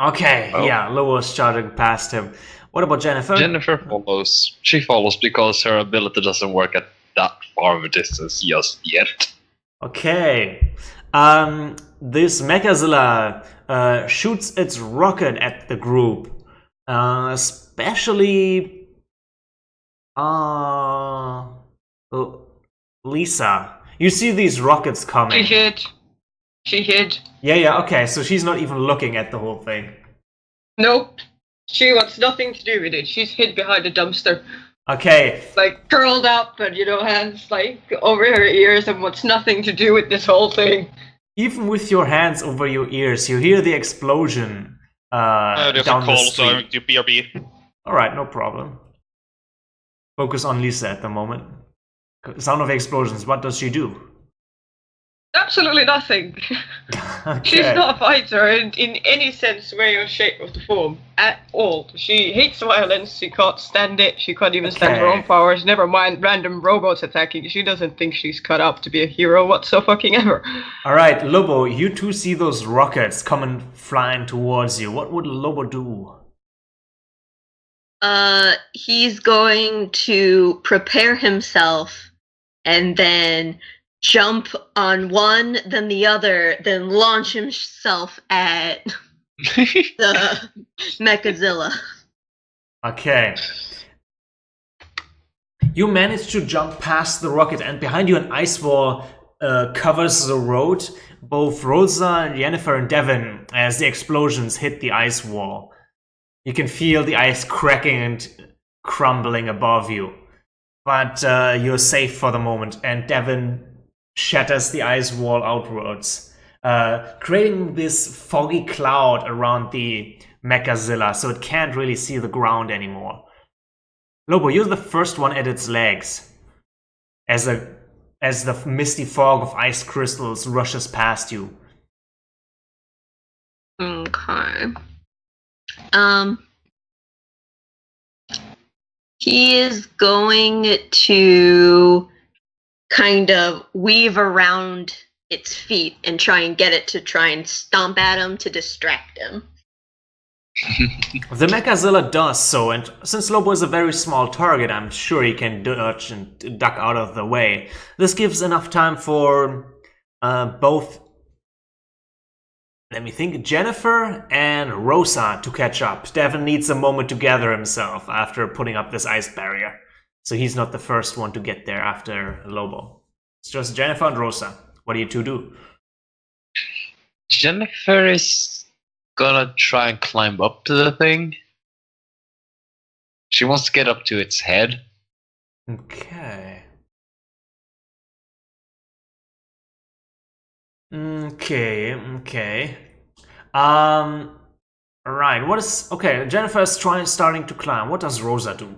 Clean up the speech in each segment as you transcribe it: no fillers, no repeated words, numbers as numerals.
Okay, Oh. yeah, Lobo's charging past him. What about Jennifer? Jennifer follows. She follows because her ability doesn't work at that far of a distance just yet. Okay. This Mechazilla shoots its rocket at the group. Especially Lisa. You see these rockets coming. She hid. Yeah, okay, so she's not even looking at the whole thing. Nope. She wants nothing to do with it. She's hid behind a dumpster. Okay. Like, curled up and, hands, like, over her ears and wants nothing to do with this whole thing. Even with your hands over your ears, you hear the explosion There's down a the call, street. so I'm to BRB. Alright, no problem. Focus on Lisa at the moment. Sound of explosions, what does she do? Absolutely nothing. Okay. She's not a fighter in any sense, way, or shape of the form at all. She hates violence. She can't stand it. She can't even stand her own powers. Never mind random robots attacking. She doesn't think she's cut up to be a hero whatsoever. Alright, Lobo, you two see those rockets coming flying towards you. What would Lobo do? He's going to prepare himself and then jump on one, then the other, then launch himself at the Mechazilla. Okay. You manage to jump past the rocket, and behind you an ice wall covers the road. Both Rosa, Jennifer, and Devin, as the explosions hit the ice wall. You can feel the ice cracking and crumbling above you. But you're safe for the moment, and Devin shatters the ice wall outwards, creating this foggy cloud around the Mechazilla, so it can't really see the ground anymore. Lobo, you're the first one at its legs, as the misty fog of ice crystals rushes past you. Okay. He is going to kind of weave around its feet and try and stomp at him to distract him. The Mechazilla does so, and since Lobo is a very small target, I'm sure he can dodge and duck out of the way. This gives enough time for both, let me think, Jennifer and Rosa to catch up. Devin needs a moment to gather himself after putting up this ice barrier. So he's not the first one to get there after Lobo. It's just Jennifer and Rosa. What do you two do? Jennifer is gonna try and climb up to the thing. She wants to get up to its head. Okay. Okay. Right, okay, Jennifer is starting to climb. What does Rosa do?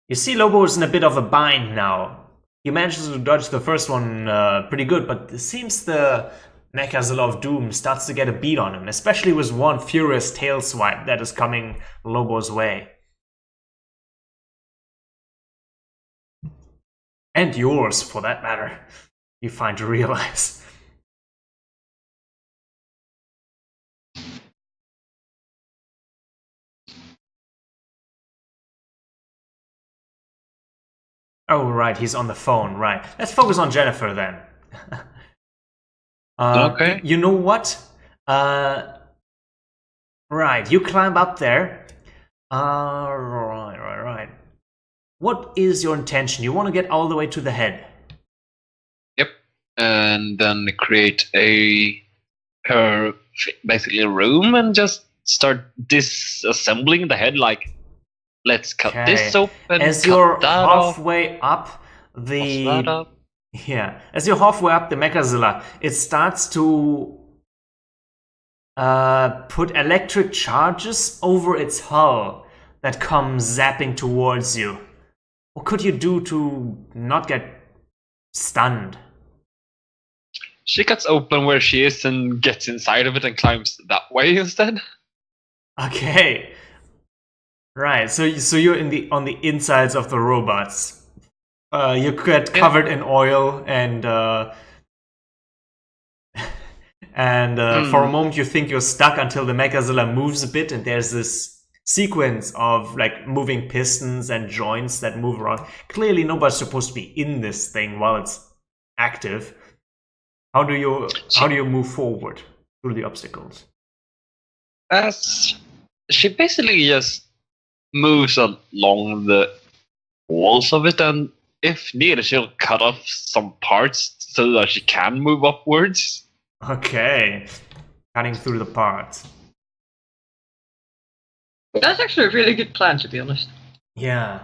You see Lobo is in a bit of a bind now. He manages to dodge the first one pretty good, but it seems the Mechazilla of Doom starts to get a beat on him, especially with one furious tail swipe that is coming Lobo's way. And yours, for that matter, you find to realize. Oh, right, he's on the phone, right. Let's focus on Jennifer then. Okay. You know what? Right, you climb up there. Right. What is your intention? You want to get all the way to the head? Yep. And then create basically a room and just start disassembling the head, like, let's cut this open. As you're halfway up the Mechazilla, it starts to put electric charges over its hull that come zapping towards you. What could you do to not get stunned? She cuts open where she is and gets inside of it and climbs that way instead. Okay. Right, so you're on the insides of the robots. You get covered in oil and And for a moment you think you're stuck until the Mechazilla moves a bit, and there's this sequence of like moving pistons and joints that move around. Clearly nobody's supposed to be in this thing while it's active. How do you move forward through the obstacles? As she basically just moves along the walls of it, and if needed, she'll cut off some parts so that she can move upwards. Okay, cutting through the parts. That's actually a really good plan, to be honest. Yeah.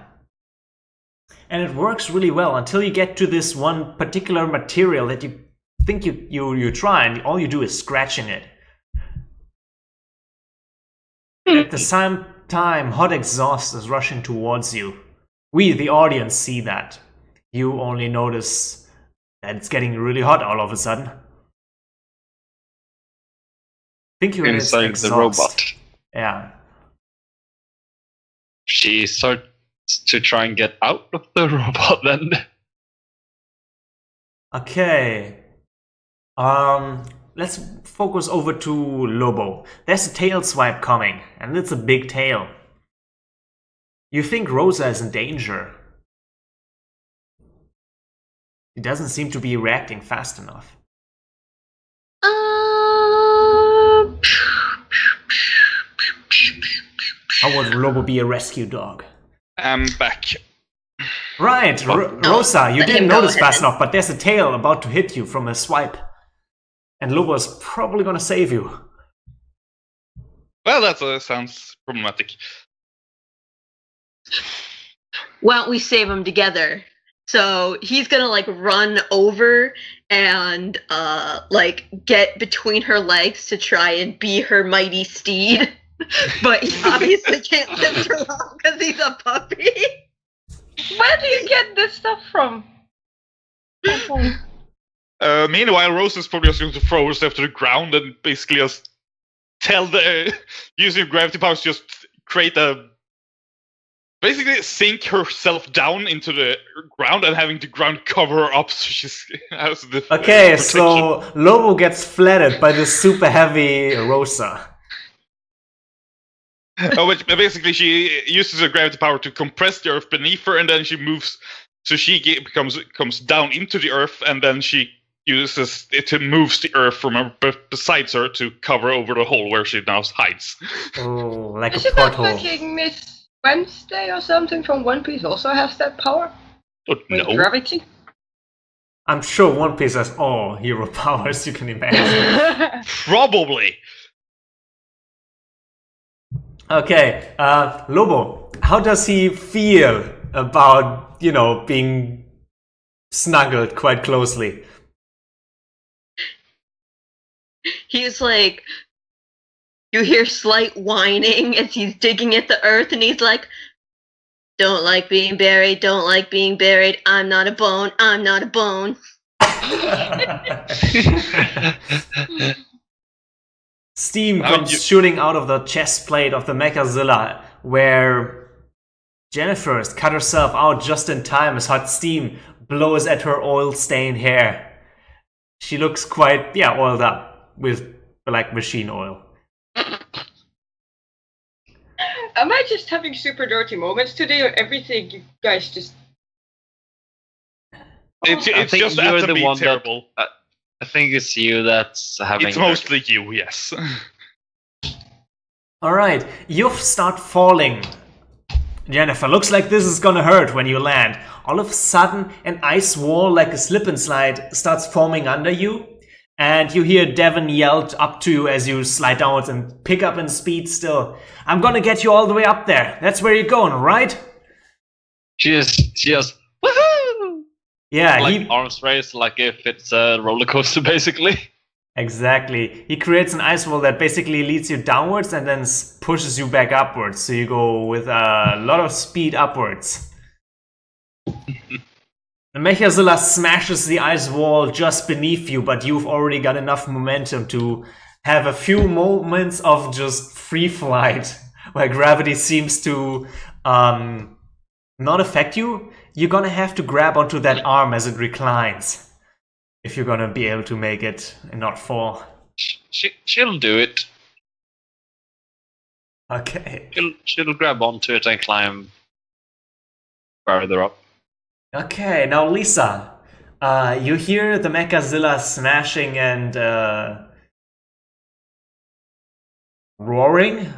And it works really well until you get to this one particular material that you think you try, and all you do is scratching it. At the same time, hot exhaust is rushing towards you. We, the audience, see that. You only notice that it's getting really hot all of a sudden. Think you're inside the robot. Yeah. She starts to try and get out of the robot then. Okay. Let's focus over to Lobo. There's a tail swipe coming, and it's a big tail. You think Rosa is in danger. He doesn't seem to be reacting fast enough. How would Lobo be a rescue dog? I'm back. Right, Rosa, you didn't notice fast enough, but there's a tail about to hit you from a swipe. And Lobo is probably gonna save you. Well, that sounds problematic. Why don't we save him together? So he's gonna like run over and like get between her legs to try and be her mighty steed. But he obviously can't lift her up because he's a puppy. Where do you get this stuff from? Meanwhile, Rosa's probably just going to throw herself to the ground and basically just tell the using gravity powers, just create a basically sink herself down into the ground and having the ground cover her up so she has the Okay, protection. so Lobo gets flattened by this super heavy Rosa. But basically, she uses her gravity power to compress the earth beneath her, and then she moves, so she comes down into the earth, and then she uses it to moves the earth from besides her to cover over the hole where she now hides. Oh, like Is a it not porthole. fucking Miss Wednesday or something from One Piece also has that power? But With no, gravity? I'm sure One Piece has all hero powers you can imagine. probably. Okay, Lobo, how does he feel about, being snuggled quite closely? He's like, you hear slight whining as he's digging at the earth, and he's like, don't like being buried, don't like being buried, I'm not a bone, I'm not a bone. Steam comes shooting out of the chest plate of the Mechazilla, where Jennifer has cut herself out just in time as hot steam blows at her oil-stained hair. She looks quite, oiled up with like machine oil. Am I just having super dirty moments today, or everything you guys just... It's think just you're the AtemDM one that- terrible. I think it's you that's having. It's mostly you, yes. Alright, you start falling. Jennifer, looks like this is gonna hurt when you land. All of a sudden, an ice wall like a slip and slide starts forming under you. And you hear Devon yelled up to you as you slide downwards and pick up in speed still. I'm gonna get you all the way up there. That's where you're going, right? She just woohoo! Yeah, Like arms raised, like if it's a roller coaster, basically. Exactly. He creates an ice wall that basically leads you downwards and then pushes you back upwards. So you go with a lot of speed upwards. The Mechazilla smashes the ice wall just beneath you, but you've already got enough momentum to have a few moments of just free flight where gravity seems to not affect you. You're gonna have to grab onto that arm as it reclines if you're gonna be able to make it and not fall. She'll do it. Okay. She'll grab onto it and climb further up. Okay, now Lisa, you hear the Mechazilla smashing and roaring?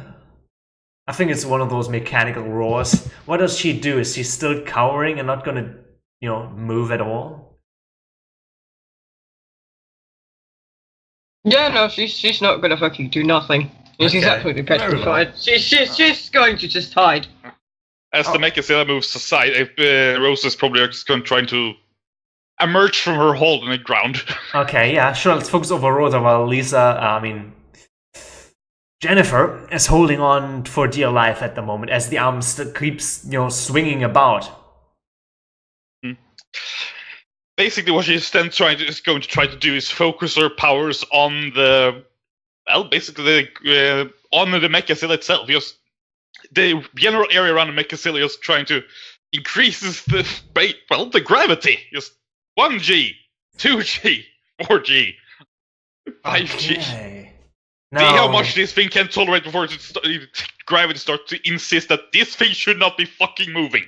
I think it's one of those mechanical roars. What does she do? Is she still cowering and not gonna, move at all? Yeah, no, she's not gonna fucking do nothing. She's Okay. absolutely Very petrified. She's going to just hide. As the Mechazilla moves aside, Rose is probably just going trying to emerge from her hole in the ground. Okay, yeah, sure. Let's focus over Rhoda while Jennifer is holding on for dear life at the moment as the arm keeps, swinging about. Basically, what she's then going to try to do is focus her powers on the Mechazilla itself. Just the general area around the Mechazilla, just trying to increases the gravity. Just 1G, 2G, 4G, 5G. Okay. See how much this thing can tolerate before gravity starts to insist that this thing should not be fucking moving.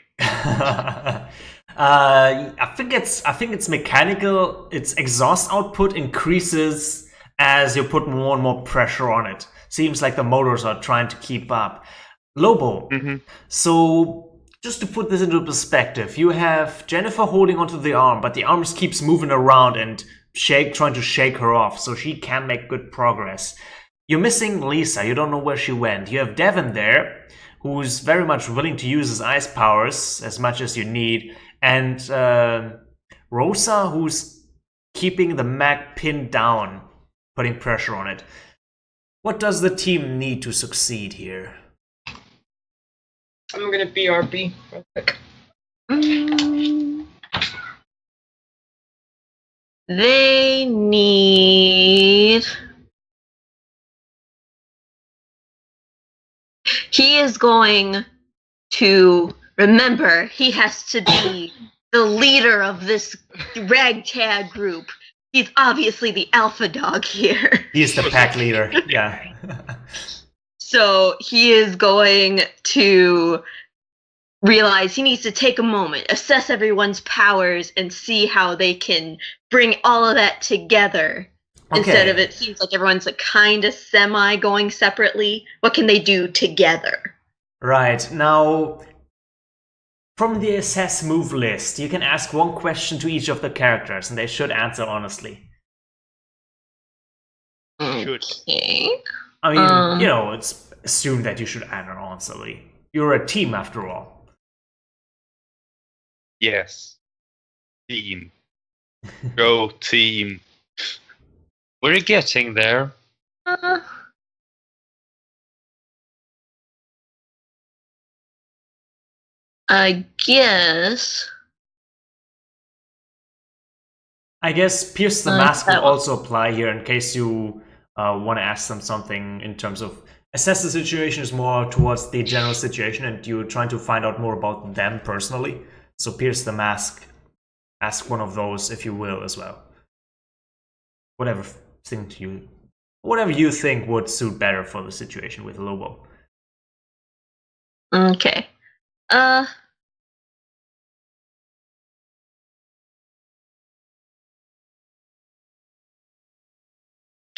I think it's mechanical. Its exhaust output increases as you put more and more pressure on it. Seems like the motors are trying to keep up. Lobo. Mm-hmm. So just to put this into perspective, you have Jennifer holding onto the arm, but the arm just keeps moving around and trying to shake her off, so she can make good progress. You're missing Lisa. You don't know where she went. You have Devin there, who's very much willing to use his ice powers as much as you need, and Rosa, who's keeping the mech pinned down, putting pressure on it. What does the team need to succeed here? I'm gonna BRB real quick. They need. He is going to remember he has to be the leader of this ragtag group. He's obviously the alpha dog here. He's the pack leader, yeah. So he is going to realize he needs to take a moment, assess everyone's powers, and see how they can bring all of that together. Okay. Instead of it seems like everyone's like kind of semi going separately. What can they do together? Right. Now, from the assess move list, you can ask one question to each of the characters, and they should answer honestly. Okay. I mean, it's assumed that you should answer honestly. You're a team after all. Yes. Team. Go team. We're getting there. I guess Pierce the Mask will also apply here in case you want to ask them something in terms of assess the situation is more towards the general situation and you're trying to find out more about them personally. So Pierce the Mask, ask one of those if you will as well. Whatever you think would suit better for the situation with Lobo. Okay.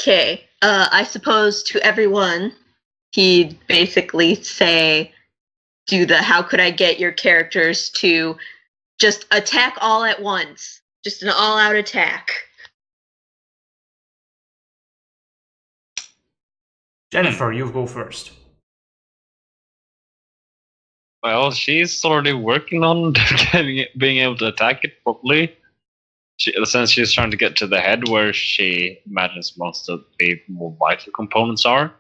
Okay. I suppose to everyone, he'd basically say, do the how could I get your characters to just attack all at once. Just an all-out attack. Jennifer, you go first. Well, she's already working on being able to attack it properly. Since she's trying to get to the head where she imagines most of the more vital components are.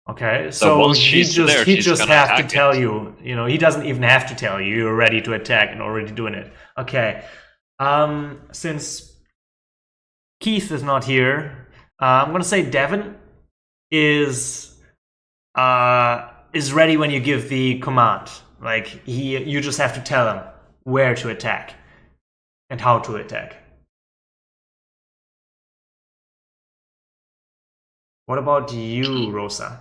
Okay, so he just have to tell you. He doesn't even have to tell you. You're ready to attack and already doing it. Okay. Since Keith is not here, I'm gonna say Devin is ready when you give the command. Like you just have to tell him where to attack and how to attack. What about you, Rosa?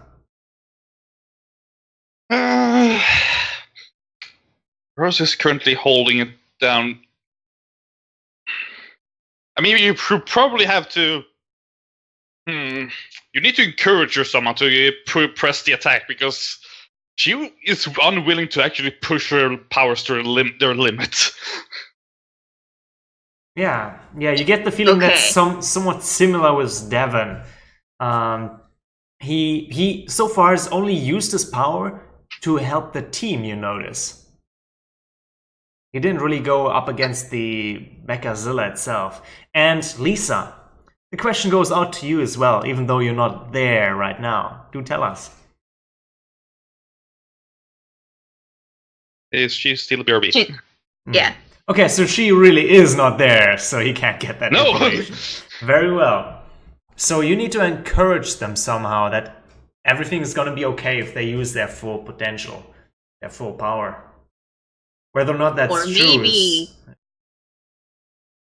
Rose is currently holding it down. I mean, you probably have to. You need to encourage her somehow to press the attack because she is unwilling to actually push her powers to their limit. Yeah, you get the feeling Okay. that's somewhat similar with Devon. He so far has only used his power to help the team, you notice. He didn't really go up against the Mechazilla itself. And Lisa, the question goes out to you as well, even though you're not there right now. Do tell us. Is she still BRB? Yeah. Okay, so she really is not there, so he can't get that No! information. Very well. So you need to encourage them somehow that everything is going to be okay if they use their full potential, their full power. Whether or not that's Or true maybe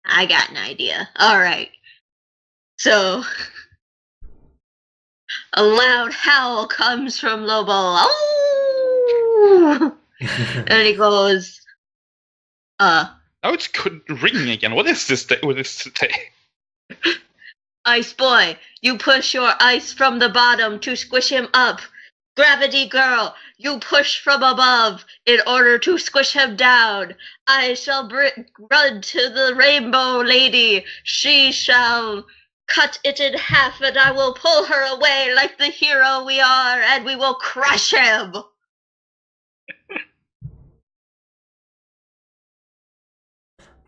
I got an idea. All right. So a loud howl comes from Lobo. Oh! And he goes, Now it's ringing again. What is this? What is today? Ice boy, you push your ice from the bottom to squish him up. Gravity girl, you push from above in order to squish him down. I shall run to the rainbow lady. She shall cut it in half, and I will pull her away like the hero we are, and we will crush him.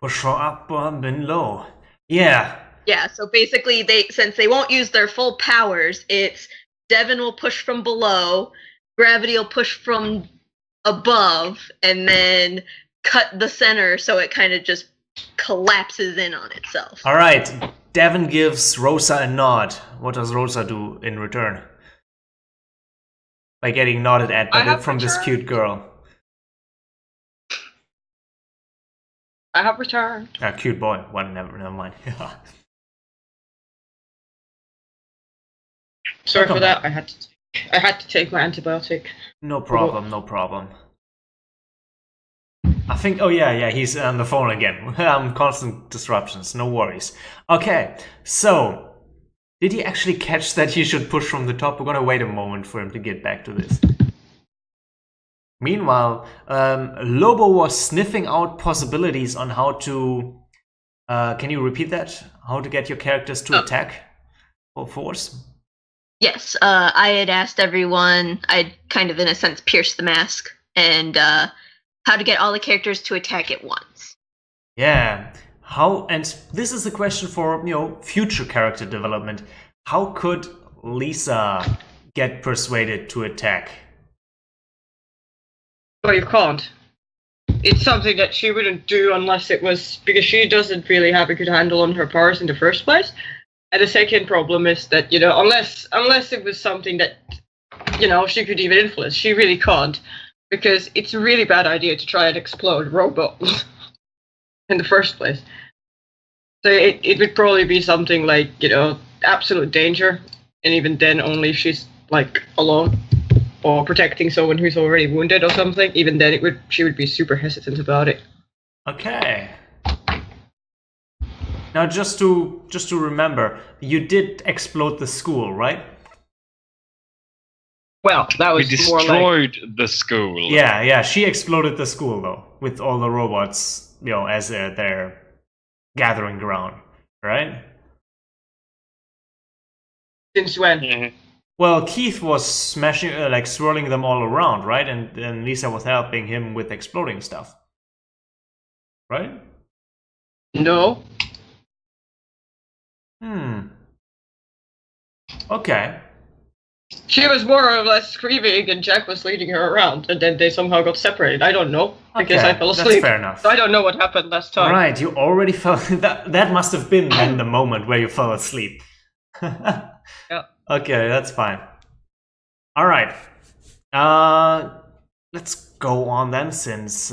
Push her up and low. Yeah. Yeah, so basically, since they won't use their full powers, it's Devon will push from below, Gravity will push from above, and then cut the center so it kind of just collapses in on itself. All right. Devon gives Rosa a nod. What does Rosa do in return? By getting nodded at from this cute girl. I have returned. Cute boy. Well, never mind. Sorry for that. I had to take my antibiotic. No problem, no problem. I think, oh yeah, he's on the phone again. Constant disruptions, no worries. Okay, so, did he actually catch that he should push from the top? We're gonna wait a moment for him to get back to this. Meanwhile, Lobo was sniffing out possibilities on how to... can you repeat that? How to get your characters to attack or force? Yes, I had asked everyone, I'd kind of in a sense pierced the mask, and how to get all the characters to attack at once. Yeah, how, and this is a question for, future character development. How could Lisa get persuaded to attack? Well, you can't. It's something that she wouldn't do unless it was, because she doesn't really have a good handle on her powers in the first place. And the second problem is that, unless it was something that, she could even influence, she really can't. Because it's a really bad idea to try and explode robots in the first place. So it would probably be something like, absolute danger. And even then, only if she's, alone. Or protecting someone who's already wounded or something. Even then, she would be super hesitant about it. Okay. Now, just to remember, you did explode the school, right? Well, that was We more like... destroyed the school. Yeah, she exploded the school, though, with all the robots, as their gathering ground, right? Since when? Mm-hmm. Well, Keith was smashing, swirling them all around, right? And Lisa was helping him with exploding stuff. Right? No. Okay. She was more or less screaming and Jack was leading her around, and then they somehow got separated. I don't know, because Okay, I fell asleep. that's fair enough. So I don't know what happened last time. Right, you already fell... that must have been then the moment where you fell asleep. Yeah. Okay, that's fine. Alright. Let's go on then, since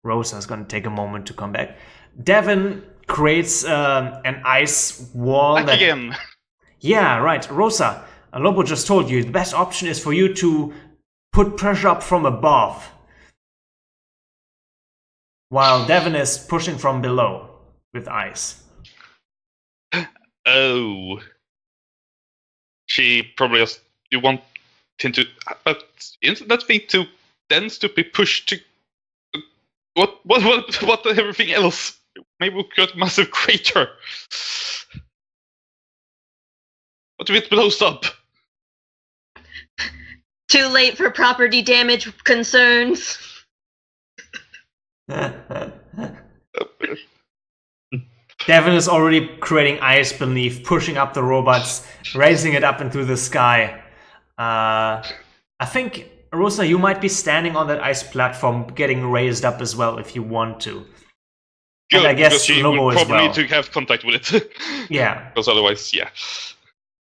Rosa's gonna take a moment to come back. Devon creates an ice wall Back again. Yeah, right. Rosa, Lobo just told you the best option is for you to put pressure up from above, while Devin is pushing from below with ice. Oh. She probably has. You want him to. But isn't that thing too dense to be pushed to. What everything else? Maybe we got a massive crater. What if it blows up? Too late for property damage concerns. Devin is already creating ice beneath, pushing up the robots, raising it up into the sky. I think, Rosa, you might be standing on that ice platform, getting raised up as well if you want to. Good, and I guess because she Lobo will as probably well. need to have contact with it. Yeah. Because otherwise, yeah.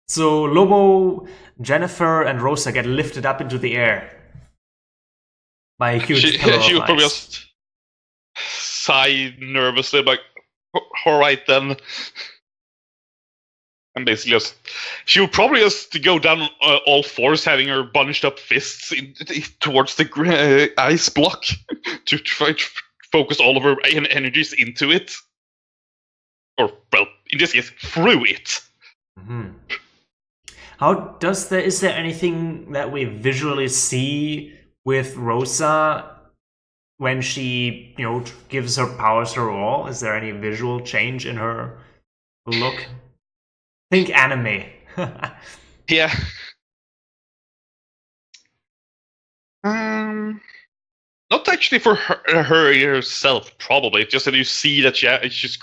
So Lobo, Jennifer, and Rosa get lifted up into the air by a huge pillar She of will probably ice. just sigh nervously, like, all right then. And basically just, she will probably just go down on all fours, having her bunched up fists towards the ice block to try to focus all of her energies into it. Or, well, in this case, through it. Mm-hmm. Is there anything that we visually see with Rosa when she, gives her powers her all? Is there any visual change in her look? Think anime. Yeah. Not actually for her herself, probably. It's just that you see that she's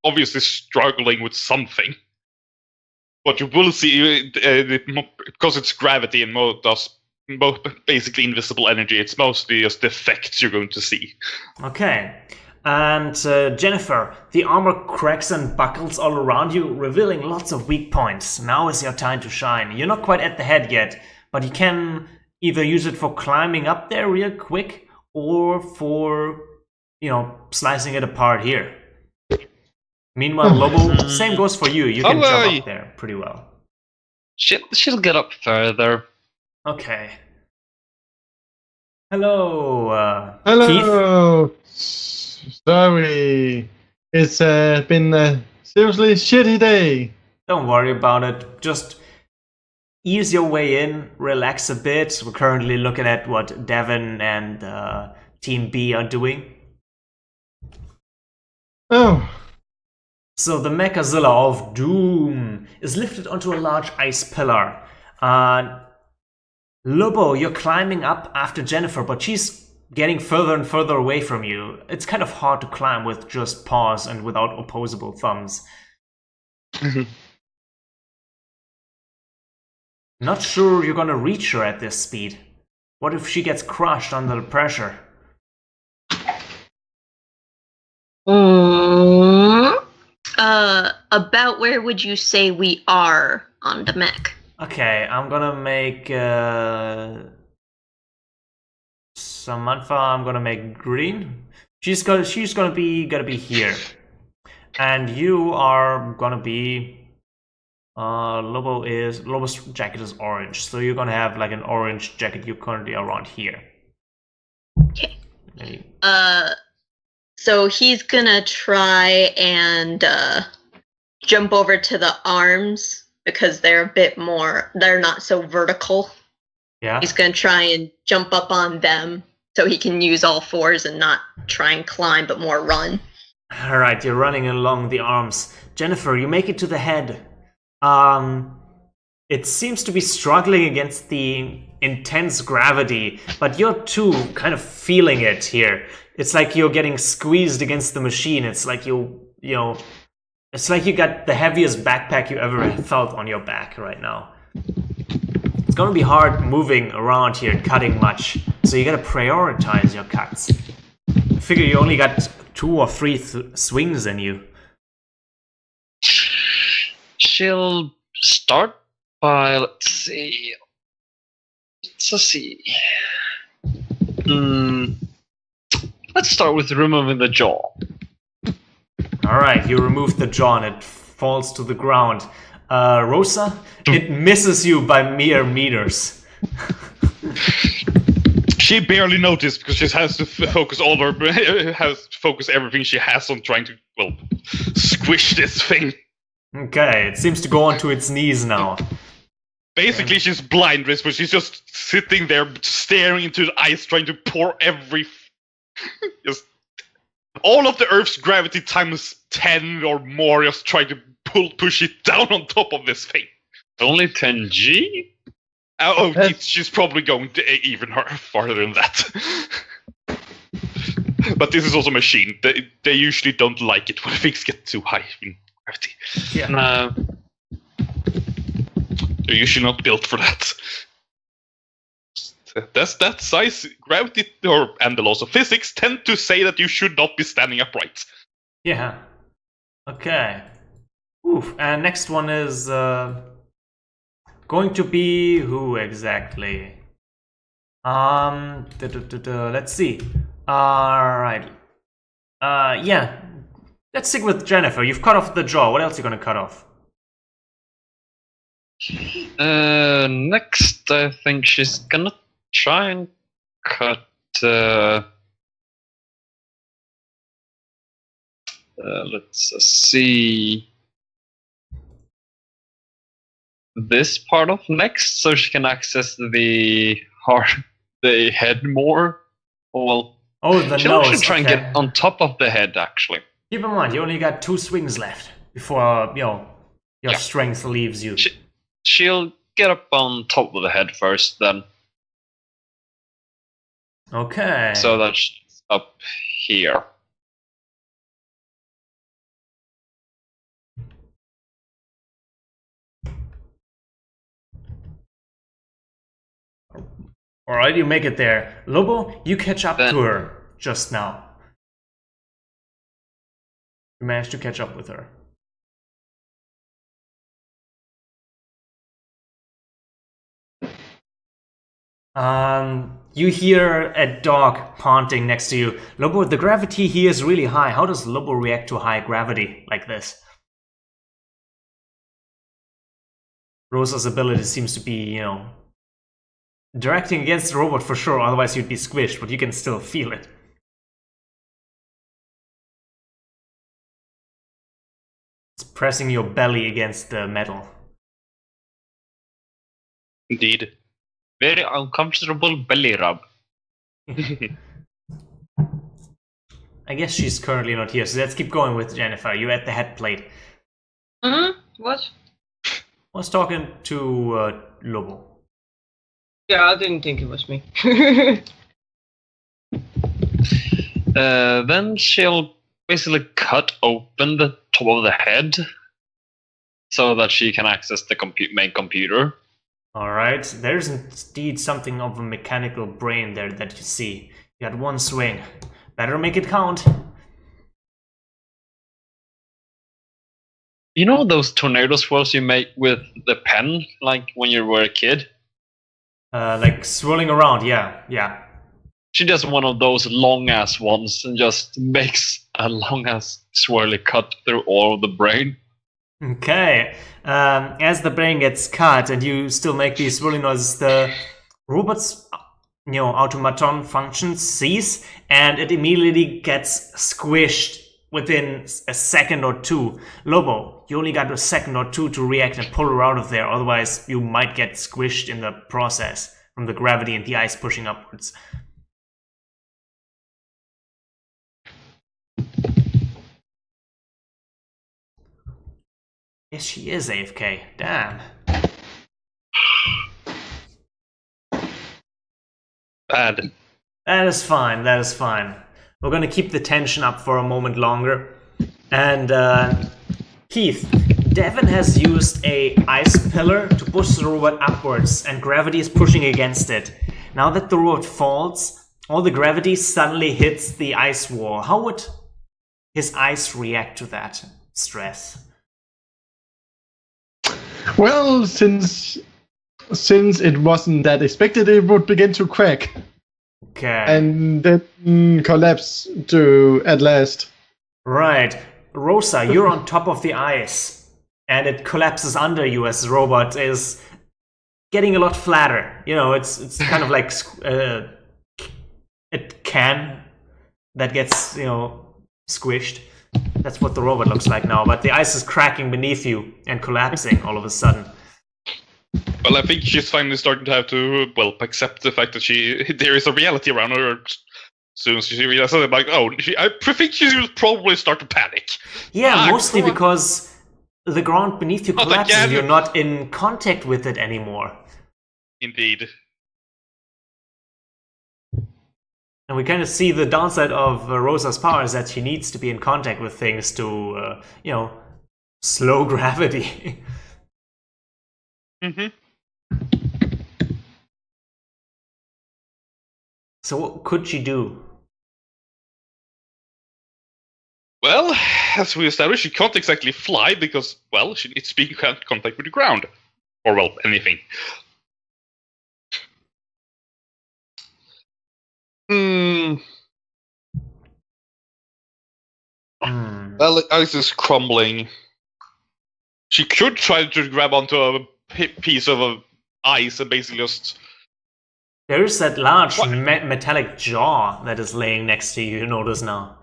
obviously struggling with something. What you will see, because it's gravity and basically invisible energy, it's mostly just the effects you're going to see. Okay. And Jennifer, the armor cracks and buckles all around you, revealing lots of weak points. Now is your time to shine. You're not quite at the head yet, but you can either use it for climbing up there real quick or for, slicing it apart here. Meanwhile, Lobo, same goes for you. You can jump up there pretty well. She'll get up further. Okay. Hello, Hello. Sorry, it's been a seriously shitty day. Don't worry about it. Just ease your way in, relax a bit. We're currently looking at what Devin and Team B are doing. Oh. So the Mechazilla of Doom is lifted onto a large ice pillar. Lobo, you're climbing up after Jennifer, but she's getting further and further away from you. It's kind of hard to climb with just paws and without opposable thumbs. Not sure you're gonna reach her at this speed. What if she gets crushed under the pressure? About where would you say we are on the mech? Okay, I'm gonna make Samantha. I'm gonna make green. She's gonna be here, and you are gonna be. Lobo's jacket is orange, so you're gonna have like an orange jacket. You're currently around here. Okay. So he's gonna try and jump over to the arms because they're they're not so vertical. Yeah. He's gonna try and jump up on them so he can use all fours and not try and climb, but more run. All right, you're running along the arms. Jennifer, you make it to the head. It seems to be struggling against the intense gravity, but you're too kind of feeling it here. It's like you're getting squeezed against the machine. It's like it's like you got the heaviest backpack you ever felt on your back right now. It's gonna be hard moving around here and cutting much, so you gotta prioritize your cuts. I figure you only got 2 or 3 swings in you. She'll start by, let's see. Let's start with removing the jaw. Alright, you remove the jaw and it falls to the ground. Rosa, it misses you by mere meters. She barely noticed because she has to focus all her has to focus everything she has on trying to squish this thing. Okay, it seems to go onto its knees now. Basically, she's blind, but she's just sitting there staring into the ice, trying to pour just all of the Earth's gravity times 10 or more, just trying to push it down on top of this thing. Only 10G? She's probably going to even farther than that. But this is also a machine. They usually don't like it when things get too high in gravity. Yeah. No. They're usually not built for that. That's that size. Gravity and the laws of physics tend to say that you should not be standing upright. Yeah. Okay. Oof. And next one is going to be who exactly? Let's see. Alright. Yeah. Let's stick with Jennifer. You've cut off the jaw. What else are you gonna cut off? Next, I think she's gonna try and cut. Let's see. This part of next, so she can access the head more. Well, the she'll nose. actually try and Okay. get on top of the head, actually. Keep in mind, you only got 2 swings left before your strength leaves you. She'll get up on top of the head first, then. Okay. So that's up here. Alright, you make it there. Lobo, you catch up to her just now. You managed to catch up with her. You hear a dog panting next to you. Lobo, the gravity here is really high. How does Lobo react to high gravity like this? Rosa's ability seems to be, directing against the robot for sure, otherwise you'd be squished, but you can still feel it. It's pressing your belly against the metal. Indeed. Very uncomfortable belly rub. I guess she's currently not here, so let's keep going with Jennifer. You're at the head plate. What? I was talking to Lobo. Yeah, I didn't think it was me. Then she'll basically cut open the top of the head so that she can access the main computer. Alright, there's indeed something of a mechanical brain there that you see. You got 1 swing. Better make it count. You know those tornado swirls you make with the pen, like when you were a kid? Like swirling around, yeah. She does one of those long-ass ones and just makes a long-ass swirly cut through all of the brain. Okay. As the brain gets cut and you still make these swirling noises, the robot's automaton function cease and it immediately gets squished within a second or 2. Lobo, you only got a second or 2 to react and pull her out of there, otherwise you might get squished in the process from the gravity and the ice pushing upwards. Yes, she is AFK. Damn. Bad. That is fine. We're gonna keep the tension up for a moment longer. And Keith, Devin has used a ice pillar to push the robot upwards, and gravity is pushing against it. Now that the robot falls, all the gravity suddenly hits the ice wall. How would his ice react to that stress? Well, since it wasn't that expected, it would begin to crack. Okay. And then collapse to at last. Right. Rosa, you're on top of the ice. and it collapses under you as the robot is getting a lot flatter. You know, it's kind of like a can that gets, you know, squished. That's what the robot looks like now, but the ice is cracking beneath you and collapsing all of a sudden. Well, I think she's finally starting to have to, well, accept the fact that there is a reality around her. Soon she realizes something like, oh, I think she will probably start to panic. Yeah, mostly because the ground beneath you Not collapses again. and you're not in contact with it anymore. Indeed. And we kind of see the downside of Rosa's power is that she needs to be in contact with things to, you know, slow gravity. Mm-hmm. So what could she do? Well, as we established, she can't exactly fly because, well, she needs to be in contact with the ground. Or, well, anything. Well, the ice is crumbling. She could try to grab onto a piece of ice and basically just... There is that large metallic jaw that is laying next to you notice now.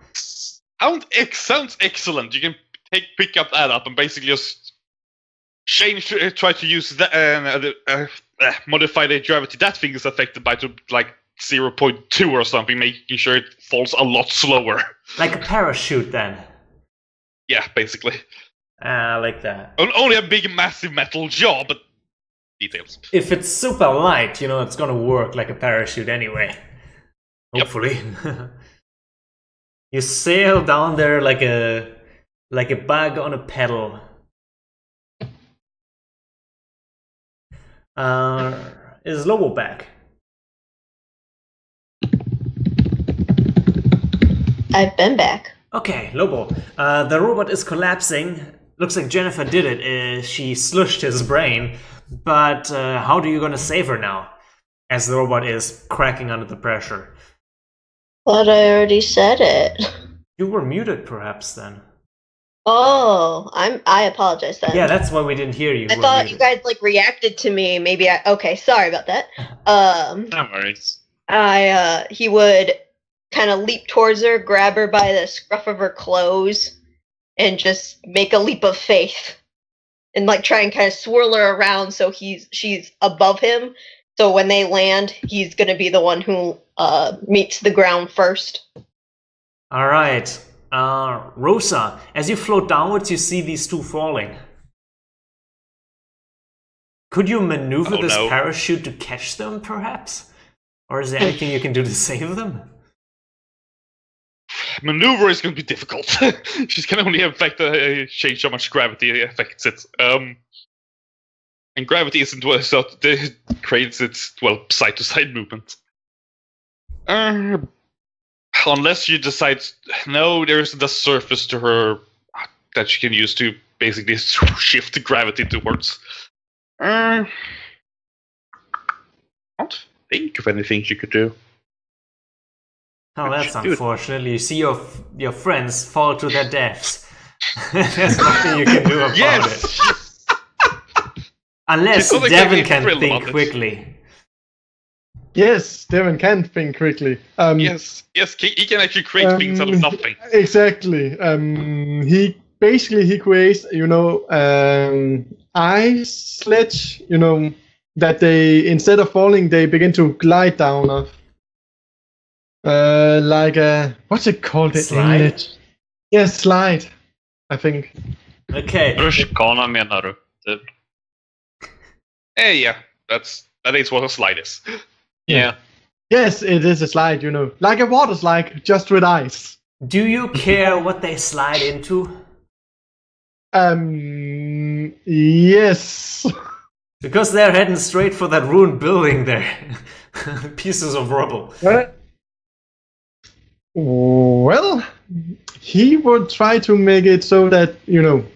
Sounds excellent. You can pick up that up and basically just try to use that, modify the gravity that thing is affected by to like 0.2 or something, making sure it falls a lot slower. Like a parachute then. Yeah, basically. I like that. Only a big, massive metal jaw, but details. If it's super light, you know, it's gonna work like a parachute anyway. Hopefully. Yep. You sail down there like a bug on a pedal. Is Lobo back? I've been back. Okay, Lobo. The robot is collapsing. Looks like Jennifer did it. She slushed his brain. But how are you gonna save her now? As the robot is cracking under the pressure. But I already said it. You were muted, perhaps, then. Oh, I apologize then. Yeah, that's why we didn't hear you. I thought you guys like reacted to me. Maybe okay, sorry about that. No worries. He would kind of leap towards her, grab her by the scruff of her clothes, and just make a leap of faith. And like try and kind of swirl her around so she's above him. So when they land, he's gonna be the one who meets the ground first. All right. Rosa, as you float downwards, you see these two falling. Could you maneuver this parachute to catch them, perhaps? Or is there anything you can do to save them? Maneuver is going to be difficult. She can only affect change how much gravity affects it. And gravity isn't what it creates its, well, side-to-side movement. Unless you decide, no, there isn't a surface to her that she can use to basically shift the gravity towards. I don't think of anything she could do. Oh, that's unfortunate. You see your friends fall to their deaths. There's nothing you can do about it. Unless Devin can think quickly. Yes, Devin can think quickly. Yes, he can actually create things out of nothing. Exactly. He creates, ice sledge, that they, instead of falling, they begin to glide down of. Like a, what's it called in English? Yeah, slide, I think. Okay. Rutschkana menar du? Typ. Yeah, that is what a slide is. Yeah. Yes, it is a slide, like a water slide, just with ice. Do you care what they slide into? Yes. Because they're heading straight for that ruined building there. Pieces of rubble. Well, he would try to make it so that,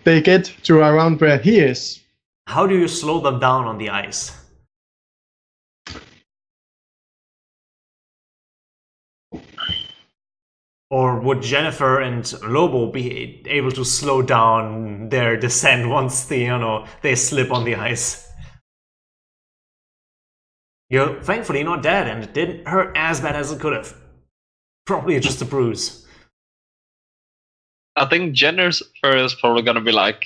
they get to around where he is. How do you slow them down on the ice? Or would Jennifer and Lobo be able to slow down their descent once they slip on the ice? You're thankfully not dead, and it didn't hurt as bad as it could have. Probably just a bruise. I think Jennifer is probably gonna be like,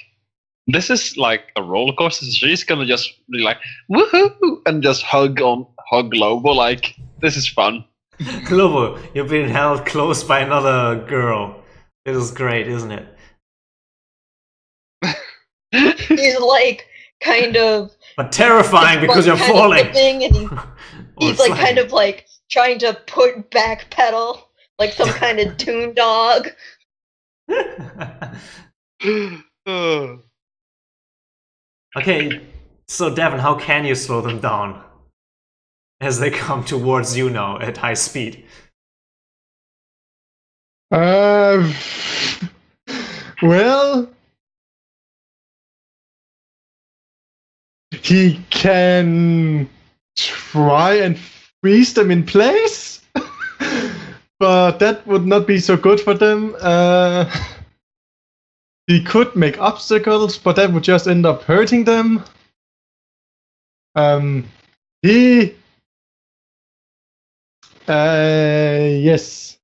this is like a roller coaster. She's gonna just be like, woohoo, and just hug Lobo like, this is fun. Lobo, you're being held close by another girl. This is great, isn't it? He's like kind of. But terrifying because you're falling. And he's like kind of like trying to put back pedal like some kind of toon dog. Okay, so Devin, how can you slow them down as they come towards you now at high speed? Well, he can try and freeze them in place, but that would not be so good for them. He could make obstacles, but that would just end up hurting them. Yes.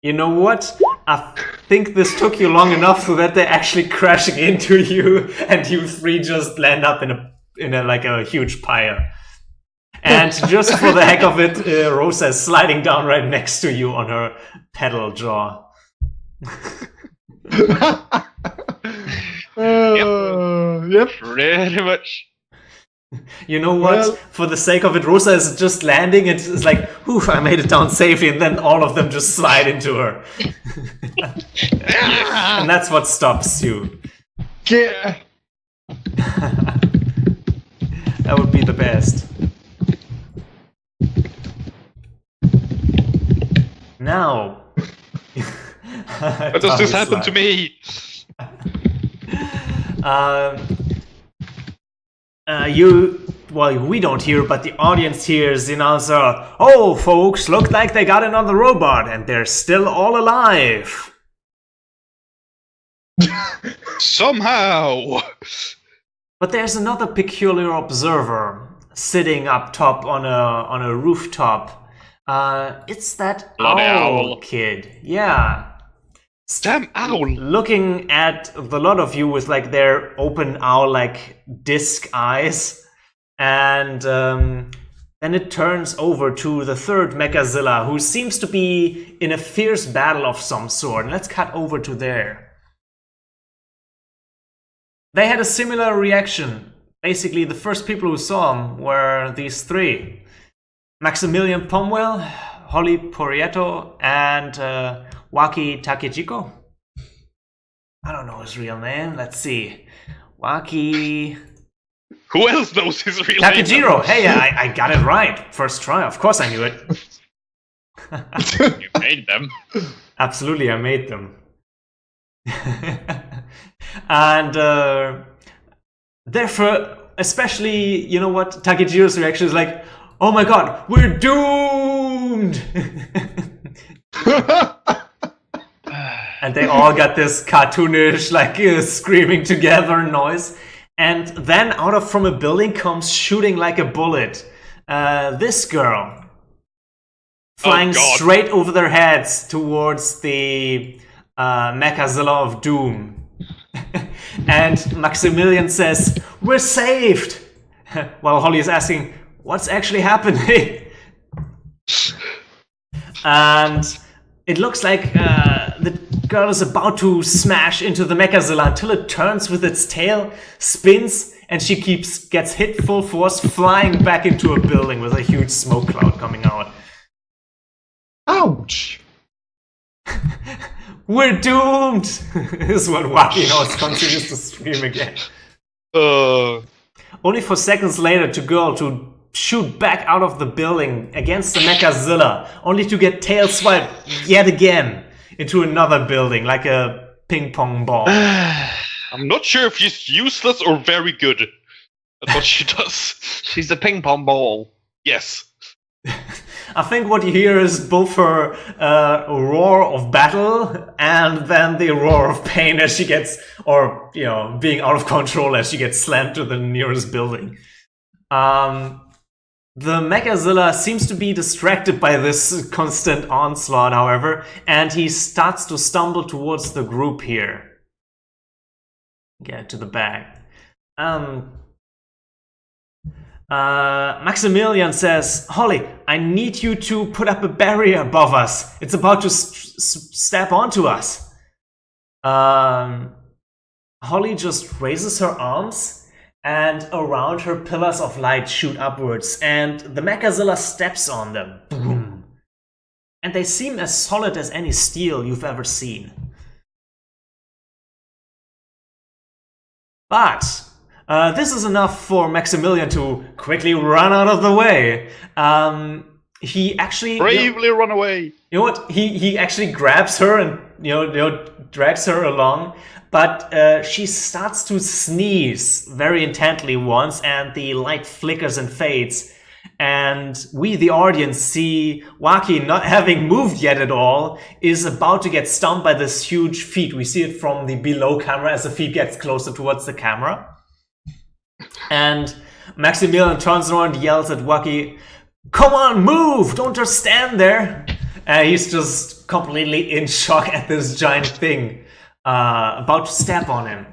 You know what? I think this took you long enough so that they're actually crashing into you, and you three just land up in a like a huge pyre. And just for the heck of it, Rosa is sliding down right next to you on her pedal jaw. Yep. Pretty much. You know what? Well, for the sake of it, Rosa is just landing. It's like, oof, I made it down safely, and then all of them just slide into her. And that's what stops you. Yeah. That would be the best. Now. Why does this happen to me? We don't hear, but the audience hears the announcer, "Oh, folks, look like they got another robot, and they're still all alive." Somehow. But there's another peculiar observer sitting up top on a rooftop. It's that Bloody owl owl. kid. Yeah. Damn owl. Looking at the lot of you with like their open owl-like disc eyes. And then it turns over to the third Mechazilla, who seems to be in a fierce battle of some sort. And let's cut over to there. They had a similar reaction. Basically, the first people who saw him were these three. Maximilian Pomwell, Holly Porieto, and Waki Takejiko. I don't know his real name. Let's see. Waki... Who else knows his real name? Takejiro! Hey, I got it right. First try. Of course I knew it. You made them. Absolutely, I made them. And therefore, especially, you know what? Takejiro's reaction is like, "Oh my god, we're doomed!" And they all got this cartoonish, like, screaming together noise. And then from a building comes shooting like a bullet. This girl. Flying straight over their heads towards the Mechazilla of Doom. And Maximilian says, "We're saved!" While Holly is asking, "What's actually happening?" And it looks like the girl is about to smash into the Mechazilla until it turns with its tail, spins, and she gets hit full force, flying back into a building with a huge smoke cloud coming out. Ouch! "We're doomed!" is what Waki continues to scream again. Only for seconds later to shoot back out of the building against the Mechazilla, only to get tail swiped yet again into another building like a ping pong ball. I'm not sure if she's useless or very good at what she does. She's a ping pong ball. Yes. I think what you hear is both her roar of battle and then the roar of pain as she gets, or being out of control as she gets slammed to the nearest building. The Mechazilla seems to be distracted by this constant onslaught, however, and he starts to stumble towards the group here. Get to the back. Maximilian says, Holly, I need you to put up a barrier above us. It's about to step onto us. Holly just raises her arms, and around her pillars of light shoot upwards, and the Mechazilla steps on them. Boom. And they seem as solid as any steel you've ever seen. But this is enough for Maximilian to quickly run out of the way. He actually bravely run away. You know what? He actually grabs her and drags her along, but she starts to sneeze very intently once, and the light flickers and fades. And we, the audience, see Waki, not having moved yet at all, is about to get stumped by this huge feet. We see it from the below camera as the feet gets closer towards the camera. And Maximilian turns around and yells at Waki, "Come on, move! Don't just stand there!" And he's just completely in shock at this giant thing about to step on him.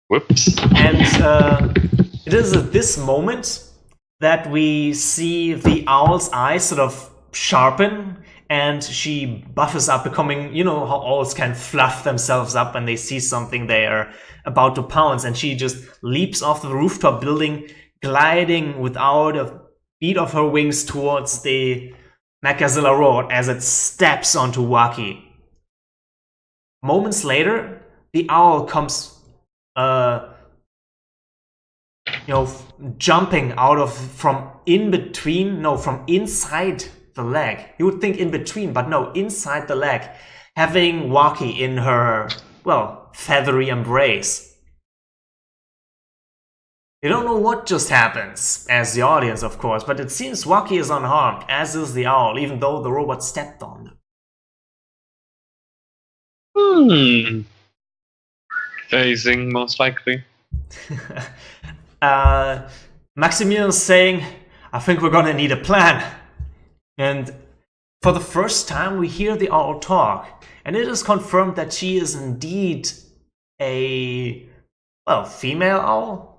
Whoops. And it is at this moment that we see the owl's eyes sort of sharpen, and she buffers up, becoming, how owls can fluff themselves up when they see something they are about to pounce, and she just leaps off the rooftop building, gliding without a beat of her wings towards the Mechazilla Road as it steps onto Waki. Moments later, the owl comes jumping out from inside the leg. You would think in between, but no, inside the leg, having Waki in her, feathery embrace. You don't know what just happens, as the audience, of course, but it seems Waki is unharmed, as is the owl, even though the robot stepped on them. Phasing, most likely. Maximilian's saying, I think we're gonna need a plan. And for the first time, we hear the owl talk, and it is confirmed that she is indeed a, female owl.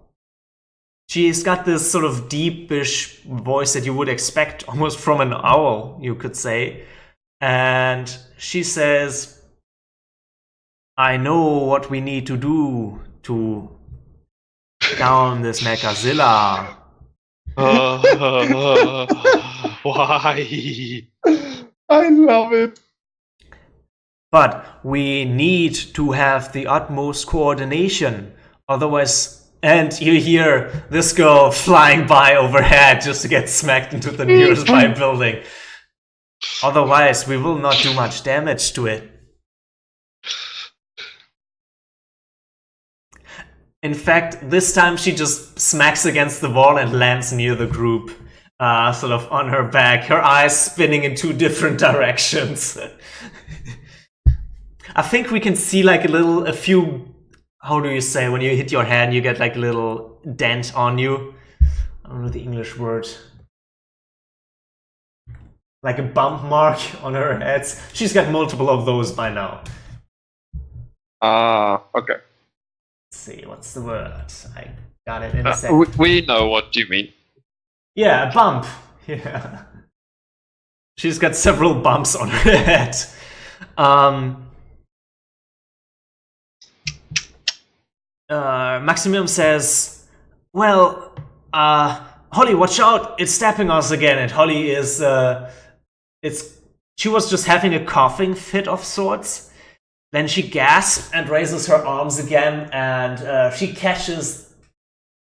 She's got this sort of deepish voice that you would expect almost from an owl, you could say. And she says, I know what we need to do to down this Mechazilla. Why? I love it. But we need to have the utmost coordination. Otherwise, and you hear this girl flying by overhead just to get smacked into the nearest by building. Otherwise, we will not do much damage to it. In fact, this time she just smacks against the wall and lands near the group, sort of on her back, her eyes spinning in two different directions. I think we can see like a few, how do you say, when you hit your hand, you get like a little dent on you. I don't know the English word. Like a bump mark on her head. She's got multiple of those by now. Okay. Let's see, what's the word? I got it in a second. We know what you mean. Yeah, a bump. Yeah. She's got several bumps on her head. Maximilian says, well, Holly, watch out, it's stabbing us again. And Holly is, she was just having a coughing fit of sorts. Then she gasps and raises her arms again, and she catches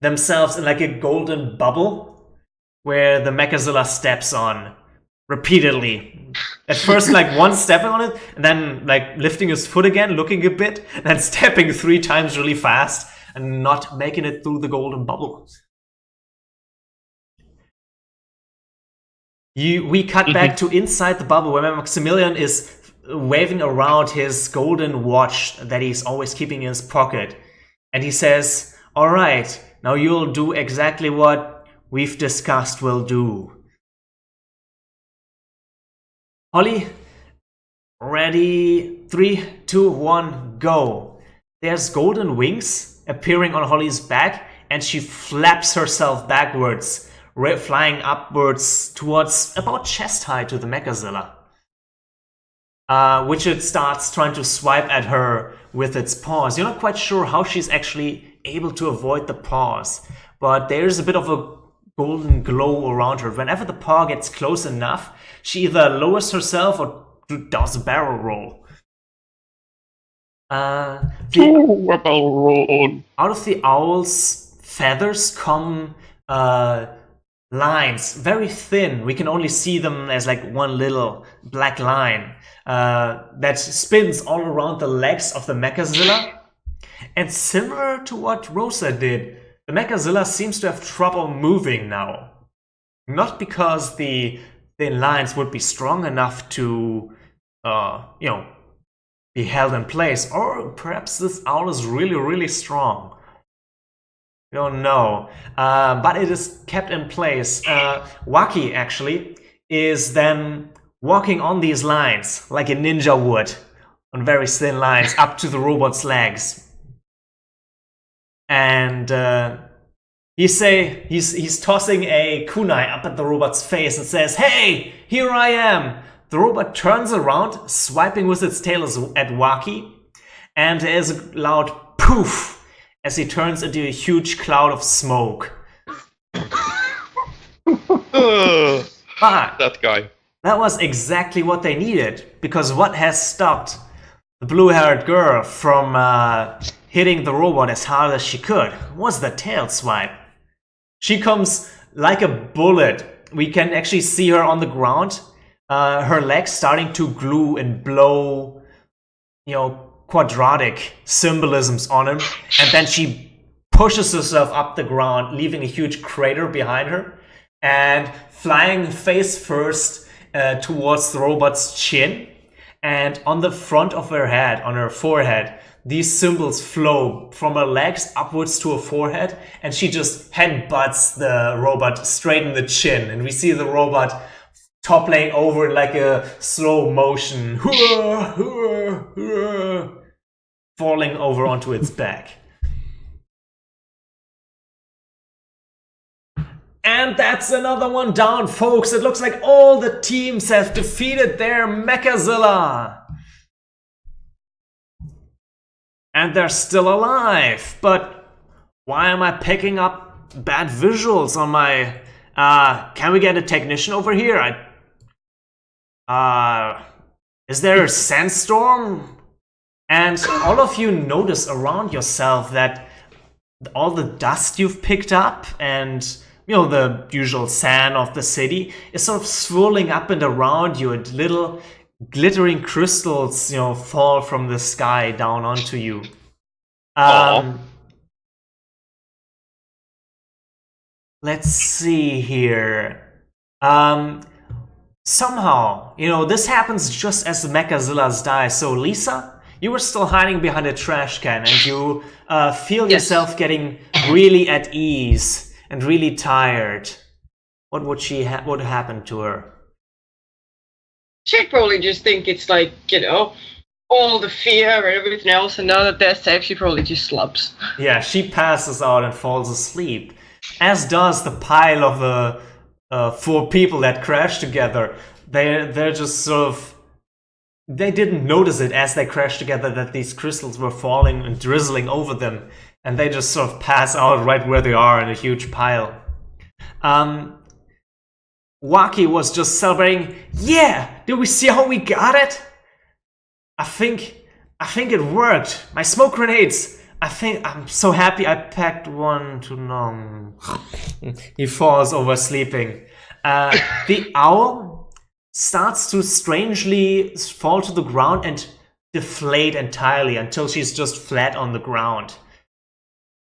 themselves in like a golden bubble where the Mechazilla steps on repeatedly. At first, like once stepping on it, and then like lifting his foot again, looking a bit, and then stepping 3 times really fast and not making it through the golden bubble. We cut back to inside the bubble where Maximilian is waving around his golden watch that he's always keeping in his pocket. And he says, "All right, now you'll do exactly what we've discussed we'll do." Holly, ready? 3, 2, 1, go. There's golden wings appearing on Holly's back, and she flaps herself backwards, flying upwards towards about chest high to the Mechazilla. Which it starts trying to swipe at her with its paws. You're not quite sure how she's actually able to avoid the paws, but there's a bit of a golden glow around her. Whenever the paw gets close enough, she either lowers herself or does a barrel roll. Out of the owl's feathers come lines, very thin. We can only see them as like one little black line that spins all around the legs of the Mechazilla. And similar to what Rosa did, the Mechazilla seems to have trouble moving now. Not because the thin lines would be strong enough to, be held in place, or perhaps this owl is really, really strong. We don't know, but it is kept in place. Waki actually is then walking on these lines like a ninja would, on very thin lines, up to the robot's legs. And he's tossing a kunai up at the robot's face and says, "Hey, here I am." The robot turns around, swiping with its tail at Waki, and there's a loud poof as he turns into a huge cloud of smoke. But That guy. that was exactly what they needed, because what has stopped the blue-haired girl from hitting the robot as hard as she could was the tail swipe. She comes like a bullet. We can actually see her on the ground, her legs starting to glue and blow, quadratic symbolisms on him, and then she pushes herself up the ground, leaving a huge crater behind her, and flying face first towards the robot's chin. And on the front of her head, on her forehead, these symbols flow from her legs upwards to her forehead, and she just headbutts the robot straight in the chin, and we see the robot toppling over like a slow motion, falling over onto its back. And that's another one down, folks. It looks like all the teams have defeated their Mechazilla. And they're still alive. But why am I picking up bad visuals on my... can we get a technician over here? Is there a sandstorm? And all of you notice around yourself that all the dust you've picked up and, the usual sand of the city is sort of swirling up and around you, and little glittering crystals, fall from the sky down onto you. Let's see here. Somehow, this happens just as the Mechazillas die. So, Lisa, you were still hiding behind a trash can, and you feel yourself getting really at ease and really tired. What would what happened to her? She'd probably just think it's like, all the fear and everything else, and now that they're safe, she probably just slumps. Yeah, she passes out and falls asleep. As does the pile of the 4 people that crashed together. They're just sort of... They didn't notice it as they crashed together that these crystals were falling and drizzling over them. And they just sort of pass out right where they are in a huge pile. Waki was just celebrating. Yeah! Did we see how we got it? I think it worked. My smoke grenades. I'm so happy I packed one too long. He falls over sleeping. The owl starts to strangely fall to the ground and deflate entirely until she's just flat on the ground.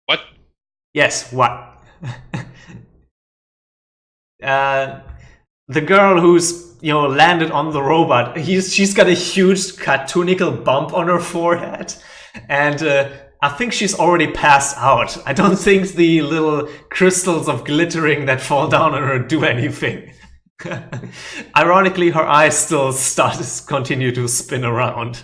What? Yes, what? the girl who's landed on the robot, she's got a huge cartoonical bump on her forehead, and I think she's already passed out. I don't think the little crystals of glittering that fall down on her do anything. Ironically, her eyes still continue to spin around.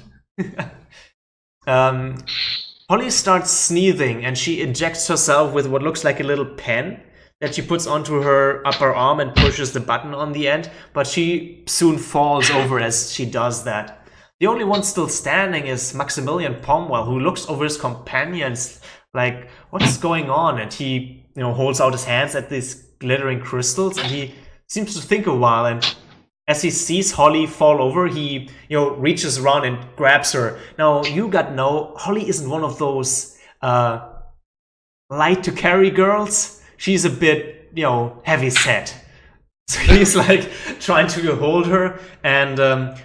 Holly starts sneezing, and she injects herself with what looks like a little pen that she puts onto her upper arm and pushes the button on the end, but she soon falls over as she does that. The only one still standing is Maximilian Pomwell, who looks over his companions like, what's going on? And he, holds out his hands at these glittering crystals, and he seems to think a while, and as he sees Holly fall over, he, reaches around and grabs her. Now, you got Holly isn't one of those light to carry girls. She's a bit, heavy set. So he's like trying to hold her, and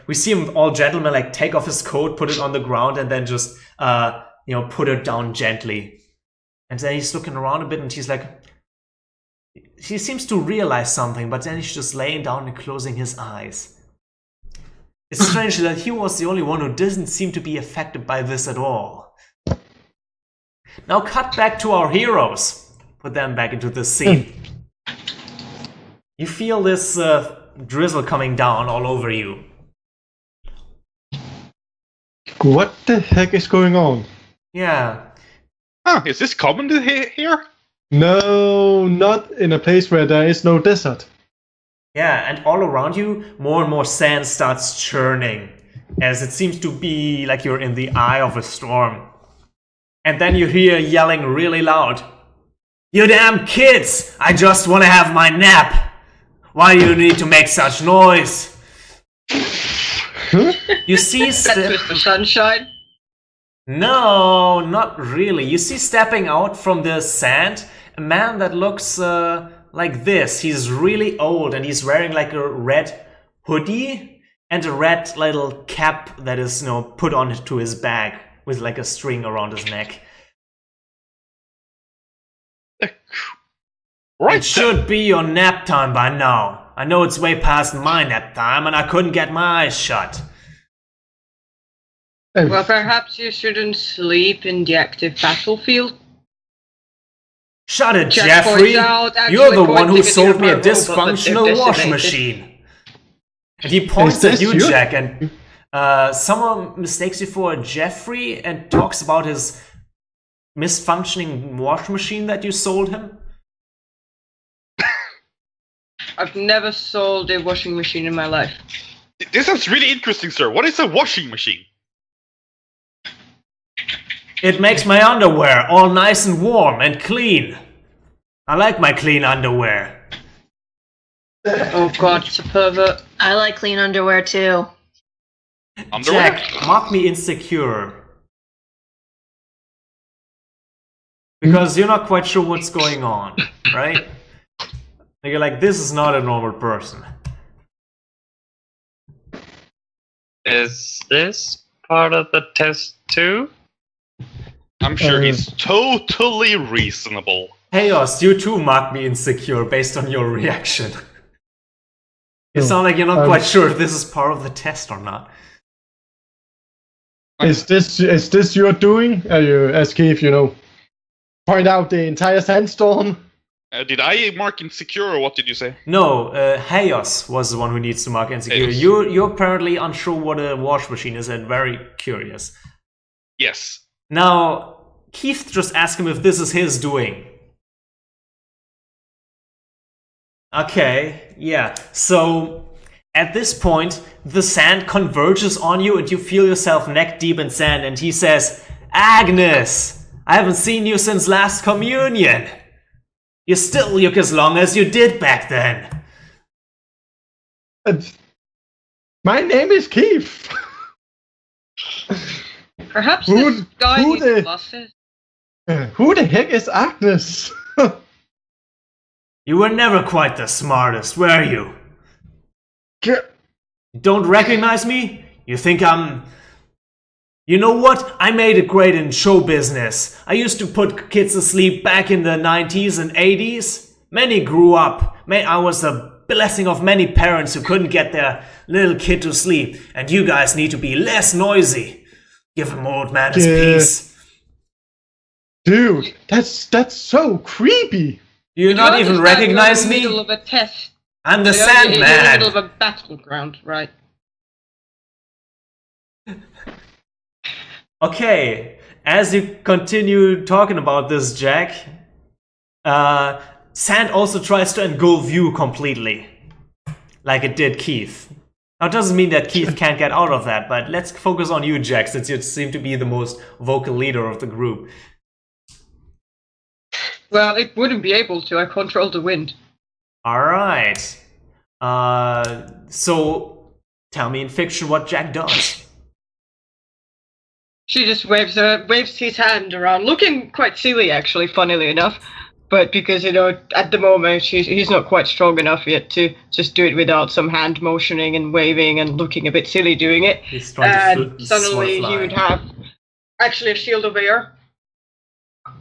we see him all gentleman like take off his coat, put it on the ground, and then just put her down gently. And then he's looking around a bit, and she's like, she seems to realize something, but then he's just laying down and closing his eyes. It's strange that he was the only one who doesn't seem to be affected by this at all. Now cut back to our heroes. Put them back into the scene. You feel this drizzle coming down all over you. What the heck is going on? Yeah. Is this common here? No, not in a place where there is no desert. Yeah, and all around you, more and more sand starts churning, as it seems to be like you're in the eye of a storm. And then you hear yelling really loud, "You damn kids! I just want to have my nap! Why do you need to make such noise?" You see... That's Mr. Sunshine. No, not really. You see stepping out from the sand a man that looks like this. He's really old, and he's wearing like a red hoodie and a red little cap that is, put onto his back with like a string around his neck. Right. It should be your nap time by now. I know it's way past my nap time, and I couldn't get my eyes shut. Well, perhaps you shouldn't sleep in the active battlefield. Shut it, Jack Jeffrey! points out, You're the actually one who pointing at sold me a your robot that dysfunctional they've wash decimated. machine. And he points Is at this you, you? Jack, and someone mistakes you for Jeffrey and talks about his misfunctioning wash machine that you sold him. I've never sold a washing machine in my life. This sounds really interesting, sir. What is a washing machine? It makes my underwear all nice and warm and clean. I like my clean underwear. Oh god, it's a pervert. I like clean underwear too. Underwear? Jack, mark me insecure. Because you're not quite sure what's going on, right? You're like, this is not a normal person. Is this part of the test too? I'm sure he's totally reasonable. Chaos, you too mark me insecure based on your reaction. You Oh, sound like you're not quite sure if this is part of the test or not. Is this your doing? Are you, as Keith, point out the entire sandstorm? Did I mark insecure, or what did you say? No, Chaos was the one who needs to mark insecure. Chaos. You're apparently unsure what a wash machine is and very curious. Yes. Now, Keith just asked him if this is his doing. Okay, yeah. So, at this point, the sand converges on you and you feel yourself neck deep in sand, and he says, "Agnes, I haven't seen you since last communion. You still look as long as you did back then." My name is Keith. Perhaps Who- this guy who needs the- glasses. Who the heck is Agnes? You were never quite the smartest, were you? Ge- Don't recognize me? You think I'm... You know what? I made it great in show business. I used to put kids to sleep back in the 90s and 80s. Many grew up. I was the blessing of many parents who couldn't get their little kid to sleep, and you guys need to be less noisy. Give him old man his peace. Dude, that's so creepy. Do you not even recognize me? me? You're in the middle of a test. I'm the You're in the Sandman. middle of a battleground, right? Okay, as you continue talking about this, Jack, Sand also tries to engulf you completely, like it did Keith. Now, it doesn't mean that Keith can't get out of that, but let's focus on you, Jack, since you seem to be the most vocal leader of the group. Well, it wouldn't be able to. I control the wind. Alright. So, tell me in fiction what Jack does. She just waves his hand around, looking quite silly, actually, funnily enough. But because, at the moment, he's not quite strong enough yet to just do it without some hand motioning and waving and looking a bit silly doing it. He's trying to And suddenly he would have actually a shield of air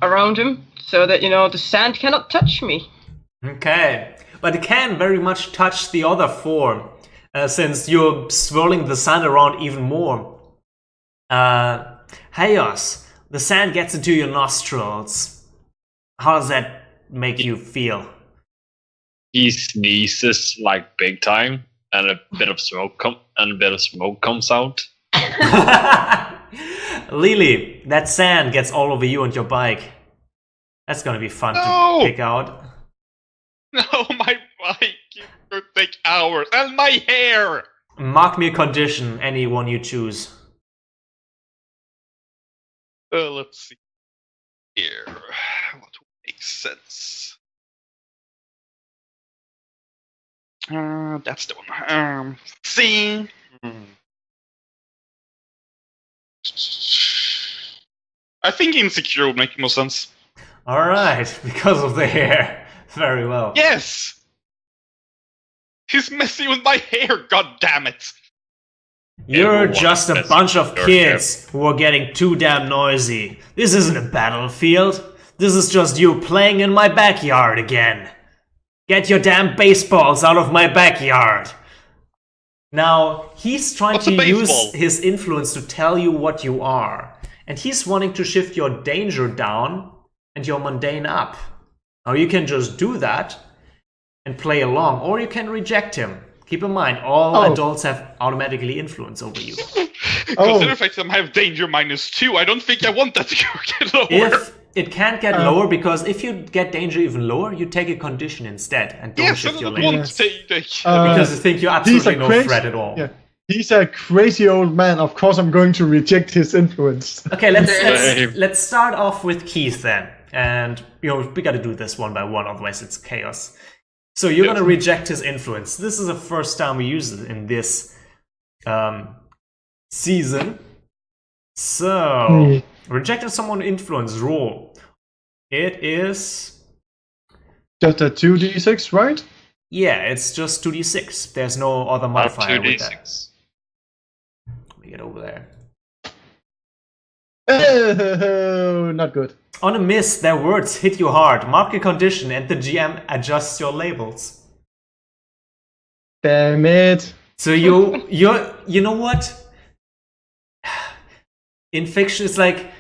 around him, so that, the sand cannot touch me. Okay. But it can very much touch the other four, since you're swirling the sand around even more. Chaos, the sand gets into your nostrils. How does that make you feel? He sneezes like big time, and a bit of smoke comes out. Lily, that sand gets all over you and your bike. That's gonna be fun to pick out. No, my bike! It could take hours. And my hair! Mark me a condition, any one you choose. Let's see here. What makes sense? That's the one. See. I think insecure would make more sense. Alright, because of the hair. Very well. Yes! He's messing with my hair, god damn it! You're just a bunch of kids who are getting too damn noisy. This isn't a battlefield. This is just you playing in my backyard again. Get your damn baseballs out of my backyard. Now, he's trying to use his influence to tell you what you are. And he's wanting to shift your danger down and your mundane up. Now, you can just do that and play along, or you can reject him. Keep in mind, all adults have automatically influence over you. Consider the fact that I have danger -2. I don't think I want that to get lower. It can't get lower, because if you get danger even lower, you take a condition instead and don't shift your label. Because you think you're absolutely no threat at all. Yeah. He's a crazy old man. Of course, I'm going to reject his influence. Okay, let's start off with Keith then, and we got to do this one by one, otherwise it's chaos. So you're going to reject his influence. This is the first time we use it in this season. So rejecting someone's influence roll. It is just a 2d6, right? Yeah, it's just 2d6. There's no other modifier with that. Let me get over there. Oh, not good. On a miss, their words hit you hard. Mark a condition and the GM adjusts your labels. Damn it. So you know what? In fiction, it's like,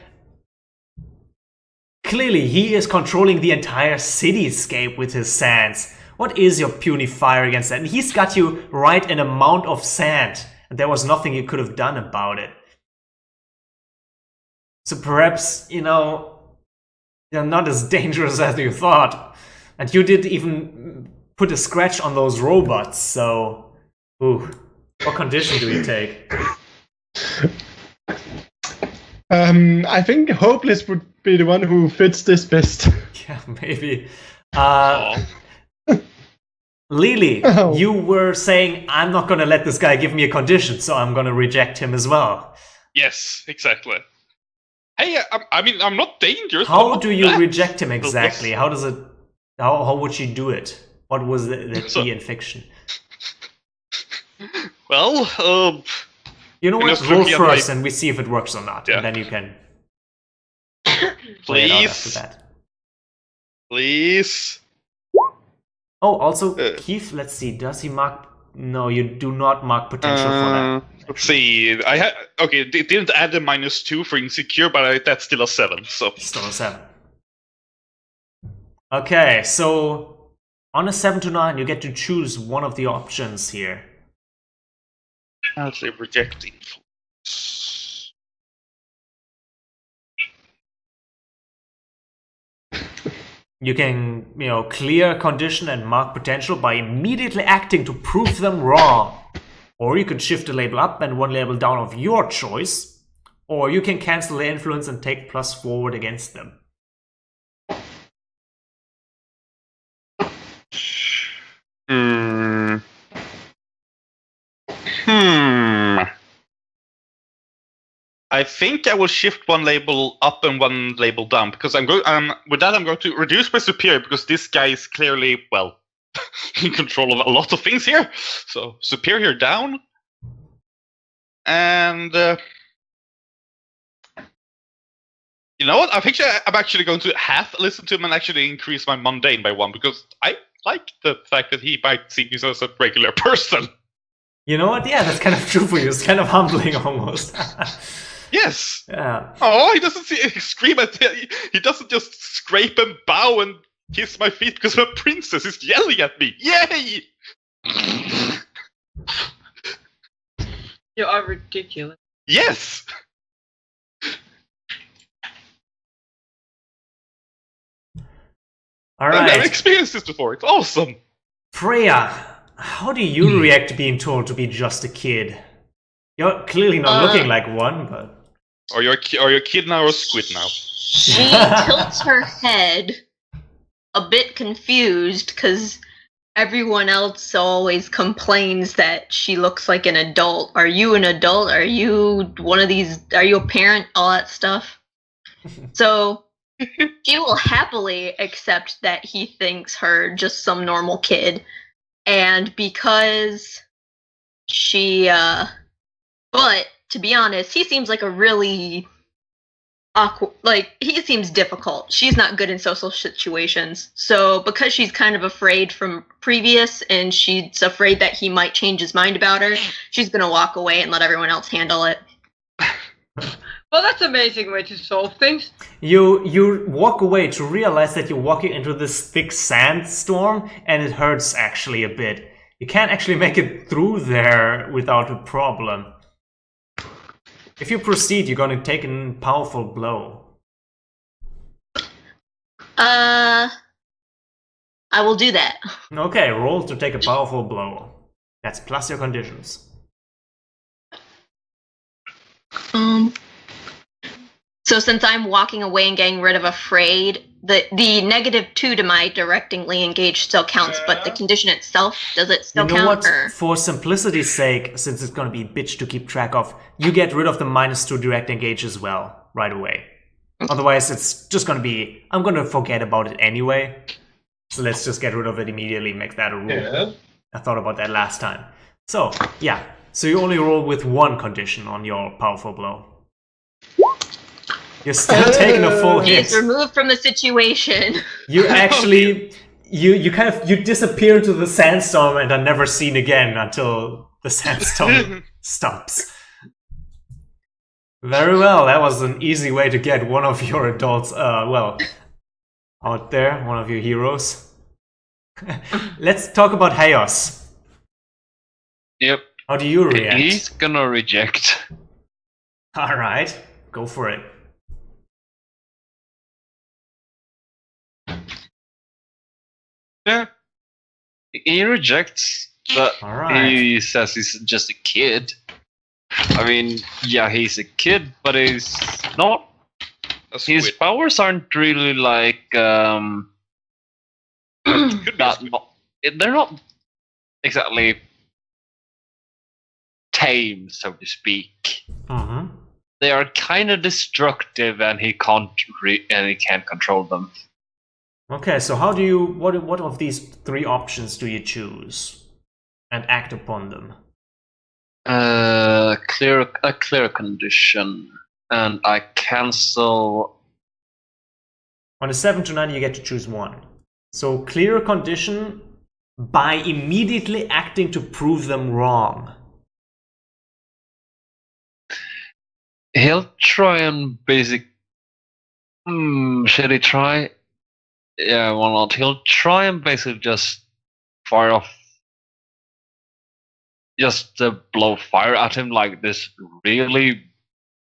clearly he is controlling the entire cityscape with his sands. What is your puny fire against that? And he's got you right in a mound of sand, and there was nothing you could have done about it. So perhaps, you're not as dangerous as you thought. And you did even put a scratch on those robots, so... Ooh, what condition do you take? I think Hopeless would be the one who fits this best. Yeah, maybe. Lily, you were saying, I'm not gonna let this guy give me a condition, so I'm gonna reject him as well. Yes, exactly. Hey, I'm not dangerous. How do you reject him exactly? How does it? How would she do it? What was the key in fiction? Well, you know what? Roll first, and we see if it works or not, and then you can play it out after that. Please. Oh, also, Uh, Keith, let's see, does he mark... No, you do not mark potential for that. Let's see. Okay, it didn't add a -2 for insecure, but that's still a 7. So Still a 7. Okay, so on a 7 to 9, you get to choose one of the options here. let's say rejecting. You can, clear a condition and mark potential by immediately acting to prove them wrong. Or you could shift a label up and one label down of your choice. Or you can cancel the influence and take plus forward against them. I think I will shift one label up and one label down because with that I'm going to reduce my superior because this guy is clearly in control of a lot of things here. So superior down, and you know what? I'm actually going to half listen to him and actually increase my mundane by 1 because I like the fact that he might see me as a regular person. You know what? Yeah, that's kind of true for you. It's kind of humbling almost. Yes. Yeah. Oh, he doesn't scream at he doesn't just scrape and bow and kiss my feet because my princess is yelling at me. Yay! You are ridiculous. Yes. All I've never right. experienced this before. It's awesome. Freya, how do you react to being told to be just a kid? You're clearly not looking like one, but... Are you a kid now or a squid now? She tilts her head, a bit confused, because everyone else always complains that she looks like an adult. Are you an adult? Are you one of these? Are you a parent? All that stuff. So she will happily accept that he thinks her just some normal kid. And because she, but to be honest, he seems like a really awkward, he seems difficult. She's not good in social situations. So because she's kind of afraid from previous and she's afraid that he might change his mind about her, she's going to walk away and let everyone else handle it. Well, that's an amazing way to solve things. You walk away to realize that you're walking into this thick sandstorm and it hurts actually a bit. You can't actually make it through there without a problem. If you proceed, you're going to take a powerful blow. I will do that. Okay, roll to take a powerful blow. That's plus your conditions. So since I'm walking away and getting rid of afraid, the -2 to my directingly engaged still counts, but the condition itself, does it still You know count? what? Or? For simplicity's sake, since it's going to be a bitch to keep track of, you get rid of the -2 direct engage as well, right away. Otherwise, it's just going to be, I'm going to forget about it anyway. So let's just get rid of it immediately, make that a rule. Yeah. I thought about that last time. So, yeah. So you only roll with one condition on your powerful blow. You're still taking a full hit. He's removed from the situation. You actually, you disappear into the sandstorm and are never seen again until the sandstorm stops. Very well, that was an easy way to get one of your adults, out there, one of your heroes. Let's talk about Hayos. Yep. How do you react? He's gonna reject. Alright, go for it. Yeah. He rejects, but Alright. he says he's just a kid. I mean, yeah, he's a kid, but he's not. His Squid. powers aren't really like Could be a that. squid. They're not exactly tame, so to speak. Mm-hmm. They are kind of destructive, and he can't control them. Okay, so how do you, what of these three options do you choose and act upon them? A clear condition, and I cancel. On a 7 to 9, you get to choose one. So clear condition by immediately acting to prove them wrong. He'll try and should he try? Yeah, why not? He'll try and basically just fire off, just blow fire at him, like this really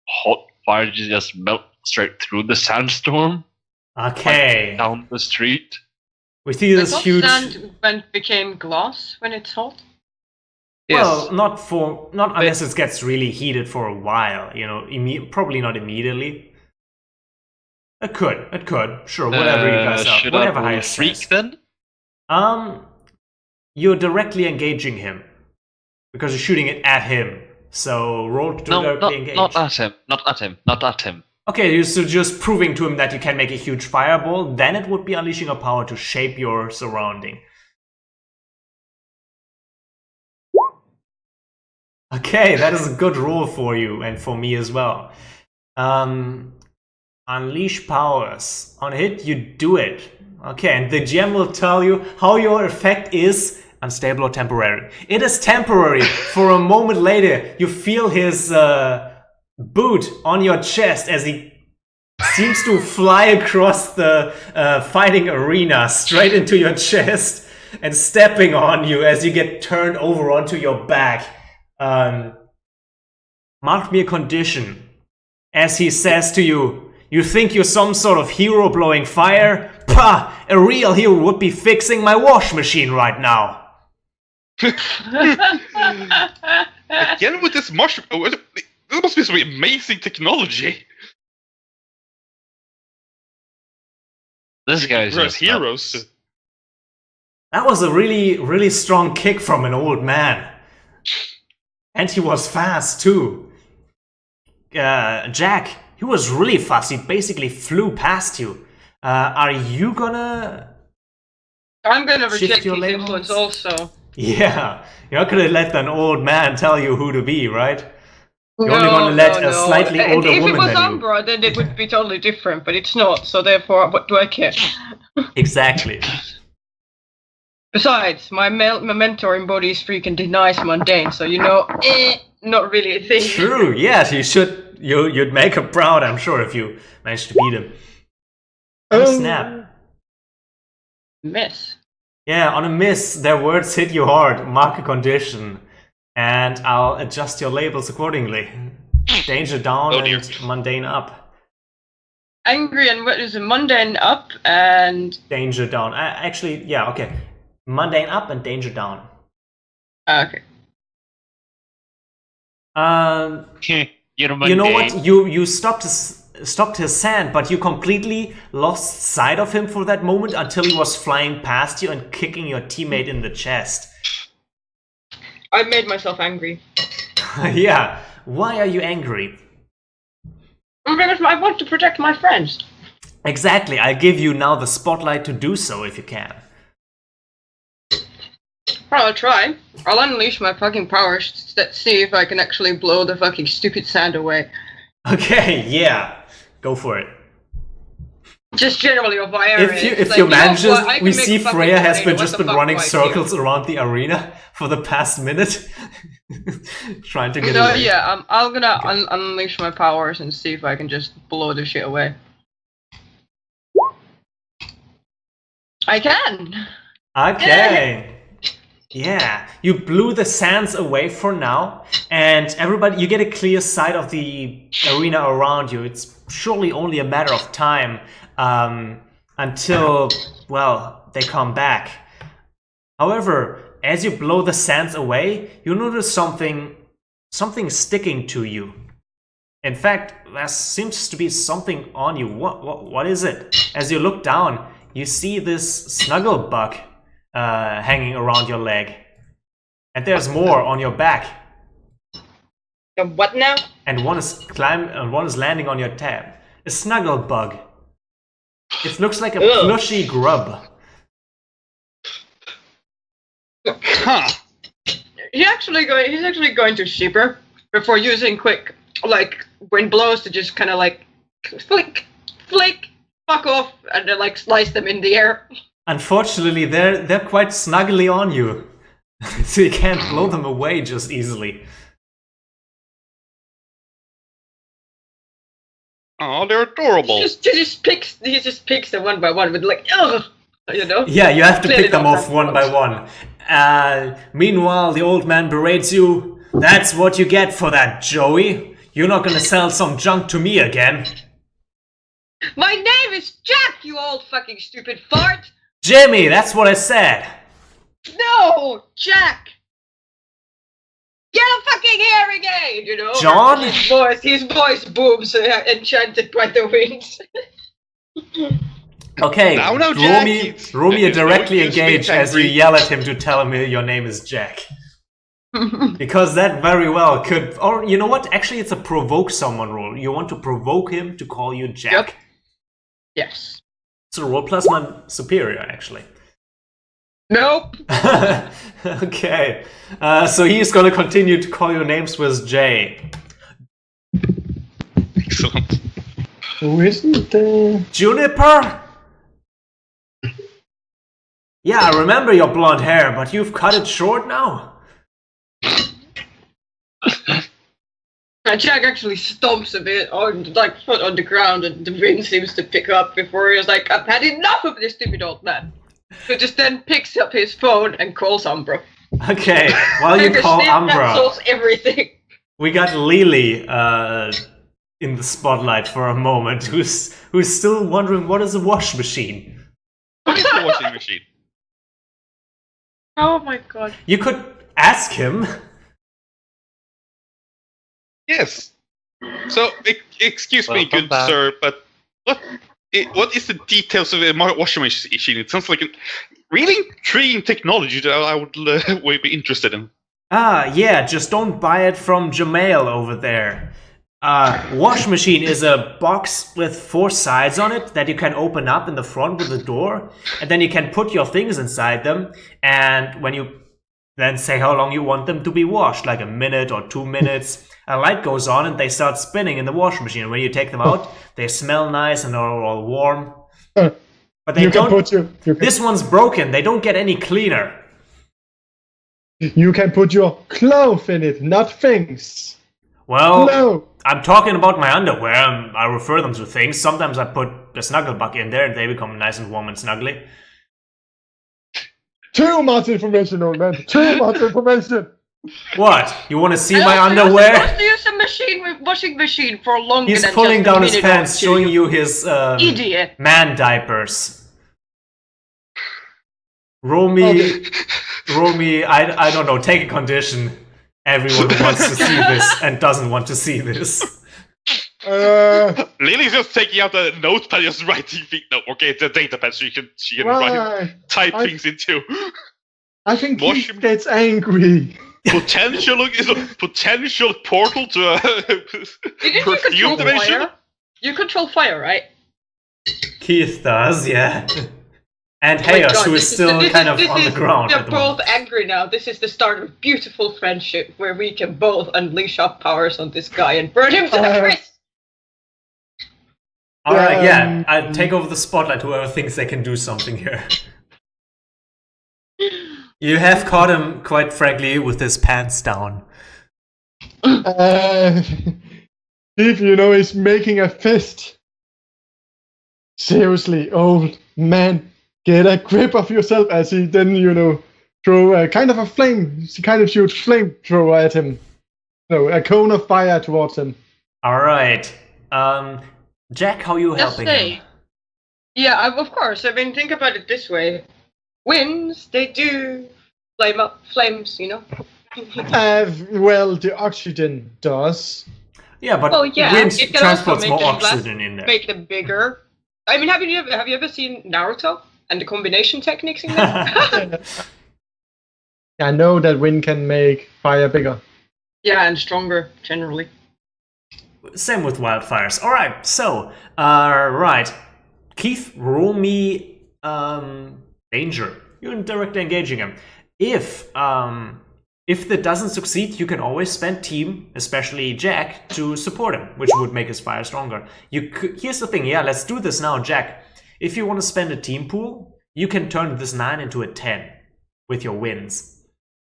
hot fire just melt straight through the sandstorm. Okay. Like, down the street. We see this huge. Sand became glass when it's hot. Yes. Well, not unless it gets really heated for a while. You know, probably not immediately. It could. Sure, whatever you guys are. Should Whatever I roll Hayes freak says. then? You're directly engaging him because you're shooting it at him. So roll to No, directly engage. not at him. Okay, so just proving to him that you can make a huge fireball, then it would be unleashing a power to shape your surrounding. Okay, that is a good roll for you and for me as well. Unleash powers. On a hit, you do it. Okay, and the GM will tell you how your effect is unstable or temporary. It is temporary. For a moment later, you feel his boot on your chest as he seems to fly across the fighting arena straight into your chest and stepping on you as you get turned over onto your back. Mark me a condition. As he says to you, you think you're some sort of hero blowing fire? Pah! A real hero would be fixing my wash machine right now. Again with this mushroom. This must be some amazing technology. This guy's We're just heroes. That was a really, really strong kick from an old man. And he was fast too. Jack, he was really fast. He basically flew past you. Are you gonna... I'm gonna Shift reject your his labels? influence also. Yeah, you're not gonna let an old man tell you who to be, right? You're only gonna let a slightly older if woman it was than you. Umbra, then it would be totally different, but it's not, so therefore, what do I care? Exactly. Besides, my mentor embodies freaking denies mundane, so you know, not really a thing. True, yes, you should. You'd make her proud, I'm sure, if you managed to beat him. Oh, snap. Miss. Yeah, on a miss, their words hit you hard. Mark a condition. And I'll adjust your labels accordingly. Danger down and mundane up. Angry and what is it? Mundane up and... Danger down. Actually, yeah, okay. Mundane up and danger down. Okay. You know what? You stopped his sand, but you completely lost sight of him for that moment until he was flying past you and kicking your teammate in the chest. I made myself angry. Yeah. Why are you angry? Because I want to protect my friends. Exactly. I'll give you now the spotlight to do so if you can. Well, I'll try. I'll unleash my fucking powers. Let's see if I can actually blow the fucking stupid sand away. Okay, yeah. Go for it. Just generally a fire. If you manage it, we see Freya has just been running circles around the arena for the past minute. Trying to get away. Yeah, I'm gonna unleash my powers and see if I can just blow the shit away. I can! Okay. Yeah, you blew the sands away for now, and everybody, you get a clear sight of the arena around you. It's surely only a matter of time until, well, they come back. However, as you blow the sands away, you notice something sticking to you. In fact, there seems to be something on you. What is it? As you look down, you see this snuggle bug hanging around your leg. And there's more on your back. What now? And one is landing on your tab. A snuggle bug. It looks like a plushy grub. Huh. He's actually going to shiver before using quick, like, wind blows to just kind of like flick, fuck off, and then like slice them in the air. Unfortunately, they're quite snuggly on you, so you can't blow them away just easily. Oh, they're adorable. He just picks them one by one with like, ugh, you know. Yeah, you have to Clearly pick them not off that one by one. Meanwhile, the old man berates you. That's what you get for that, Joey. You're not gonna sell some junk to me again. My name is Jack, you old fucking stupid fart. Jimmy, that's what I said. No, Jack. Get a fucking hearing aid, you know. John? His voice booms enchanted by the winds. Okay, Now, Jack, Romy it's directly going to engage speak as you angry. yell at him to tell him your name is Jack. Because that very well could, or you know what? Actually, it's a provoke someone roll. You want to provoke him to call you Jack. Yep. Yes. So roll plus one superior, actually. Nope. Okay. So he's gonna continue to call you names with J. Excellent. Who isn't there? Juniper? Yeah, I remember your blonde hair, but you've cut it short now. And Jack actually stomps a bit on, like, foot on the ground, and the wind seems to pick up before he was like, I've had enough of this stupid old man. So just then picks up his phone and calls Umbra. Okay, while you call That Umbra, solves everything. we got Lily in the spotlight for a moment, who's still wondering what is a wash machine. What is the washing machine? Oh my god. You could ask him. Yes. So, excuse me, Welcome good back. sir, but what is the details of a washing machine? It sounds like a really intriguing technology that I would be interested in. Yeah, just don't buy it from Jamail over there. Wash machine is a box with 4 sides on it that you can open up in the front with the door, and then you can put your things inside them, and when you then say how long you want them to be washed, like a minute or 2 minutes, a light goes on and they start spinning in the wash machine. When you take them out, they smell nice and are all warm. But they You can don't. put your This one's broken. They don't get any cleaner. you can put your clothes in it, not things. Well, No. I'm talking about my underwear. I refer them to things. Sometimes I put the snuggle bug in there and they become nice and warm and snuggly. Too much information, old man. Too much information. What? You want to see I my also underwear? used to use a washing machine for longer He's than pulling just a down his minute or pants, two, showing you his idiot. man diapers. Romy, I don't know, take a condition. Everyone who wants to see this and doesn't want to see this. Lily's just taking out a notepad, just writing things. No, okay, it's a data pad, so she can Right. type I- things into. I think he Washing- gets angry. Potential portal to a Didn't you perfume control dimension. fire? You control fire, right? Keith does, yeah. And Oh my Hayos, God, who is this still this kind of this on the ground They're at the both moment. angry now. This is the start of beautiful friendship where we can both unleash our powers on this guy and burn him to the crisp. Alright, yeah, Um, I'll take over the spotlight, whoever thinks they can do something here. You have caught him, quite frankly, with his pants down. If you know he's making a fist. Seriously, old man, get a grip of yourself as he then, throw a kind of a flame. She kind of shoots flamethrower at him. No, a cone of fire towards him. Alright. Jack, how you Just helping say. him? Yeah, of course. I mean, think about it this way. Winds, they do flame up flames, you know? Well, the oxygen does. Yeah, but Well, yeah, wind it can also transports make more them last- oxygen in there. Make them bigger. I mean, have you ever seen Naruto and the combination techniques in that? I know that wind can make fire bigger. Yeah, and stronger generally. Same with wildfires. Alright, so, right. Keith, roll me danger. You're directly engaging him. If that doesn't succeed, you can always spend team, especially Jack, to support him, which would make his fire stronger. Here's the thing, yeah, let's do this now, Jack. If you want to spend a team pool, you can turn this 9 into a 10 with your wins.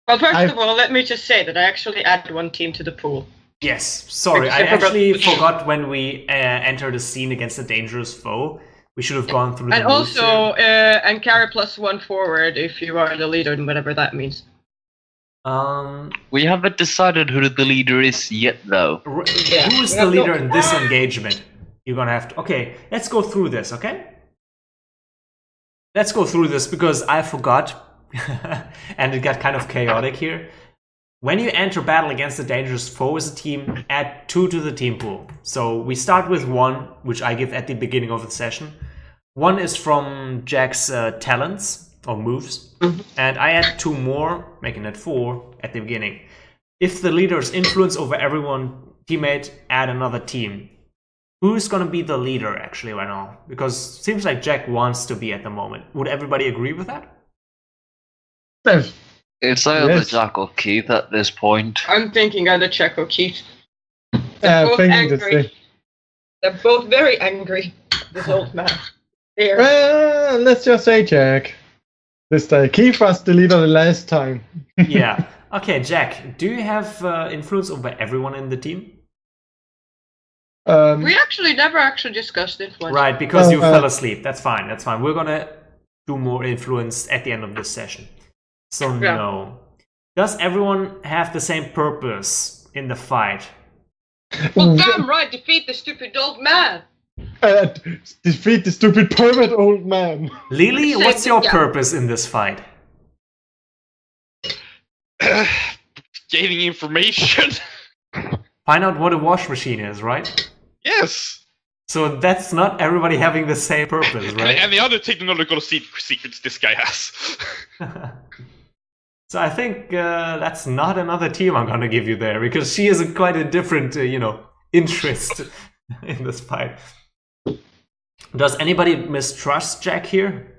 Well, first of all, let me just say that I actually added one team to the pool. Yes, sorry, I actually forgot when we entered a scene against a dangerous foe. We should have gone through the And moves also, here. and carry +1 forward if you are the leader, and whatever that means. We haven't decided who the leader is yet, though. Yeah. Who is the leader in this engagement? You're gonna have to... Okay, let's go through this, okay? Let's go through this because I forgot, and it got kind of chaotic here. When you enter battle against a dangerous foe as a team, add 2 to the team pool. So we start with 1, which I give at the beginning of the session. 1 is from Jack's talents or moves, and I add 2 more, making it 4 at the beginning. If the leader's influence over everyone teammate, add another team. Who's gonna be the leader actually right now? Because it seems like Jack wants to be at the moment. Would everybody agree with that? It's either Jack or Keith at this point. I'm thinking either Jack or Keith. They're both angry. They're both very angry. This old man. Here. Well, let's just say Jack. This time, Keith was the leader the last time. Yeah. Okay, Jack, do you have influence over everyone in the team? We actually never discussed influence. Right, because you fell asleep. That's fine. That's fine. We're gonna do more influence at the end of this session. So no. Does everyone have the same purpose in the fight? Well, damn right. Defeat the stupid old man. Defeat the stupid pervert old man. Lily, what's your purpose in this fight? Gaining information. Find out what a wash machine is, right? Yes. So that's not everybody having the same purpose, right? And the other technological secrets this guy has. So I think that's not another team I'm gonna give you there, because she has quite a different, interest in this fight. Does anybody mistrust Jack here?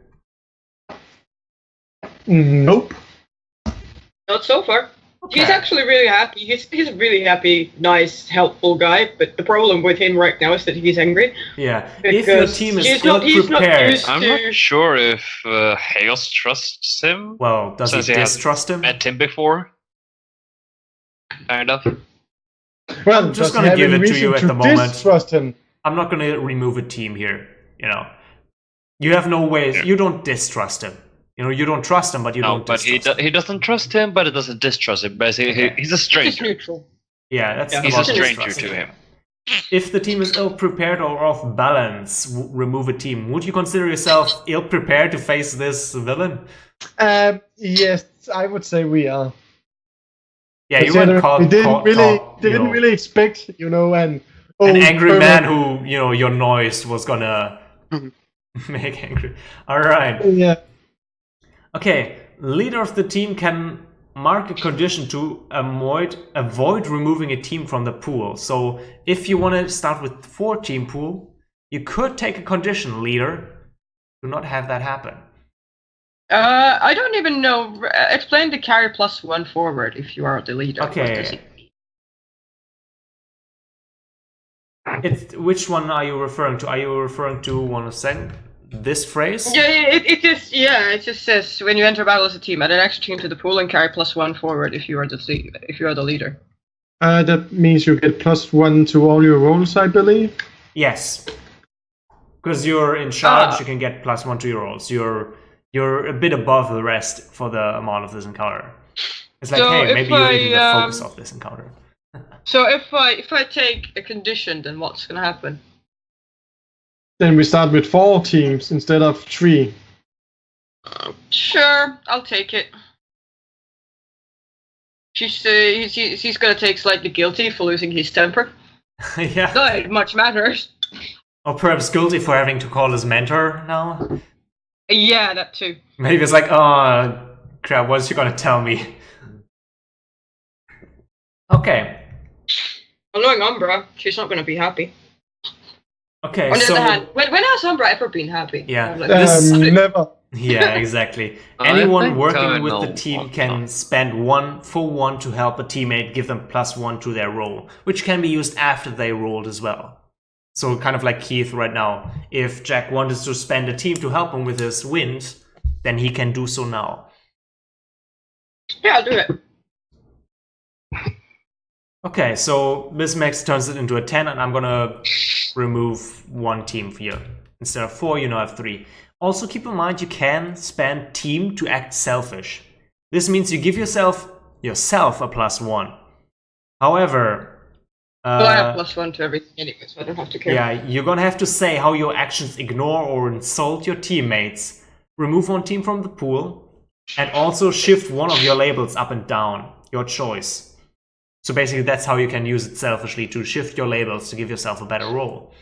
Nope. Not so far. Okay. He's actually really happy. He's a really happy, nice, helpful guy. But the problem with him right now is that he's angry. Yeah. If your team is ill prepared, I'm not sure if Hales trusts him. Well, does he distrust him? Met him before. Kind of. Well, I'm just gonna give it to you at the moment. Distrust him. I'm not gonna remove a team here. You have no way. You don't distrust him. You don't trust him, but you don't distrust him. He doesn't trust him, but he doesn't distrust him. Basically, he's a stranger. He's neutral. Yeah, he's a stranger to him. If the team is ill-prepared or off balance, remove a team. Would you consider yourself ill-prepared to face this villain? Yes, I would say we are. Yeah, you weren't caught. We didn't really expect, an angry man who, your noise was gonna make angry. All right. Yeah. Okay, leader of the team can mark a condition to avoid removing a team from the pool. So if you want to start with 4-team pool, you could take a condition, leader. Do not have that happen. I don't even know. Explain the carry +1 forward if you are the leader. Okay. Which one are you referring to? Are you referring to 1 second? This phrase? Yeah, it just says when you enter battle as a team, add an extra team to the pool and carry +1 forward if you are the leader. That means you get +1 to all your rolls, I believe. Yes, because you're in charge, you can get +1 to your rolls. You're a bit above the rest for the amount of this encounter. It's like, hey, maybe you're even the focus of this encounter. So if I take a condition, then what's gonna happen? Then we start with 4 teams instead of 3. Sure, I'll take it. He's gonna take slightly guilty for losing his temper. Yeah. Not much matters. Or perhaps guilty for having to call his mentor now. Yeah, that too. Maybe it's like, oh crap, what's she gonna tell me? Okay. Knowing Umbra, she's not gonna be happy. Okay, On the other hand, when has Umbra ever been happy? Yeah, never. Yeah, exactly. Anyone working with the team can spend 1 for 1 to help a teammate, give them +1 to their roll, which can be used after they rolled as well. So kind of like Keith right now. If Jack wanted to spend a team to help him with his wins, then he can do so now. Yeah, I'll do it. Okay, so Miss Max turns it into a 10, and I'm gonna remove 1 team for you. Instead of 4, you now have 3. Also, keep in mind you can spend team to act selfish. This means you give yourself a +1. However, Well, I have +1 to everything anyway, so I don't have to care. yeah, you're gonna have to say how your actions ignore or insult your teammates, remove 1 team from the pool, and also shift 1 of your labels up and down, your choice. So basically that's how you can use it selfishly, to shift your labels to give yourself a better roll.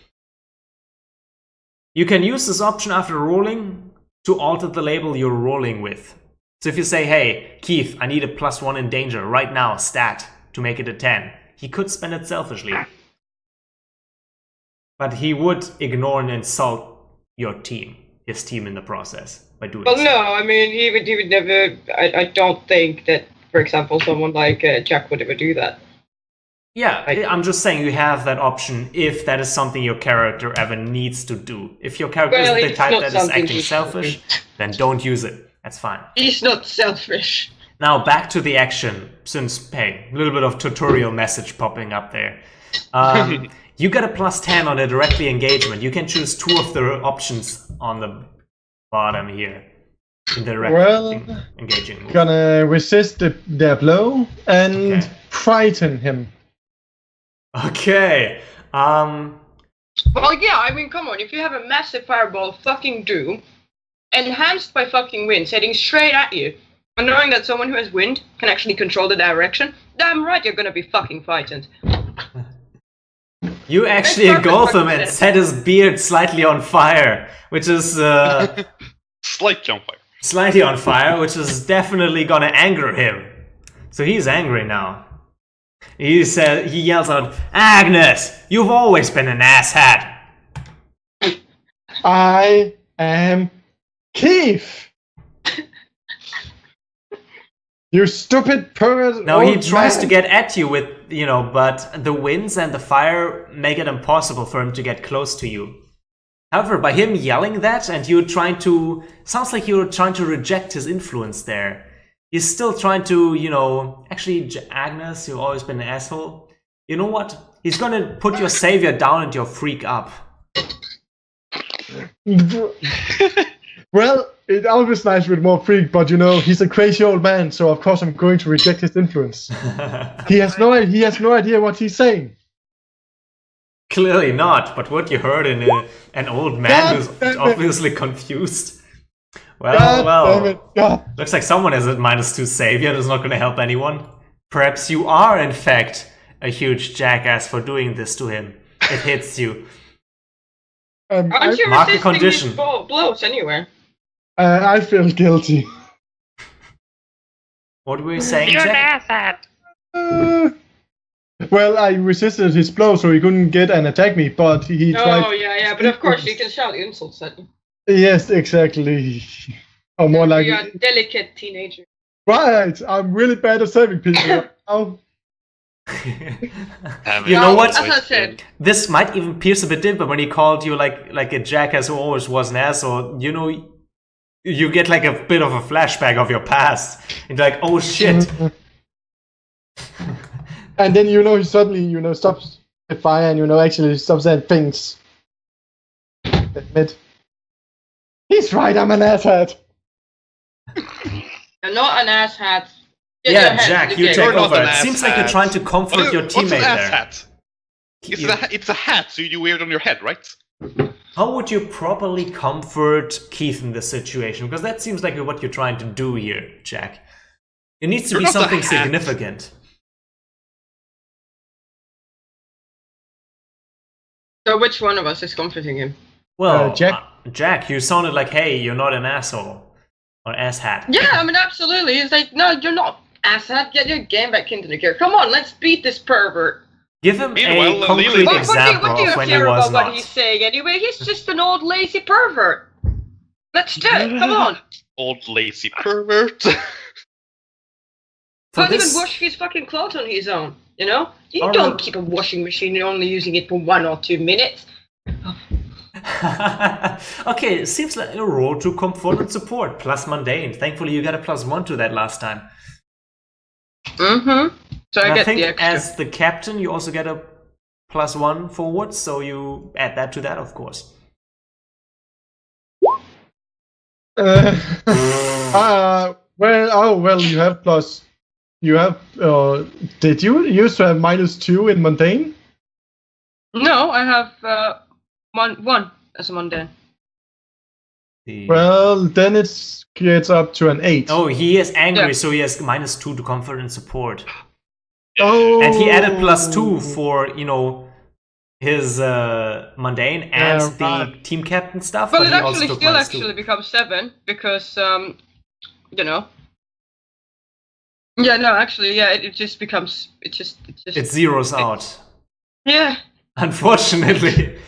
You can use this option after rolling to alter the label you're rolling with. So if you say, hey, Keith, I need a +1 in danger right now, stat, to make it a 10. He could spend it selfishly. But he would ignore and insult your team, his team in the process, by doing Well, so. no, I mean, he would never. I don't think that, for example, someone like Jack would ever do that. Yeah, I'm just saying you have that option if that is something your character ever needs to do. If your character Well, is the it's type not that is something acting he should selfish, then don't use it. That's fine. He's not selfish. Now back to the action, since, hey, a little bit of tutorial message popping up there. You get a +10 on a directly engagement. You can choose 2 of the options on the bottom here. In the directly engaging move. Gonna resist their blow and Okay. frighten him. Okay. Well, yeah, I mean, come on. If you have a massive fireball of fucking doom, enhanced by fucking wind, heading straight at you, and knowing that someone who has wind can actually control the direction, damn right you're gonna be fucking frightened. You actually That's perfect engulf him what you and said. set his beard slightly on fire, which is Slight jump fire. slightly on fire, which is definitely gonna anger him. So he's angry now. He yells out, Agnes, you've always been an asshat. I am Keith. You stupid pervert. Now he old tries man. to get at you with, but the winds and the fire make it impossible for him to get close to you. However, by him yelling that and you sounds like you're trying to reject his influence there. He's still trying to, actually, Agnes, you've always been an asshole. You know what? He's gonna put your savior down and your freak up. Well, it's always nice with more freak, but he's a crazy old man, so of course I'm going to reject his influence. He has no idea what he's saying. Clearly not, but what you heard in an old man God who's damn it. obviously confused. God Well, damn it, God. looks like someone has a -2 savior and is not gonna help anyone. Perhaps you are, in fact, a huge jackass for doing this to him. It hits you. Aren't you Mark the resisting condition. these blows anyway? I feel guilty. What were you saying, You're an Jack? asshat. Well, I resisted his blow so he couldn't get and attack me, but he tried. Oh, yeah, but of course you can shout insults at him. Yes, exactly. Or more like. You're a delicate teenager. Right, I'm really bad at saving people. Oh, You know what? As I said, This might even pierce a bit deep, but when he called you like a jackass who always was an asshole, you get like a bit of a flashback of your past. And you're like, oh shit. and then he suddenly stops the fire and actually stops saying things. Admit. He's right. I'm an asshat. you're not an asshat. Get your Yeah, head to Jack, the you game. take You're not over. an It seems like you're asshat. trying to comfort your What's an teammate there. asshat? It's a hat, so you wear it on your head, right? How would you properly comfort Keith in this situation? Because that seems like what you're trying to do here, Jack. It needs to You're be not a something hat. significant. So which one of us is comforting him? Well, Jack? Jack, you sounded like, hey, you're not an asshole. Or asshat. Yeah, I mean, absolutely. It's like, no, you're not asshat. Get your game back into the gear. Come on, let's beat this pervert. Give him Meanwhile, a concrete Lily- example what do you of when he care was about what not. he's saying anyway? He's just an old lazy pervert. Let's do it. Come on. Old lazy pervert. For Can't this- even wash his fucking clothes on his own. You All don't right. keep a washing machine. You're only using it for 1 or 2 minutes. Okay, seems like a roll to comfort and support plus mundane. Thankfully, you got a +1 to that last time. Mm-hmm. So And I get think the extra. as the captain, you also get a +1 forward, so you add that to that, of course. Well, you have plus. You have. Did you used to have -2 in mundane? No, I have one as a mundane. Well, then it gets up to an 8. Oh, he is angry, Yeah. so he has -2 to comfort and support. Oh. And he added +2 for, his mundane and Yeah, the right. team captain stuff. Well, but it he also actually took still -2. actually becomes 7 because Yeah, no, actually, yeah, it just becomes It zeroes out, yeah. unfortunately.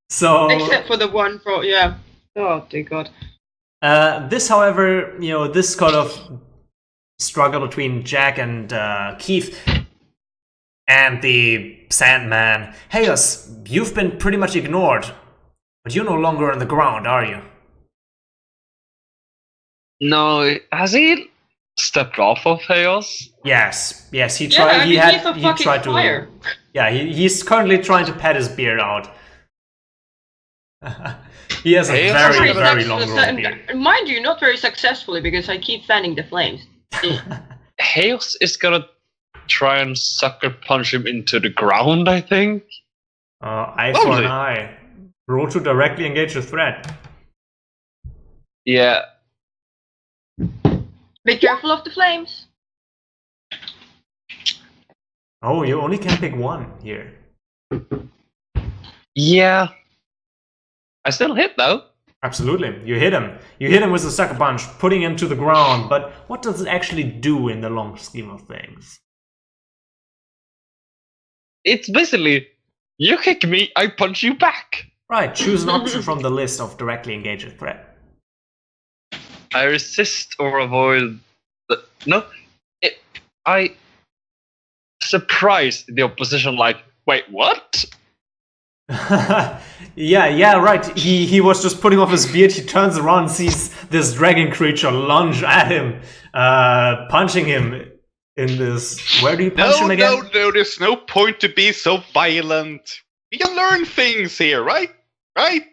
So Except for the one for yeah. Oh dear God. this, however, this kind of struggle between Jack and Keith and the Sandman. Hey, you've been pretty much ignored, but you're no longer on the ground, are you? No, has he stepped off of Chaos? Yes. He Yeah, tried. I mean, he's a fucking tried fire. to. Yeah, he's currently trying to pat his beard out. He has a Hey, very, that's very long road beard. Mind you, not very successfully because I keep fanning the flames. Chaos is gonna try and sucker punch him into the ground, I think. Eye for an eye. Roll to directly engage the threat. Yeah. Be careful of the flames. Oh, you only can pick one here. Yeah. I still hit though. Absolutely. You hit him. You hit him with a sucker punch, putting him to the ground, but what does it actually do in the long scheme of things? It's basically, you kick me, I punch you back. Right, choose an option from the list of directly engage a threat. I resist or avoid the... No. I surprise the opposition like, wait, what? yeah, right. He was just putting off his beard. He turns around and sees this dragon creature lunge at him, punching him in this. Where do you punch him again? No, there's no point to be so violent. We can learn things here, right? Right?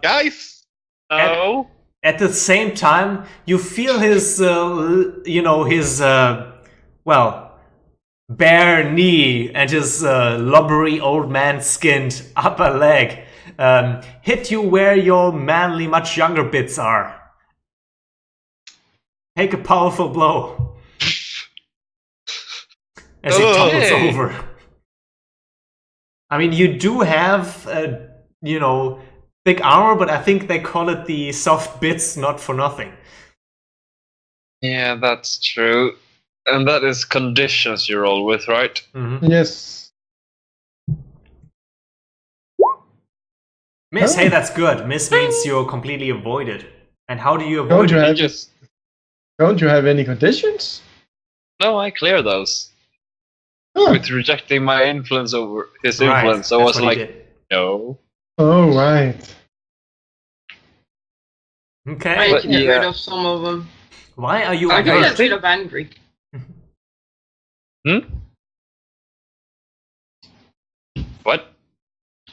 Guys? No. At the same time, you feel his, bare knee and his lubbery old man skinned upper leg hit you where your manly, much younger bits are. Take a powerful blow as he topples over. I mean, you do have, thick armor, but I think they call it the soft bits not for nothing. Yeah, that's true. And that is conditions you roll with, right? Mm-hmm. Yes. Miss, Oh. hey, that's good. Miss means you're completely avoided. And how do you avoid Don't you it? have Don't you have any conditions? No, I clear those. Huh. With rejecting my influence over his Right, influence. So I that's was what he like, did. no. Oh, right. I Okay. need But to get yeah. rid of some of them. Why are you I got a unhurt? bit of angry. What?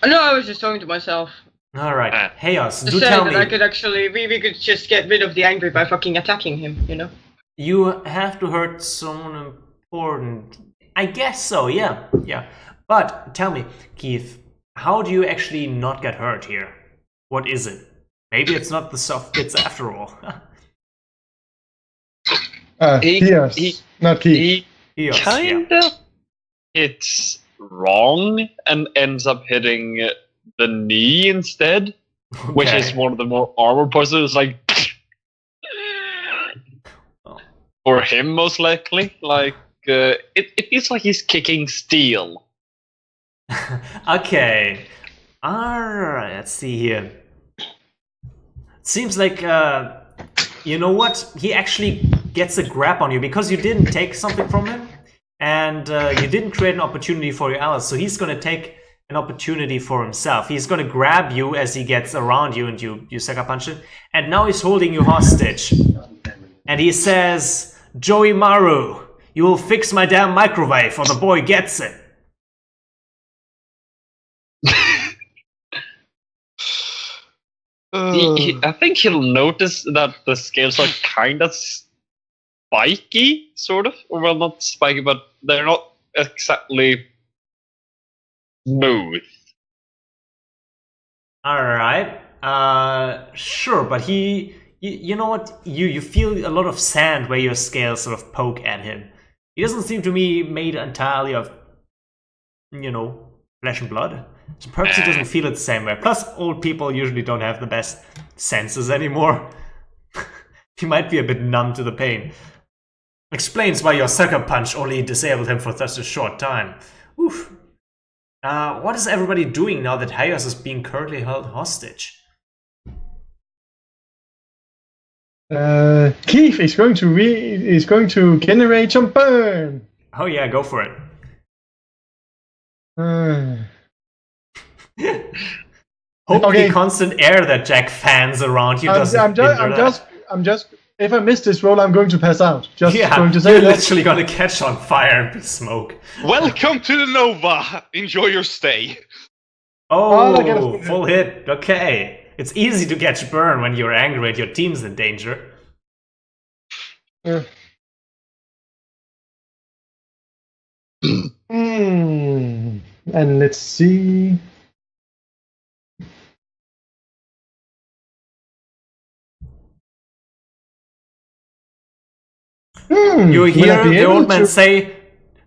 No, I was just talking to myself. All right. Ah. Chaos, To do say tell that me. I could actually, we could just get rid of the angry by fucking attacking him, you know? You have to hurt someone important. I guess so, yeah. But tell me, Keith, how do you actually not get hurt here? What is it? Maybe it's not the soft bits after all. Yes. Not Keith. He Chaos, kinda hits wrong and ends up hitting the knee instead, which Okay. is one of the more armored parts. So it's like, Oh. for him most likely, like it feels like he's kicking steel. Okay. Alright, let's see here. Seems like, you know what? He actually gets a grab on you because you didn't take something from him and you didn't create an opportunity for your allies. So he's gonna take an opportunity for himself. He's going to grab you as he gets around you and you sucker punch it. And now he's holding you hostage. And he says, Joey Maru, you will fix my damn microwave or the boy gets it. I think he'll notice that the scales are kind of spiky, sort of. Well, not spiky, but they're not exactly smooth. Alright. Sure, but you know what? You feel a lot of sand where your scales sort of poke at him. He doesn't seem to be made entirely of, flesh and blood. So perhaps he doesn't feel it the same way. Plus, old people usually don't have the best senses anymore. He might be a bit numb to the pain. Explains why your sucker punch only disabled him for such a short time. Oof. What is everybody doing now that Hyos is being currently held hostage? Keith is going to generate some burn. Oh yeah, go for it. Hope Okay. the constant air that Jack fans around you doesn't I'm hinder that. just. If I miss this roll, I'm going to pass out. Just Yeah, going to say you're that. literally gonna catch on fire and be smoke. Welcome to the Nova. Enjoy your stay. Oh, I get a full hit. Okay. It's easy to catch burn when you're angry and your team's in danger. And let's see. You will I hear be the able old man to- say,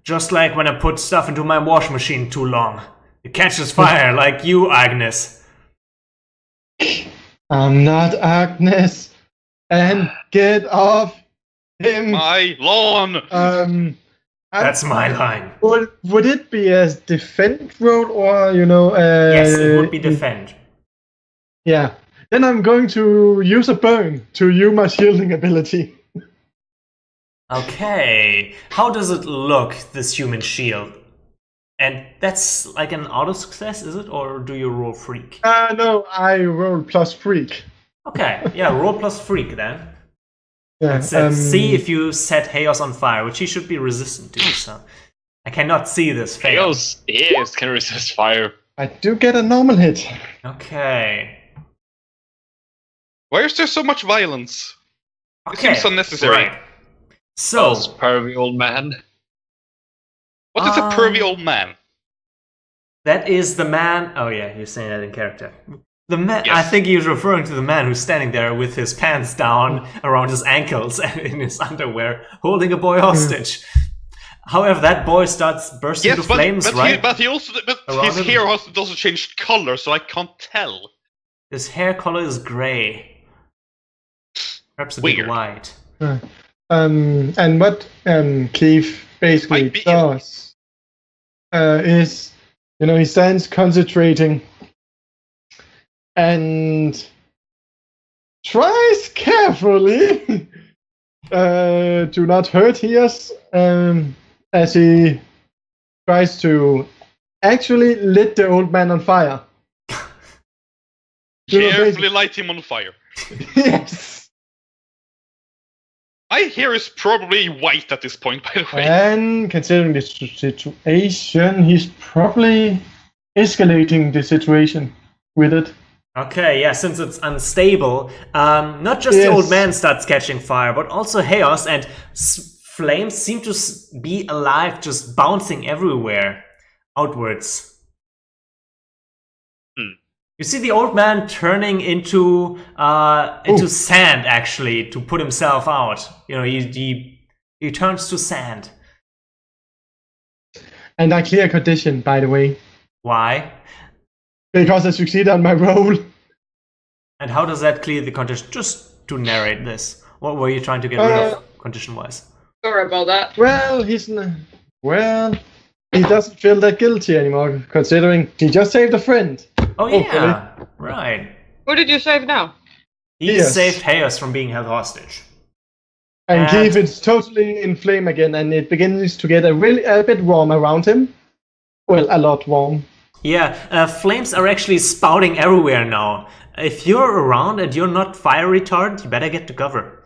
just like when I put stuff into my wash machine too long. It catches fire like you, Agnes. I'm not Agnes. And get off him. My lawn. That's my line. Would it be a defend roll or Yes, it would be defend. Yeah. Then I'm going to use a burn to use my shielding ability. Okay. How does it look, this human shield? And that's like an auto success, is it? Or do you roll freak? No, I roll plus freak. Okay, yeah, roll plus freak then. Yeah. Let's see if you set Chaos on fire, which he should be resistant to, so I cannot see this fail. Chaos can resist fire. I do get a normal hit. Okay. Why is there so much violence? It Okay. seems unnecessary. Right. So, Those pervy old man. What is a pervy old man? that is the man. Oh yeah, you're saying that in character. The man. Yes. I think he's referring to the man who's standing there with his pants down around his ankles and in his underwear, holding a boy hostage. However, that boy starts bursting into flames, right? But his Around him? hair doesn't change color, so I can't tell. His hair color is gray, perhaps a bit Weird. white. And what Keith basically Might be- does is, he stands concentrating and tries carefully to not hurt Hias as he tries to actually lit the old man on fire. Carefully light him on fire. Yes. My hair is probably white at this point, by the way. And considering the situation, he's probably escalating the situation with it. Okay, yeah, since it's unstable, not just the Yes. old man starts catching fire, but also Chaos and flames seem to be alive, just bouncing everywhere outwards. You see the old man turning into sand, actually, to put himself out. He turns to sand. And I clear condition, by the way, Why? because I succeeded on my roll. And how does that clear the condition? Just to narrate this. What were you trying to get rid of, condition-wise? Sorry about that. Well, he doesn't feel that guilty anymore, considering he just saved a friend. Oh yeah, right. Who did you save now? He Yes. saved Chaos from being held hostage. And And- Keith is totally in flame again, and it begins to get a bit warm around him. Well, a lot warm. Yeah, flames are actually spouting everywhere now. If you're around and you're not fire retardant, you better get to cover.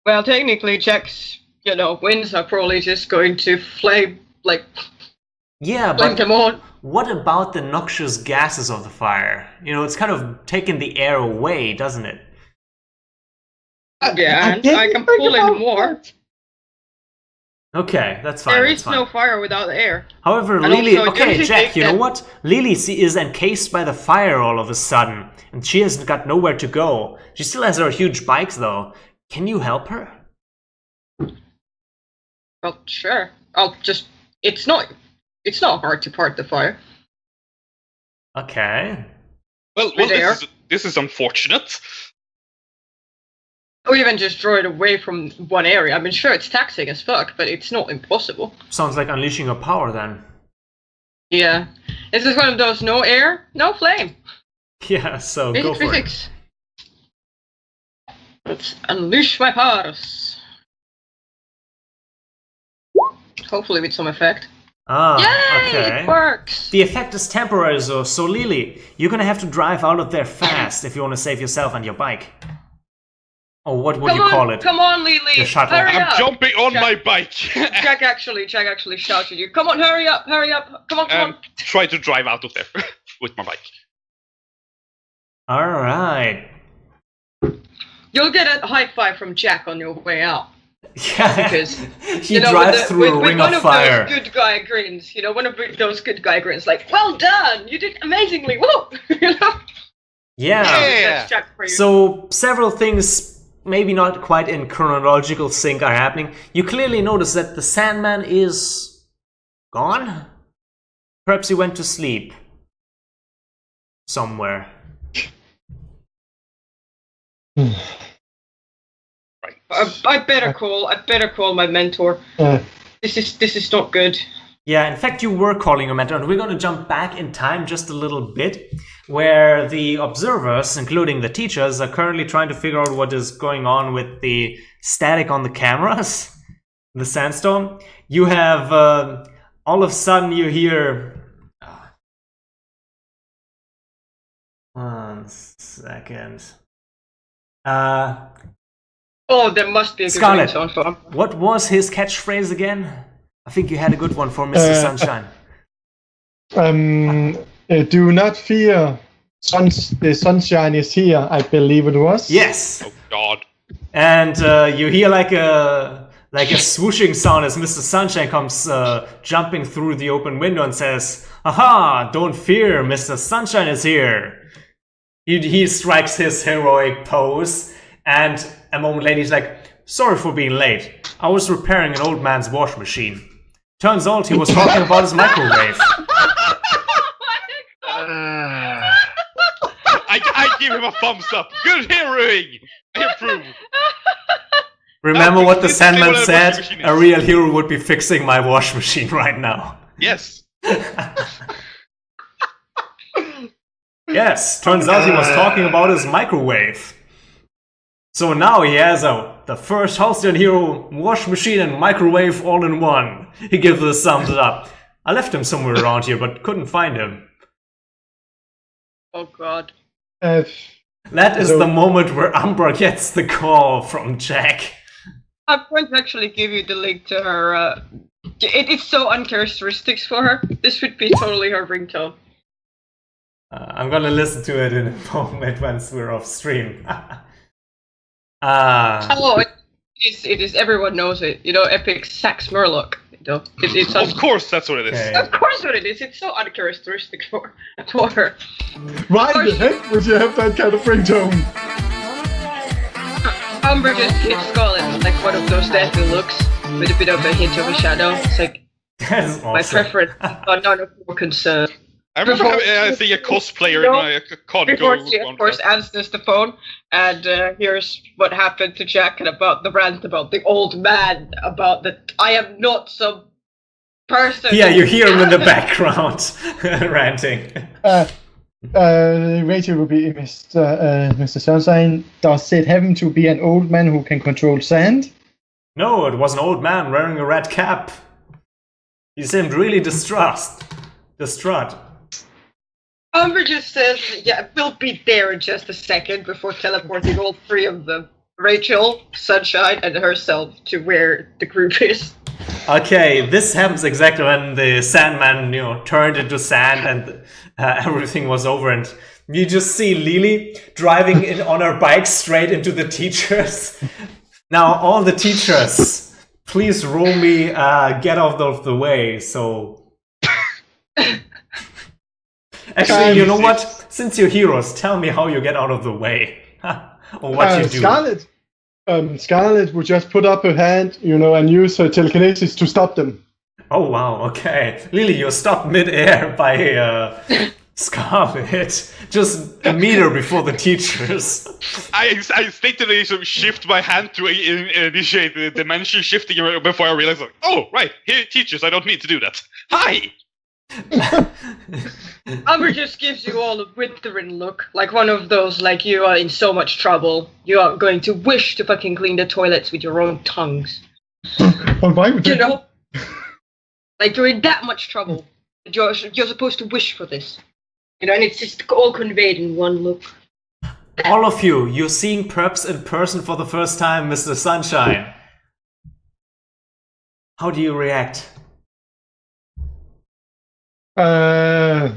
Well, technically, Jack's, winds are probably just going to flame, Yeah, flame but them on. what about the noxious gases of the fire? It's kind of taking the air away, doesn't it? Yeah, and I can pull in more. Okay, that's fine. There that's is fine. no fire without air. However, And Lily... also, Okay, don't you Jack, think you know that- what? Lily is encased by the fire all of a sudden, and she has got nowhere to go. She still has her huge bike, though. Can you help her? Well, sure. I'll just. It's not hard to part the fire. Okay. Well, Midair. this is unfortunate. Or even just draw it away from one area. I mean, sure, it's taxing as fuck, but it's not impossible. Sounds like unleashing your power, then. Yeah. This is one of those no air, no flame. Yeah, so go Basic for it. physics. Let's unleash my powers. Hopefully with some effect. Ah, Yay! okay. It works! The effect is temporary, so Lily, you're gonna have to drive out of there fast if you want to save yourself and your bike. Or what would you call it? Come on, Lily! The shuttle. Hurry I'm up! jumping on Jack- my bike. Jack actually shouted you. Come on, hurry up! Come on! Try to drive out of there with my bike. Alright. You'll get a high five from Jack on your way out. Yeah. Because He drives through a ring one of fire. Those good guy grins, one of those good guy grins, like, well done, you did amazingly, woo! Yeah. That's Jack for you. So several things, maybe not quite in chronological sync, are happening. You clearly notice that the Sandman is gone? Perhaps he went to sleep. Somewhere. I better call my mentor. This is not good. Yeah, in fact, you were calling your mentor, and we're going to jump back in time just a little bit, where the observers, including the teachers, are currently trying to figure out what is going on with the static on the cameras, the sandstorm. You have, all of a sudden you hear... One second. Oh, there must be a good Scarlet, ringtone for him. what was his catchphrase again? I think you had a good one for Mr. Sunshine. Do not fear. The sunshine is here, I believe it was. Yes! Oh God. And you hear like a swooshing sound as Mr. Sunshine comes jumping through the open window and says, "Aha! Don't fear, Mr. Sunshine is here." He strikes his heroic pose, and a moment later he's like, "Sorry for being late. I was repairing an old man's wash machine. Turns out he was talking about his microwave." I give him a thumbs up. Good hearing. I approve. Remember what the This is Sandman what a wash said? machine A is. real hero would be fixing my wash machine right now. Yes. Yes, turns out he was talking about his microwave. So now he has the first Halcyon hero wash machine and microwave all in one. He gives the thumbs up. I left him somewhere around here, but couldn't find him. Oh God. That is the moment where Umbra gets the call from Jack. I'm going to actually give you the link to her. It's so uncharacteristic for her. This would be totally her ringtone. I'm gonna listen to it in a moment once we're off stream. Oh, it is. Everyone knows it. Epic Sax Murloc. It's Of course, that's what it is. Okay. Of course, what it is. It's so uncharacteristic for her. Why the heck would you have that kind of ringtone? Umber just gives Scarlet like one of those deathly looks with a bit of a hint of a shadow. It's like That's my awesome. preference, but none of your concern. I remember seeing a cosplayer in my con Before go she, on of course, that. answers the phone, and here's what happened to Jack and about the rant about the old man, about that I am not some person. Yeah, you hear him in the background ranting. Rachel will be Mr. Sunshine. Does it happen to be an old man who can control sand? No, it was an old man wearing a red cap. He seemed really distressed. distraught. Umbra just says, yeah, we'll be there in just a second before teleporting all three of them. Rachel, Sunshine, and herself to where the group is. Okay, this happens exactly when the Sandman, turned into sand and everything was over, and you just see Lily driving in on her bike straight into the teachers. Now, all the teachers, please roll me get out of the way. So, actually, you know what? Since you're heroes, tell me how you get out of the way, or what you do. Scarlet would just put up her hand, and use her telekinesis to stop them. Oh wow, okay. Lily, you're stopped mid-air by Scarlet, just a meter before the teachers. I instinctively sort of shift my hand to initiate the dimension shifting before I realize, like, oh, right, here, teachers, I don't need to do that. Hi! Umbra just gives you all a withering look, like one of those, like you are in so much trouble, you are going to wish to fucking clean the toilets with your own tongues. Oh, why would you know? Like you're in that much trouble. You're supposed to wish for this. And it's just all conveyed in one look. All of you're seeing perps in person for the first time, Mr. Sunshine. How do you react? Very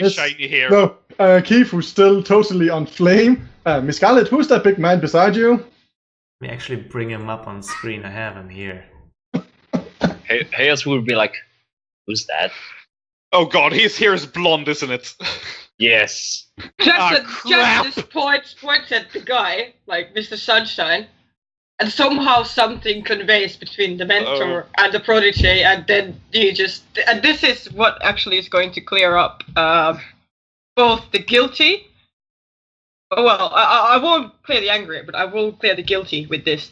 shiny hair. No, Keith, who's still totally on flame. Miss Scarlet, who's that big man beside you? Let me actually bring him up on screen. I have him here. Hayes would be like, who's that? Oh god, his hair is blonde, isn't it? Yes. Justice points at the guy, like Mr. Sunshine, and somehow something conveys between the mentor and the protege, and then and this is what actually is going to clear up both the guilty. Well, I won't clear the angry, but I will clear the guilty with this.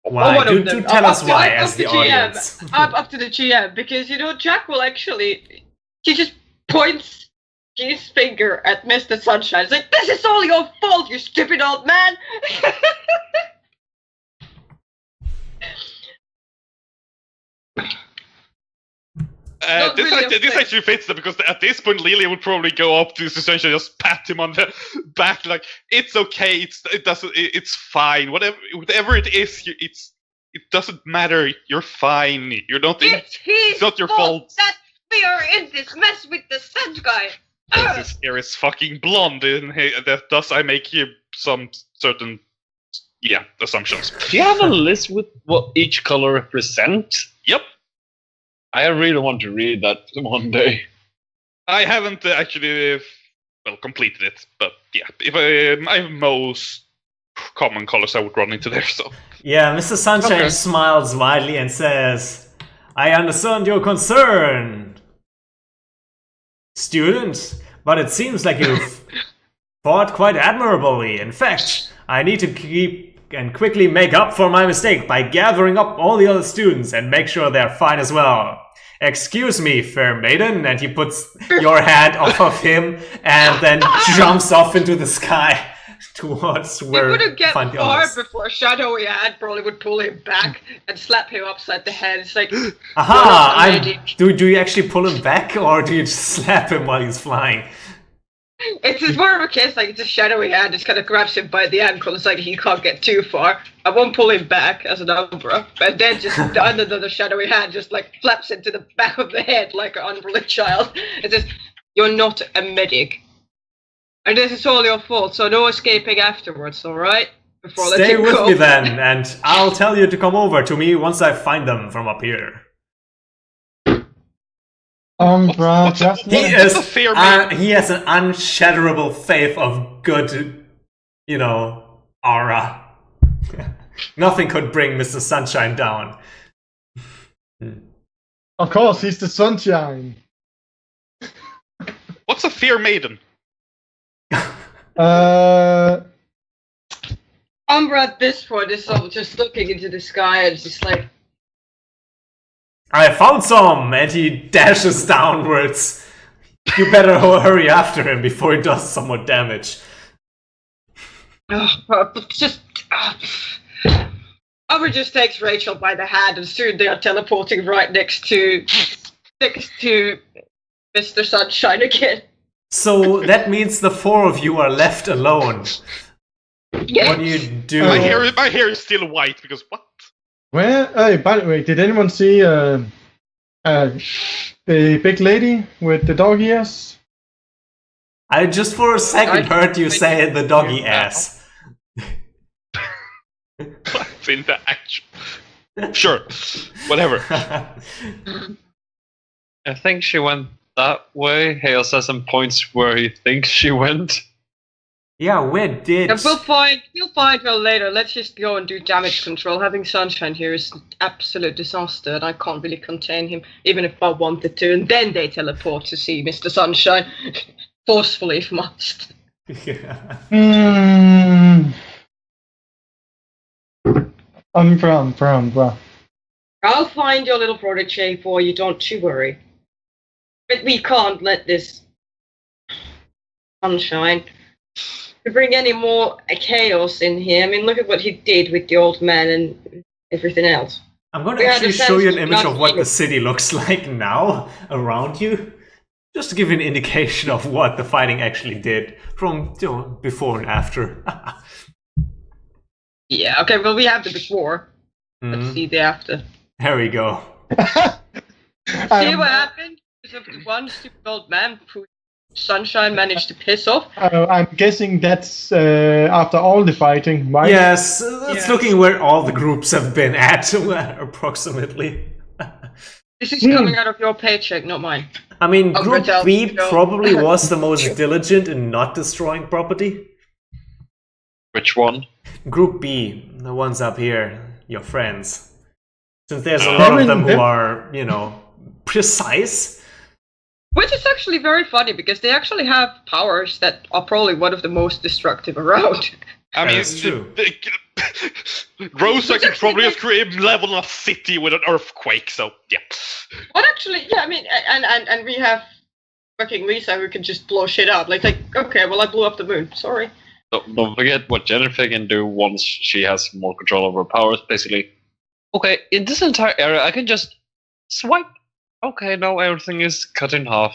Why? Do tell us why, as the audience. Up to the GM, because Jack will actually, he just points his finger at Mr. Sunshine. It's like, this is all your fault, you stupid old man. This actually fits them, because at this point Lily would probably go up to Sunshine and just pat him on the back, like, it's okay, it's fine, whatever it is, it doesn't matter, you're fine, it's not your fault that we are in this mess with the Sand guy. His hair is fucking blonde, and thus I make some certain assumptions. Do you have a list with what each color represents? Yep. I really want to read that one day. I haven't actually, completed it, but yeah, if I have most common colors, I would run into there. So yeah, Mr. Sunshine smiles widely and says, "I understand your concern, student, but it seems like you've fought quite admirably. In fact, I need to keep and quickly make up for my mistake by gathering up all the other students and make sure they're fine as well. Excuse me, fair maiden," and he puts your hand off of him and then jumps off into the sky towards where he wouldn't get find the far others. before Shadowy Hand probably would pull him back and slap him upside the head. It's like, aha! Do you actually pull him back, or do you just slap him while he's flying? It's more of a case like it's a Shadowy Hand just kind of grabs him by the ankle. It's like he can't get too far. I won't pull him back as an Umbra, and then just under the Shadowy Hand just like flaps into the back of the head like an unruly child. It says, "You're not a medic, and this is all your fault. So no escaping afterwards, all right?" Stay with me then, and I'll tell you to come over to me once I find them from up here. Umbra, he has an unshatterable faith of good, aura. Nothing could bring Mr. Sunshine down. Of course, he's the Sunshine. What's a fair maiden? Umbra at this point is just looking into the sky and just like, "I found some!" and he dashes downwards. You better hurry after him before he does some more damage. Umbra just takes Rachel by the hand, and soon they are teleporting right next to next to Mr. Sunshine again. So that means the four of you are left alone. Yes. What do you do? My hair is still white because what? Where? By the way, did anyone see the big lady with the dog ears? I just for a second heard you say the doggy ass. What's in the action? Sure, whatever. I think she went that way. Hale says some points where he thinks she went. Yeah, where did... Yeah, we'll find her later. Let's just go and do damage control. Having Sunshine here is an absolute disaster, and I can't really contain him, even if I wanted to. And then they teleport to see Mr. Sunshine, forcefully if must. Yeah. Umbra. I'll find your little protege for you, don't you worry. But we can't let this Sunshine to bring any more chaos in here. I mean, look at what he did with the old man and everything else. I'm going to actually show you an image of what the city looks like now around you, just to give you an indication of what the fighting actually did from before and after. Yeah, okay, well, we have the before. Let's see the after. There we go. See what happened? Because of the one stupid old man who Sunshine managed to piss off. I'm guessing that's after all the fighting, right? Yes, it's looking where all the groups have been at, approximately. This is coming out of your paycheck, not mine. I mean, Oh, Group Gretel, B go. probably was the most diligent in not destroying property. Which one? Group B, the ones up here, your friends. Since there's a lot of them who are, precise. Which is actually very funny, because they actually have powers that are probably one of the most destructive around. I mean, That's true. Rosa could probably just level a city with an earthquake, so yeah. But actually, yeah, I mean, and we have fucking Lisa who can just blow shit up. Like, okay, well, I blew up the moon. Sorry. Don't forget what Jennifer can do once she has more control over her powers. Basically, okay, in this entire area, I can just swipe. Okay, now everything is cut in half.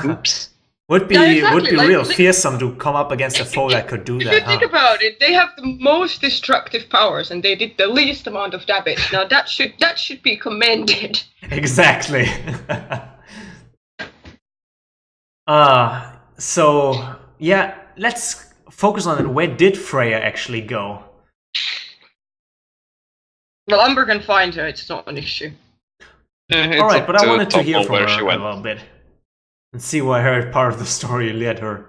Oops. Would be Yeah, exactly, would be like- real fearsome to come up against a foe that could do If that. you think about it, they have the most destructive powers, and they did the least amount of damage. Now that should be commended. Exactly. So yeah, let's focus on it. Where did Freya actually go? Well, Umber can find her; it's not an issue. All right, but I wanted to hear from where her she a went. little bit and see where her part of the story led her.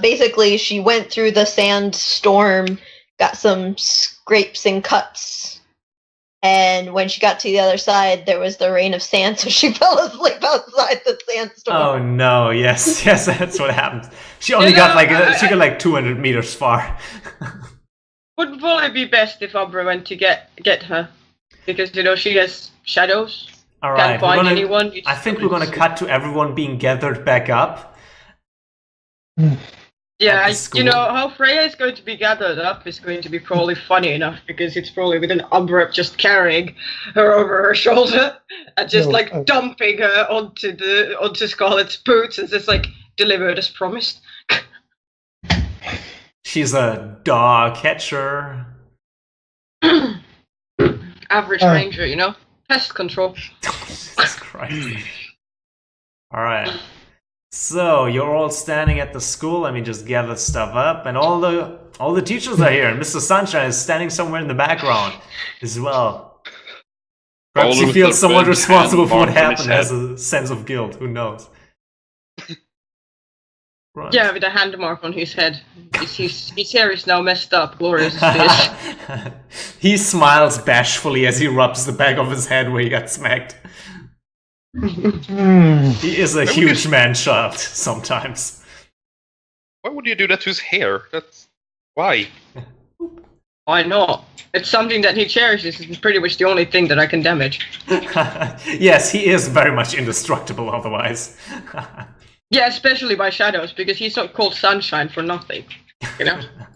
Basically, she went through the sandstorm, got some scrapes and cuts, and when she got to the other side, there was the rain of sand, so she fell asleep outside the sandstorm. Oh no! Yes, that's what happened. She only got like 200 meters far. Would probably be best if Umber went to get her, because she has shadows. All Can't right, find anyone. I think we're gonna cut to everyone being gathered back up. Yeah, at the school. how Freya is going to be gathered up is going to be probably funny enough, because it's probably with an Umber just carrying her over her shoulder and just dumping her onto Scarlet's boots and just delivered as promised. She's a dog catcher. Average ranger, pest control. Jesus Christ. Alright. So you're all standing at the school. Let me just gather stuff up, and all the teachers are here, and Mr. Sunshine is standing somewhere in the background as well. Perhaps he feels somewhat responsible for what happened, has a sense of guilt. Who knows? Right. Yeah, with a hand mark on his head. His hair is now messed up. Glorious fish. He smiles bashfully as he rubs the back of his head where he got smacked. He is a huge man-child sometimes. Why would you do that to his hair? Why? Why not? It's something that he cherishes. It's pretty much the only thing that I can damage. Yes, he is very much indestructible otherwise. Yeah, especially by shadows, because he's not called Sunshine for nothing.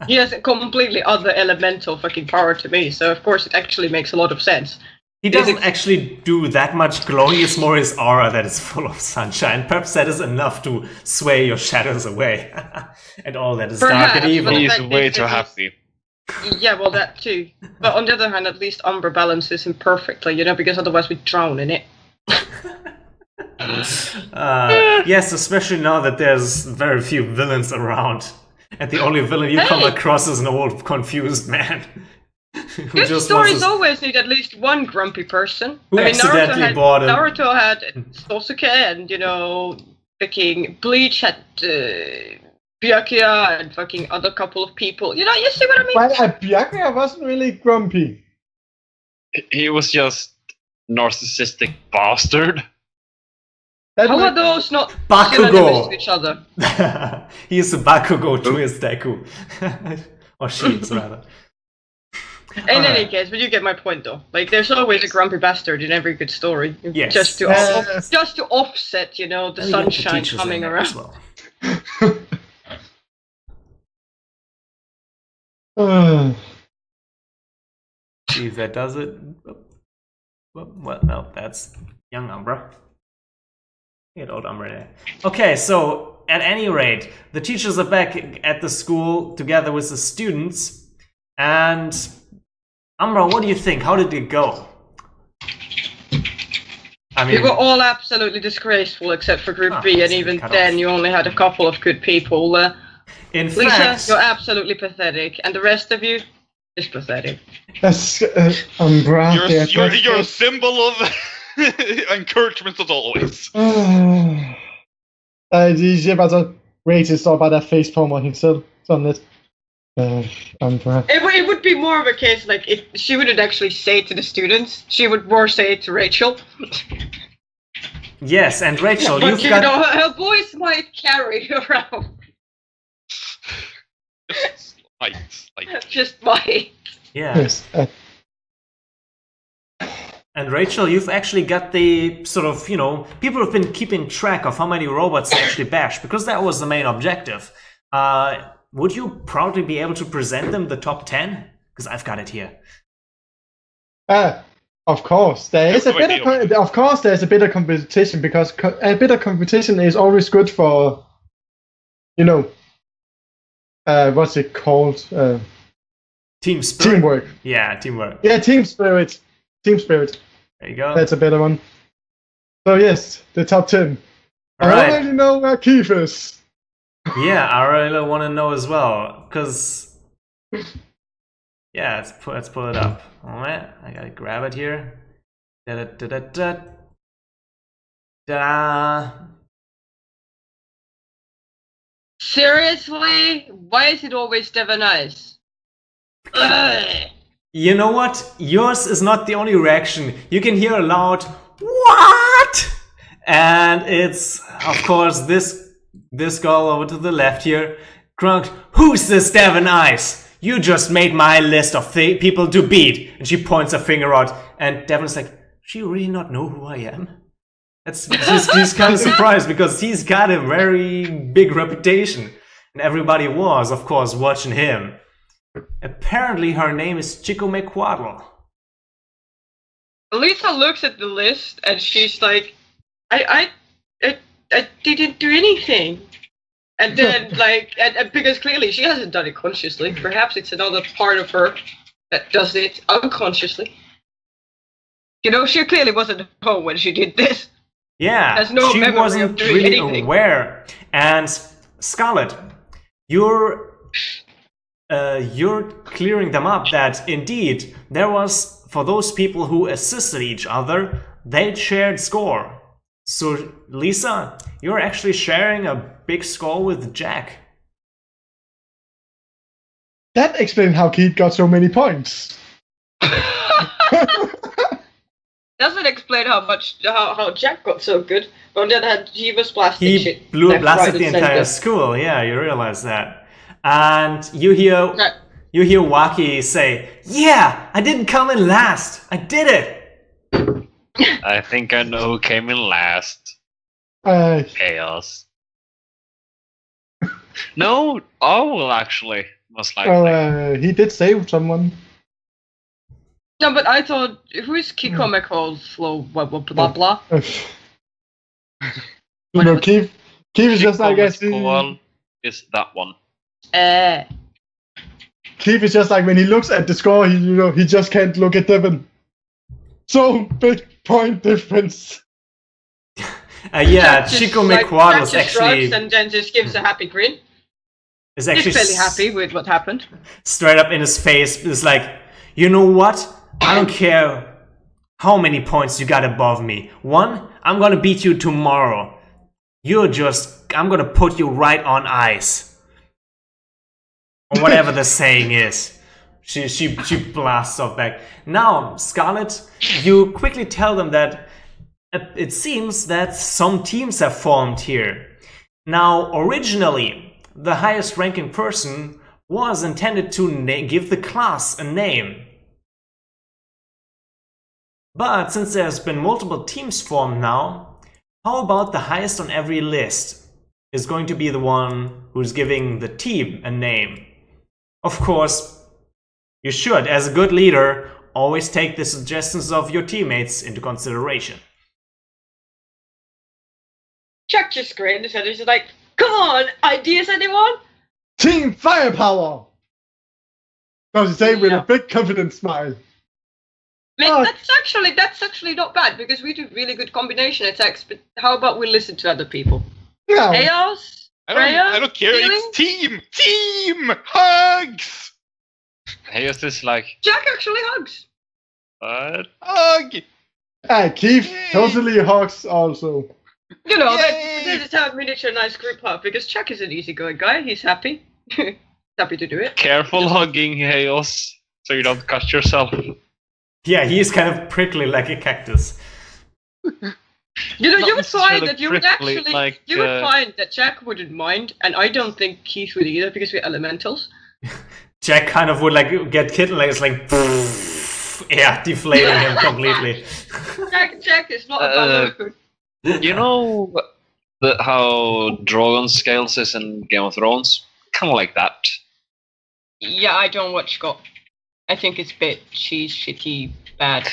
He has a completely other elemental fucking power to me, so of course it actually makes a lot of sense. He doesn't actually do that much glowing, it's more his aura that is full of sunshine. Perhaps that is enough to sway your shadows away. And all that is dark Perhaps, and evil. but- He's fact way is too that happy. Yeah, well, that too. But on the other hand, at least Umbra balances him perfectly, because otherwise we'd drown in it. Yes, especially now that there's very few villains around. And the only villain you come across is an old confused man. Who Good just stories wants to- always need at least one grumpy person. Who accidentally bought him. Naruto had Sosuke, and fucking Bleach had Byakuya and fucking other couple of people. You see what I mean? But Byakuya wasn't really grumpy. He was just narcissistic bastard. That How was- are those not Bakugo. synonymous to each other? He's a Bakugo to his Deku. Or Sheets, rather. In any case, but you get my point, though. Like, there's always a grumpy bastard in every good story. Yes. Just to Yes. just to offset, the And you get the sunshine teachers coming in there around. as well. See if that does it. Well, no, that's young Umbra. Get old Umbra there. Okay, so at any rate, the teachers are back at the school together with the students. And Umbra, what do you think? How did it go? I We mean, were all absolutely disgraceful except for Group B, and it's even cut then off. you only had a couple of good people. in Lisa, fact, you're absolutely pathetic, and the rest of you is pathetic. That's Umbra. You're a symbol of encouragement as always. De siger bare så, Rachel står bare der facepalmer hende selv. Sådan lidt. Umbra. It would be more of a case like if she wouldn't actually say to the students, she would more say it to Rachel. yes, and Rachel, But you've got... her voice might carry around. Just might. Yeah. Yes. And Rachel, you've actually got the sort of, people have been keeping track of how many robots they actually bashed, because that was the main objective. Would you proudly be able to present them the top 10? Because I've got it here. Of course, there is a bit of there's a bit of competition, because a bit of competition is always good for, what's it called? Team spirit. Teamwork. Yeah, teamwork. Yeah, team spirit. Team spirit. There you go. That's a better one. So yes, the top 10. All I right. already know where Keith is. Yeah, I really want to know as well, because... Yeah, let's pull it up. Alright, I gotta grab it here. Da-da-da-da-da. Seriously? Why is it always Devon Ice? Ugh. You know what? Yours is not the only reaction. You can hear a loud "What?" And it's, of course, this girl over to the left here. Grunked, "Who's this Devon Ice? You just made my list of people to beat." And she points her finger out, and Devon's like, "Does she really not know who I am?" He's kind of surprised, because he's got a very big reputation. And everybody was, of course, watching him. Apparently her name is Chico McQuaddle. Lisa looks at the list and she's like, I didn't do anything. And then, and because clearly she hasn't done it consciously. Perhaps it's another part of her that does it unconsciously. She clearly wasn't home when she did this. Yeah, Has no she memory wasn't of doing really anything. aware. And Scarlet, you're clearing them up that indeed there was, for those people who assisted each other, they shared score. So Lisa, you're actually sharing a big score with Jack. That explains how Keith got so many points. Doesn't explain how Jack got so good. On the other hand, he was blasting He shit. blasted left, right, the and entire center. school. Yeah, you realize that. And you hear Waki say, "Yeah, I didn't come in last. I did it." I think I know who came in last. Uh, Chaos. No, Owl actually, most likely. well, he did save someone. No, but I thought, who's Kikome called? Flow, blah, blah, blah, blah. You know, Keith is just like, I see. Call is that one. Keith is just like, when he looks at the score, he just can't look at Devon. So big point difference. Yeah, Jack Chico just, McQuad Jack was just actually shrugs and then just gives a happy grin. is actually He's fairly happy with what happened. straight up in his face. Is like, you know what? I don't care how many points you got above me. One, I'm gonna beat you tomorrow. I'm gonna put you right on ice. Or whatever the saying is. She blasts off back. Now, Scarlet, you quickly tell them that it seems that some teams have formed here. Now, originally, the highest ranking person was intended to give the class a name. But since there's been multiple teams formed now, how about the highest on every list is going to be the one who's giving the team a name? Of course, you should, as a good leader, always take the suggestions of your teammates into consideration. Jack just grinned and he's like, come on, ideas anyone? Team Firepower! Does he say with a big confident smile. Like, that's actually not bad because we do really good combination attacks, but how about we listen to other people? Yeah. Chaos? I don't care. It's team hugs. Chaos is like, Jack actually hugs. what? Hug. Keith totally hugs also. You know, Yay! they just have miniature nice group hug because Jack is an easygoing guy. He's happy. Happy to do it. Careful hugging, Chaos, so you don't cut yourself. Yeah, he's kind of prickly like a cactus. You know, Not you would find necessarily that you would prickly, actually, like, you would find that Jack wouldn't mind, and I don't think Keith would either because we're elementals. Jack kind of would like get kitten like it's like yeah, deflating him completely. Jack is not a bad You know how Dragon Scales is in Game of Thrones? Kind of like that. Yeah, I don't watch Scott. I think it's a bit shitty, bad.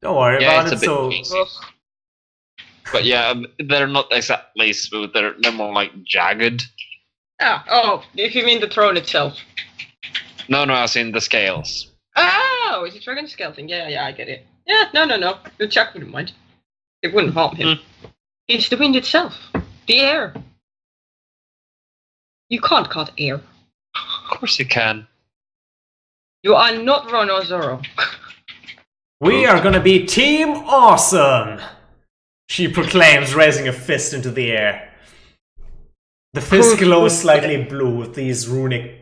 Don't worry Yeah, about it's it. a bit So cheesy. Ugh. But yeah, they're not exactly smooth. They're more like jagged. Oh, if you mean the throne itself. No, as in the scales. Oh, is it dragon scale thing? Yeah, I get it. Yeah, no. The Jack wouldn't mind. It wouldn't harm him. It's the wind itself. The air. You can't cut air. Of course you can. You are not Ron or Zoro. we are gonna be Team Awesome! She proclaims, raising a fist into the air. The fist glows slightly blue with these runic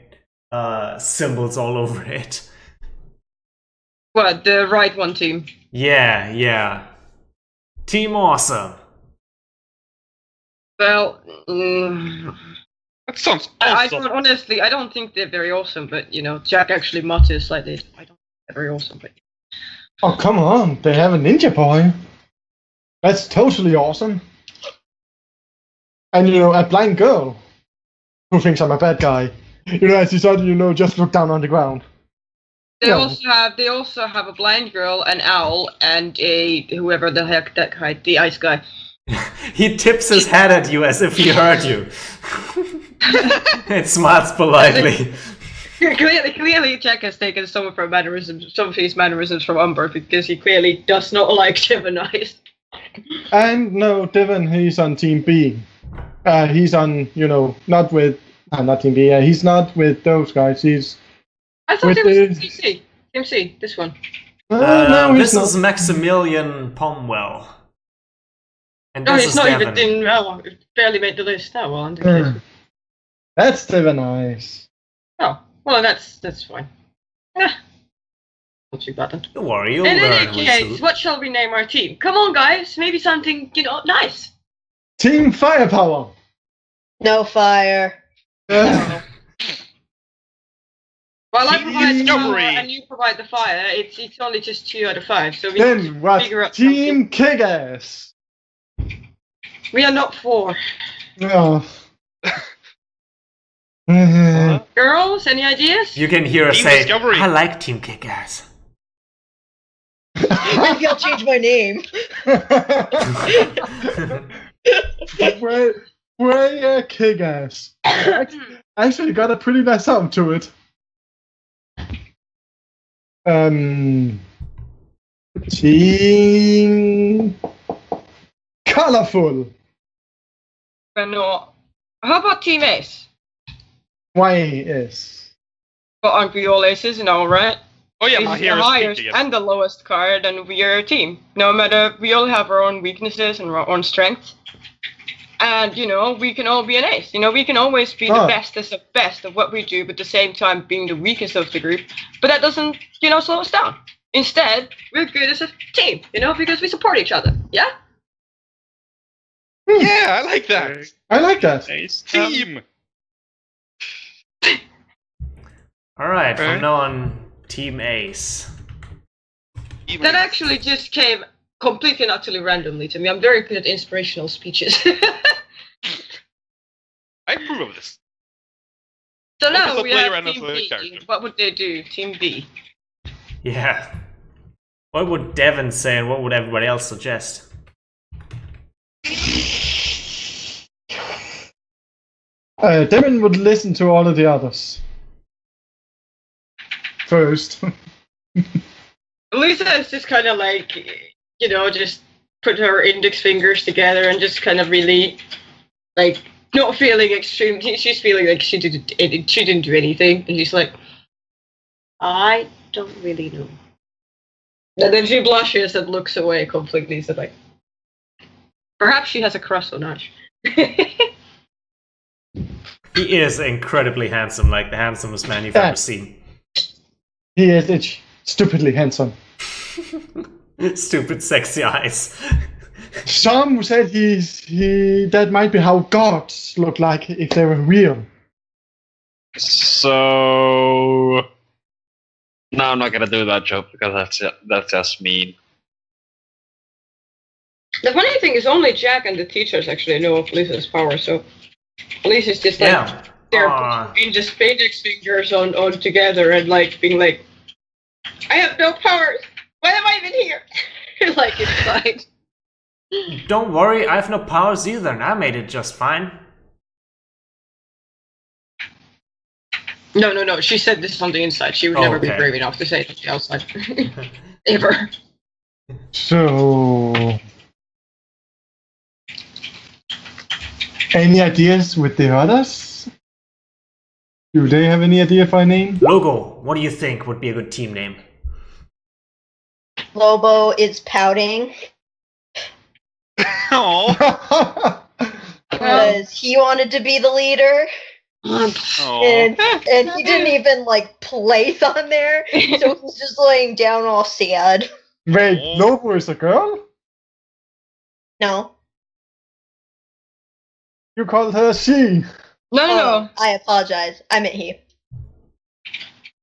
symbols all over it. What, the right one team? Yeah. Team Awesome. Well, That sounds I awesome. don't think they're very awesome, but you know, Jack actually mutters slightly. I don't think they're very awesome, but Oh, come on. They have a ninja boy. That's totally awesome. And, a blind girl who thinks I'm a bad guy. As you said, just look down on the ground. they also have a blind girl, an owl, and a whoever the heck that guy, the ice guy. He tips his head at you as if he heard you. It smiles politely. Clearly, Jack has taken some of his mannerisms from Umber because he clearly does not like Gemini's. And no, Devon, he's on Team B. He's on, not Team B. He's not with those guys. He's I thought with it was Team C, this one. no, this he's is Maximilian Pomwell. And No, this he's is not Devon. even it barely made the list. Oh, well, That's Devon Ice. Oh, well, that's fine. Not too bad then. Don't worry, you'll In learn any real case, soon. what shall we name our team? Come on, guys, maybe something, nice. Team Firepower. No fire. Well, I Team provide the power Discovery. and you provide the fire. It's only just 2 out of 5, so we Then what? figure out Team Kick-Ass. we are not 4. Oh. Girls, any ideas? You can hear us Team say, Discovery. I like Team Kick-Ass. Maybe I'll change my name. Freya Kick-Ass. Actually got a pretty nice sound to it. Team Colorful. But no. How about Team Ace? YS. But aren't we all aces now, right? Oh yeah, Ace my is the hero highest speaking. and the lowest card, and we are a team. No matter, we all have our own weaknesses and our own strengths. And, you know, we can all be an ace. You know, we can always be the bestest of best of what we do, but at the same time being the weakest of the group. But that doesn't, you know, slow us down. Instead, we're good as a team, you know, because we support each other. Yeah? Yeah, I like that. I like that. Nice. Team. Alright, Okay. from now on, Team Ace. That actually just came completely and utterly randomly to me. I'm very good at inspirational speeches. I approve of this. So What now does the we player have and Team the B. character? What would they do? Team B. Yeah. What would Devin say and what would everybody else suggest? Devin would listen to all of the others. First. Lisa is just kind of like, you know, just put her index fingers together and just kind of really, like, not feeling extreme. She's feeling like she didn't do anything, and she's like, I don't really know. And then she blushes and looks away completely. So like, perhaps she has a crush on Ash. He is incredibly handsome, like the handsomest man you've ever seen. He is stupidly handsome. Stupid, sexy eyes. Some said that might be how gods look like if they were real. So no, I'm not gonna do that joke because that's just mean. The funny thing is, only Jack and the teachers actually know of Lisa's power. So Lisa's just like Yeah. they're Aw. putting just index fingers on together and like being like, I have no powers. Why am I even here? Like inside. Don't worry, I have no powers either, and I made it just fine. No. She said this on the inside. She would never be okay. brave enough to say it on the outside. Ever. So, any ideas with the others? Do they have any idea for a name? Logo, what do you think would be a good team name? Lobo is pouting Oh. because he wanted to be the leader, and he didn't even like place on there, so he's just laying down all sad. Wait, Lobo is a girl? No, You called her she. No. I apologize. I meant he.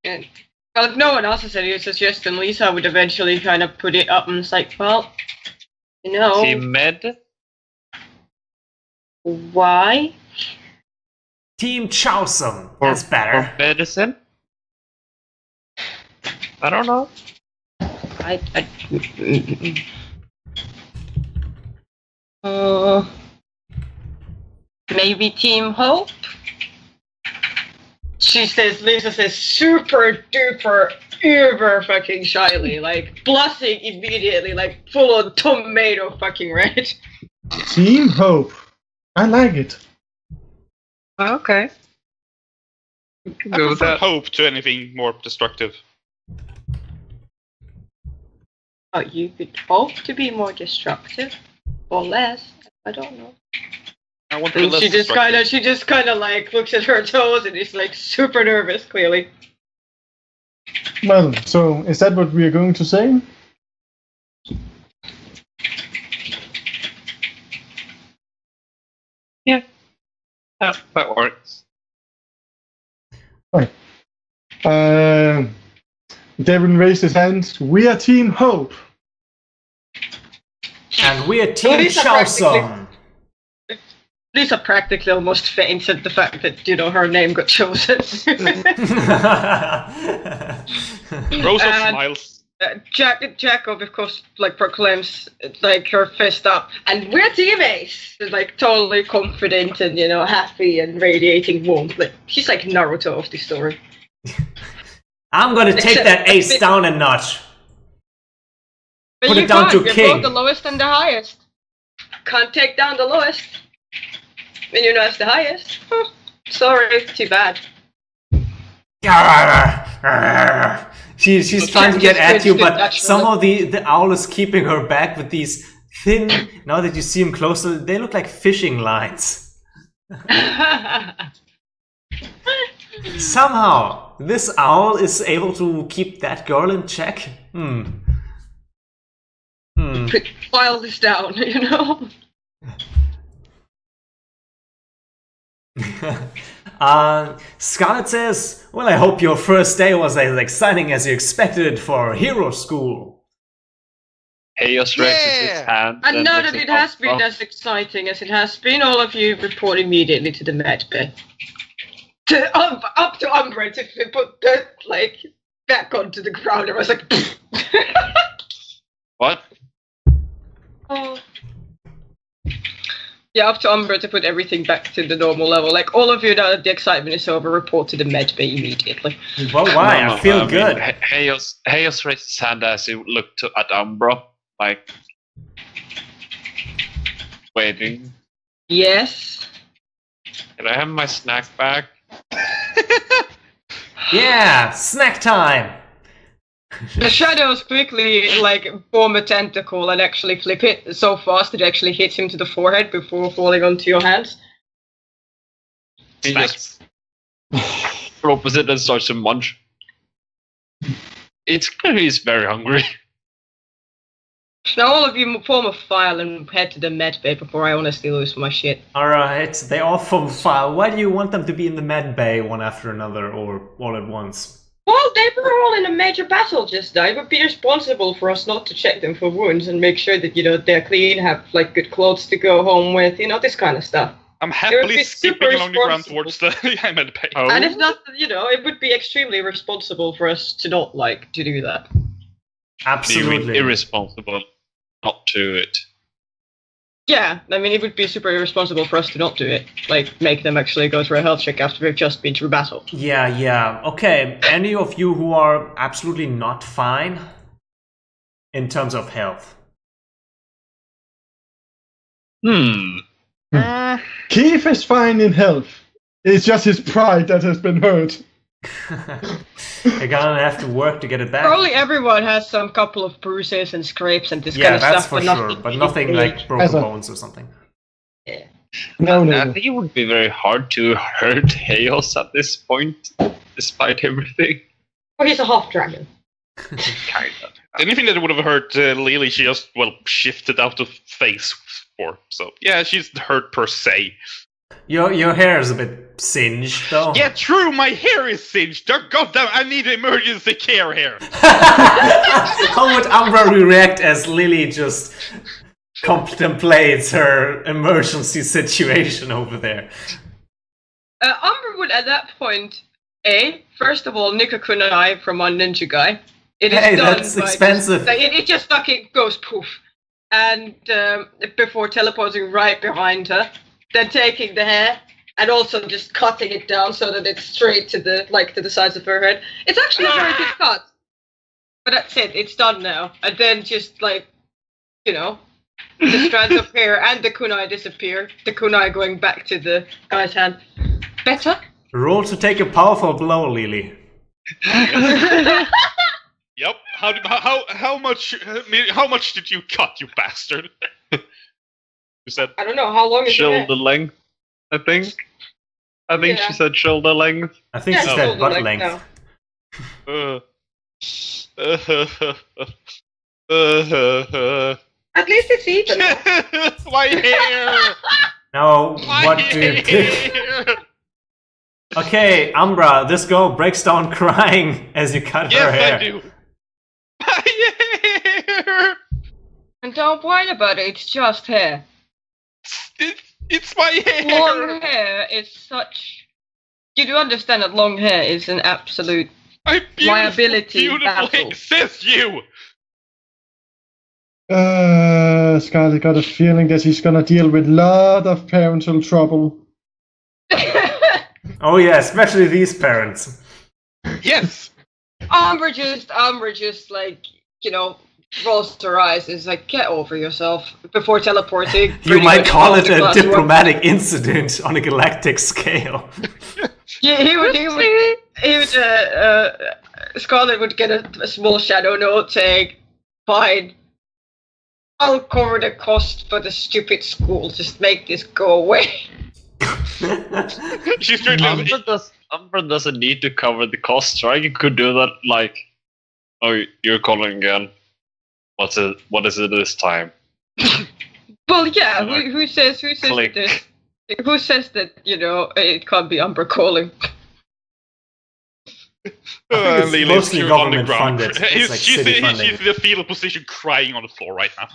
And, well, if no one else has any suggestion, Lisa would eventually kind of put it up and it's like, well, you know, Team Med. why? Team Chowsum. That's better. Or medicine. I don't know. Maybe Team Hope? Lisa says super duper uber fucking shyly, like blushing immediately, like full on tomato fucking red. Team Hope. I like it. Okay. We can I go with prefer that. hope to anything more destructive. Oh, you could hope to be more destructive or less. I don't know. I want to be And less she just destructive. kind of like looks at her toes and is like super nervous, clearly. Well, so is that what we are going to say? That works. Devin raised his hand. We are Team Hope. And we're Team Lisa Chowsum. Lisa practically almost faints at the fact that, you know, her name got chosen. Rosa And- smiles. Jacob, of course, like proclaims like her fist up, and we're teammates. Like totally confident and happy and radiating warmth. Like she's like Naruto of the story. I'm gonna take Except that a ace bit- down a notch. But Put you it down can't. to You're king. both the lowest and the highest. Can't take down the lowest. And you're not the highest. Oh, sorry, too bad. She's trying to get at you, but Naturally. somehow the owl is keeping her back with these thin. Now that you see him closer, they look like fishing lines. Somehow, this owl is able to keep that girl in check. File this down, Scarlet says, well, I hope your first day was as exciting as you expected it for hero school. Chaos raises his hand. And now that looks it at has been Umbra. as exciting as it has been, all of you report immediately to the med bay. Up to Umbra to put the back onto the ground. I was like, What? oh. Yeah, up to Umbra to put everything back to the normal level. Like all of you, now that the excitement is over, report to the med bay immediately. Well, why? No, I feel mean, good. Chaos raised his hand as he looked at Umbra, like waiting. Yes. Can I have my snack back? Yeah, snack time. The shadows quickly form a tentacle and actually flip it so fast that it actually hits him to the forehead before falling onto your hands. He Snacks. just opens it and starts to munch. It's clear he's very hungry. Now all of you form a file and head to the med bay before I honestly lose my shit. Alright, they all form file. Why do you want them to be in the med bay one after another or all at once? Well, they were all in a major battle just now. It would be responsible for us not to check them for wounds and make sure that, they're clean, have, good clothes to go home with, this kind of stuff. I'm would happily be skipping super along the ground responsible. towards the med bay. Oh. And if not, it would be extremely responsible for us to not, to do that. Absolutely. Irresponsible not to it. Yeah, I mean, it would be super irresponsible for us to not do it. Make them actually go through a health check after we've just been through battle. Yeah. Okay, any of you who are absolutely not fine in terms of health? Keith is fine in health. It's just his pride that has been hurt. You're gonna have to work to get it back. Probably everyone has some couple of bruises and scrapes and this Yeah, kind of that's stuff, for sure, but nothing like broken As a- bones or something. No. I think it would be very hard to hurt Chaos at this point, despite everything. Well, he's a half dragon. Kind of. Anything that would have hurt Lily, she just, shifted out of phase for. So, yeah, she's hurt per se. Your hair is a bit singed, though. Yeah, true, my hair is singed. Goddamn, I need emergency care here. How would Umbra react as Lily just contemplates her emergency situation over there? Umbra would at that point, first of all, nick a kunai from our ninja guy. It is Hey, done that's by expensive. Just, it just fucking goes poof. And before teleporting right behind her, then taking the hair and also just cutting it down so that it's straight to the sides of her head. It's actually a very good cut. But that's it, it's done now. And then just the strands of hair and the kunai disappear. The kunai going back to the guy's hand. Better? Roll to take a powerful blow, Lily. Yep. How much did you cut, you bastard? You said I don't know, how long is Shoulder length, I think. I think Yeah. she said shoulder length. I think Yeah, she it's said shoulder butt length length. At least it's even. My hair. Now, My what do you pick? hair. Okay, Umbra, this girl breaks down crying as you cut her Yes, hair. I do. My hair. And don't whine about it, it's just hair. It's my hair. Long hair is such... You do understand that long hair is an absolute I'm beautiful, Liability beautiful. battle. It says you. Scarlet got a feeling that he's gonna deal with a lot of parental trouble. Oh yeah, especially these parents. Yes. Amber just like, you know, rolls her eyes and is like, get over yourself before teleporting. You pretty might much call off it the a classroom. diplomatic incident on a galactic scale. Yeah, Scarlet would get a small shadow note saying, fine, I'll cover the cost for the stupid school, just make this go away. She's doing Umbra doesn't need to cover the costs, right? You could do that like, oh, you're calling again. What is it this time? Well, yeah, who says Click. that who says that, you know, it can't be Umbra calling? it's Lily's mostly pure on the government ground. funded. It's like city funding. She's in the fetal position crying on the floor right now.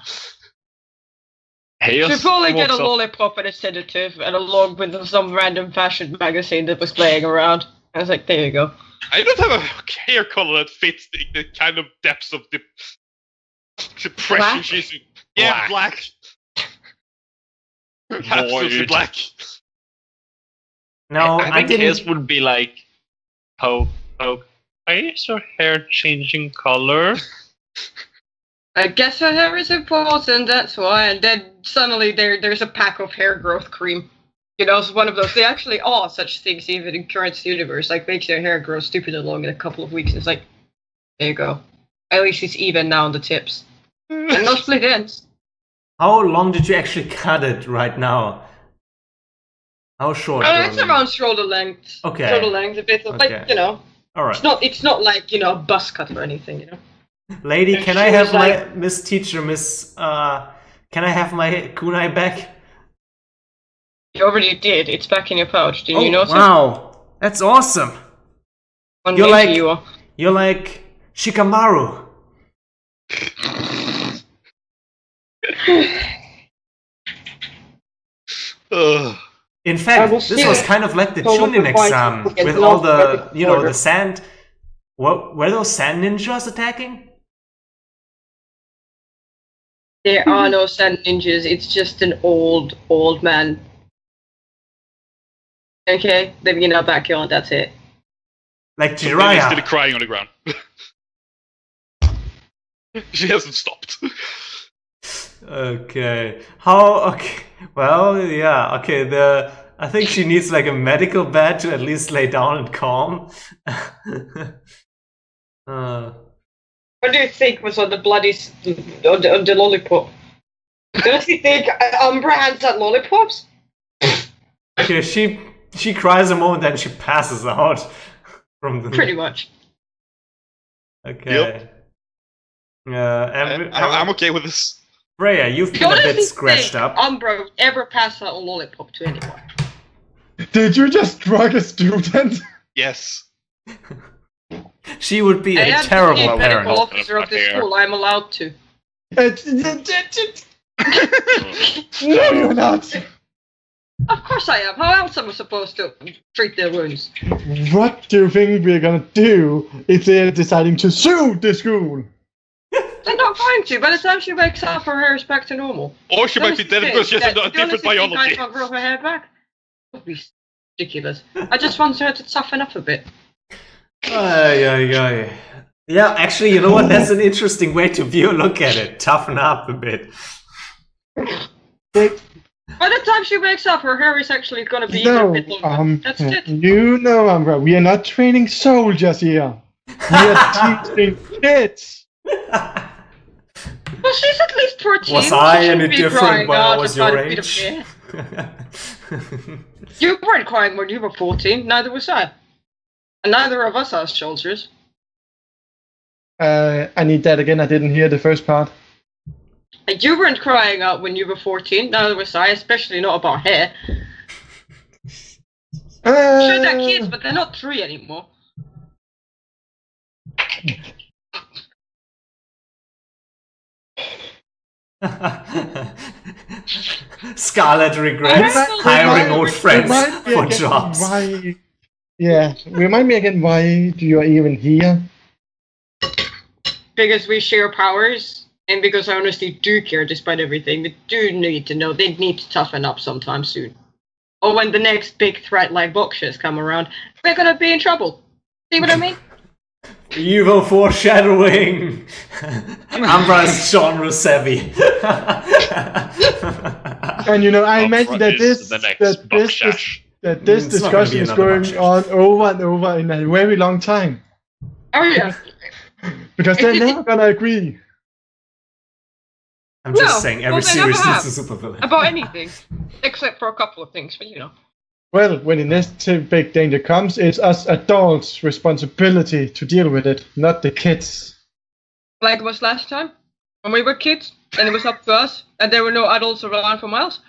Chaos She'd probably get a walks up- lollipop and a sedative, and along with some random fashion magazine that was playing around. I was like, there you go. I don't have a hair color that fits the kind of depths of the depression Black? she's in. Yeah, black. Absolutely Void. black. No, I I think didn't. his would be like, Poke, is your hair changing color? I guess her hair is important, that's why. And then suddenly there's a pack of hair growth cream. You know, it's one of those. They actually are such things even in current universe. Like, makes their hair grow stupid and long in a couple of weeks. It's like, there you go. At least it's even now on the tips. And no split ends. How long did you actually cut it right now? How short? It's around shoulder length. Okay. Shoulder length, a bit of, Okay. like, you know. All right. It's not like, you know, a buzz cut or anything, you know. Lady, can I She have was my like- Miss Teacher, Miss? Can I have my kunai back? You already did. It's back in your pouch. Didn't you notice? Wow, that's awesome. One You're ninja like- you are. You're like Shikamaru. Ugh. In I fact, will this see was it. kind of like the So Chunin what the exam fight with is all not the, very you know, order. the sand. What were those sand ninjas attacking? There are no sand ninjas. It's just an old man. Okay, living in our backyard. That's it. Like So Lily's still Jiraiya. crying on the ground. She hasn't stopped. Okay. How? Okay. Well, yeah. Okay. I think she needs like a medical bed to at least lay down and calm. What do you think was on the on the lollipop? Does he think Umbra hands out lollipops? Okay. She cries a moment, then she passes out from the. Pretty much. Okay. I'm okay with this. Freya, you've been a bit scratched up. Umbra would ever pass out a lollipop to anyone? Did you just drug a student? Yes. She would be I a am terrible the chief medical parent. officer of the school. I'm allowed to. No, you're not. Of course I am. How else am I supposed to treat their wounds? What do you think we're gonna do if they're deciding to sue the school? They're not going to. By the time she wakes up, her hair is back to normal. Or she might be dead because she has a different biology. I can't grow her hair back. That would be ridiculous. I just want her to toughen up a bit. Yeah, actually, you know what? That's an interesting way to look at it. Toughen up a bit. By the time she wakes up, her hair is actually going to be No, a bit longer. That's it. you know, Umbra, we are not training soldiers here. We are teaching kids. Well, she's at least 14. Was She I shouldn't any be different crying when I out was about your a bit of age? hair. You weren't crying when you were 14. Neither was I. And neither of us are soldiers. I need that again. I didn't hear the first part. And you weren't crying out when you were 14. Neither was I, especially not about hair. Sure, they're kids, but they're not 3 anymore. Scarlet regrets Alright, hiring well, old there friends might be a for reason jobs. why Yeah, remind me again why you are even here. Because we share powers, and because I honestly do care despite everything. They do need to know. They need to toughen up sometime soon. Or when the next big threat like boxers come around, we're gonna be in trouble. See what I mean? Evil foreshadowing! Umbra's genre savvy. And I imagine that is the next this It's not gonna be discussion is another going Buckshot. on over and over in a very long time. Oh yeah. Because they're never gonna agree. I'm just No, saying, every well, they never series have. needs a supervillain. About anything. Except for a couple of things, but Well, when the next big danger comes, it's us adults' responsibility to deal with it, not the kids. Like it was last time, when we were kids, and it was up to us, and there were no adults around for miles.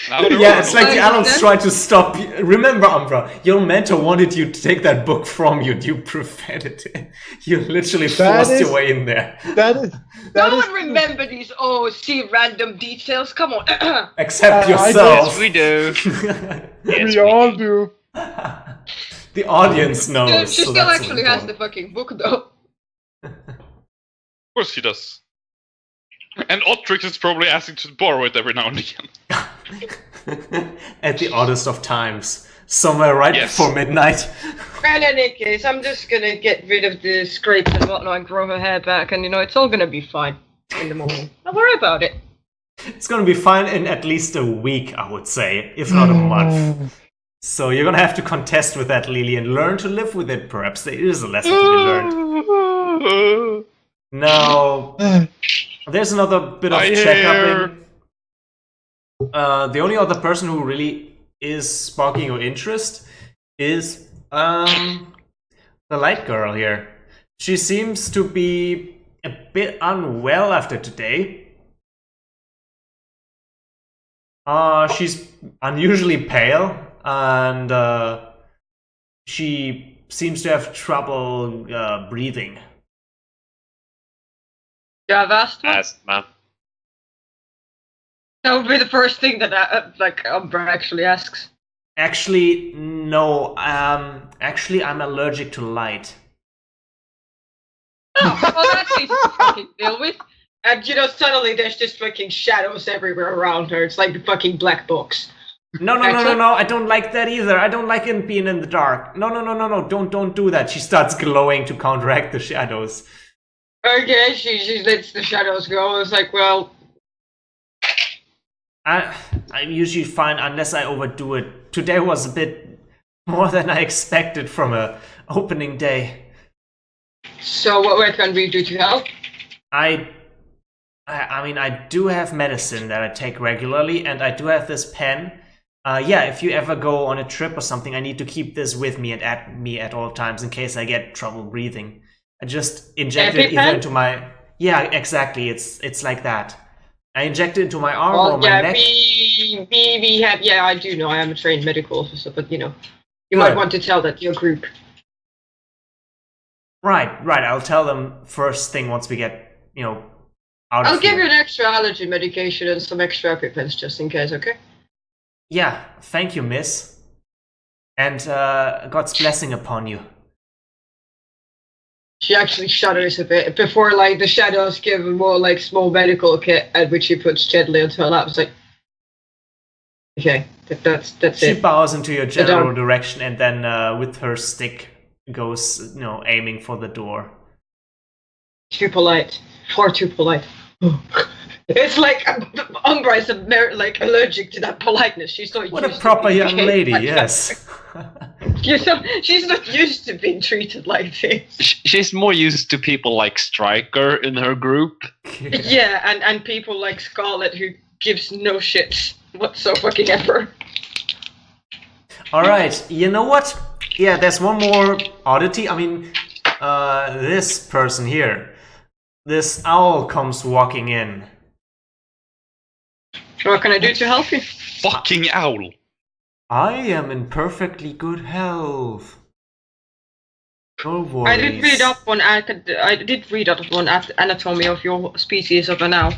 Yeah, it's like the Like adults then- tried to stop you. Remember, Umbra, your mentor wanted you to take that book from you, and you prevented it. You literally forced is- your way in there. That No is one remember these random details. Come on. Except I yourself. Yes, we do. Yes, we all do. The audience knows. She so still that's actually has the important. fucking book though. Of course she does. And Otrix is probably asking to borrow it every now and again. At the oddest of times. Somewhere right Yes. before midnight. Well, in any case, I'm just gonna get rid of the scrapes and whatnot and grow her hair back, and it's all gonna be fine in the morning. Don't worry about it. It's gonna be fine in at least a week, I would say, if not a month. So you're gonna have to contest with that, Lily, and learn to live with it. Perhaps there is a lesson to be learned. Now, there's another bit of I checkup hear- in. The only other person who really is sparking your interest is the light girl here. She seems to be a bit unwell after today. She's unusually pale, and she seems to have trouble breathing. You have asthma? Asthma. That would be the first thing that Umbra actually asks. Actually, no. Actually, I'm allergic to light. Oh, well, that's easy to fucking deal with. And suddenly there's just fucking shadows everywhere around her. It's like the fucking black box. No, I don't like that either. I don't like it being in the dark. No. Don't do that. She starts glowing to counteract the shadows. Okay, she lets the shadows go. It's like, well, I'm usually fine unless I overdo it. Today was a bit more than I expected from a opening day. so what can we do to help? I mean, I do have medicine that I take regularly, and I do have this pen. Yeah, if you ever go on a trip or something, I need to keep this with me and at me at all times in case I get trouble breathing. I just inject it either EpiPen? into my... Yeah, exactly. It's like that. I inject it into my arm or Well, my yeah, neck. we have. Yeah, I do know. I am a trained medical officer, but you might Good. want to tell that to your group. Right. I'll tell them first thing once we get, out I'll of give here. you an extra allergy medication and some extra EpiPens just in case. Okay. Yeah, thank you, miss. And God's blessing upon you. She actually shudders a bit before, the shadows give a more, small medical kit, at which she puts gently onto her lap. It's like, okay, that's She it. bows into your general down. direction and then with her stick goes, aiming for the door. Too polite. Far too polite. It's like Umbra is allergic to that politeness. She's not What a used proper to being young treated lady, like yes. that. She's not used to being treated like this. She's more used to people like Striker in her group. Yeah, and people like Scarlet who gives no shits whatsoever. Alright, you know what? Yeah, there's one more oddity. I mean, this person here. This owl comes walking in. What can I do to help you? Fucking owl. I am in perfectly good health. No I worries. did read up on anatomy of your species of an owl.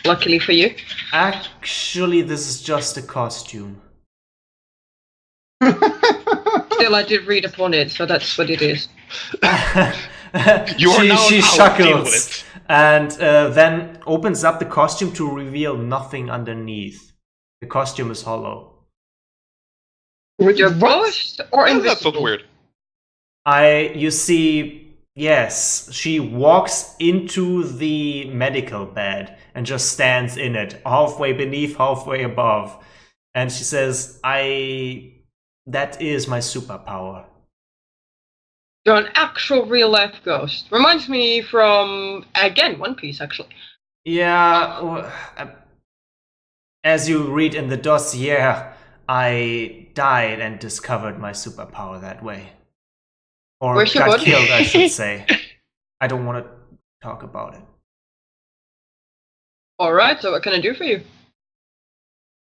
Luckily for you. Actually, this is just a costume. Still, I did read upon it, so that's what it is. You are now she an owl, deal with chuckles it. and then opens up the costume to reveal nothing underneath. The costume is hollow. With your What? ghost or Oh, invisible? that's not weird. You see, yes, she walks into the medical bed and just stands in it, halfway beneath, halfway above. And she says, that is my superpower. You're an actual real life ghost. Reminds me from, again, One Piece, actually. Yeah, as you read in the dossier, I died and discovered my superpower that way. Or Where's your got body? killed, I should say. I don't want to talk about it. Alright, so what can I do for you?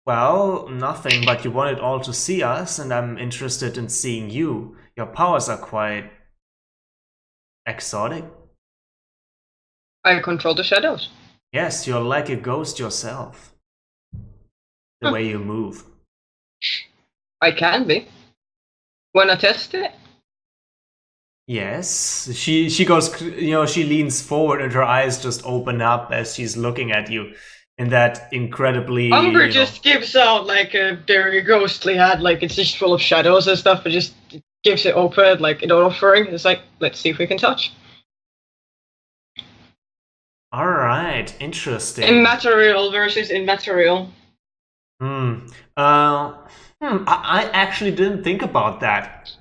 Well, nothing, but you wanted all to see us, and I'm interested in seeing you. Your powers are quite exotic. I control the shadows. Yes, you're like a ghost yourself. The way you move. I can be. Wanna test it? Yes, she goes, she leans forward and her eyes just open up as she's looking at you in that incredibly, Umber just gives out like a very ghostly head, like it's just full of shadows and stuff, but just gives it open like an offering. It's like, let's see if we can touch. Alright, interesting. Immaterial versus immaterial. I actually didn't think about that.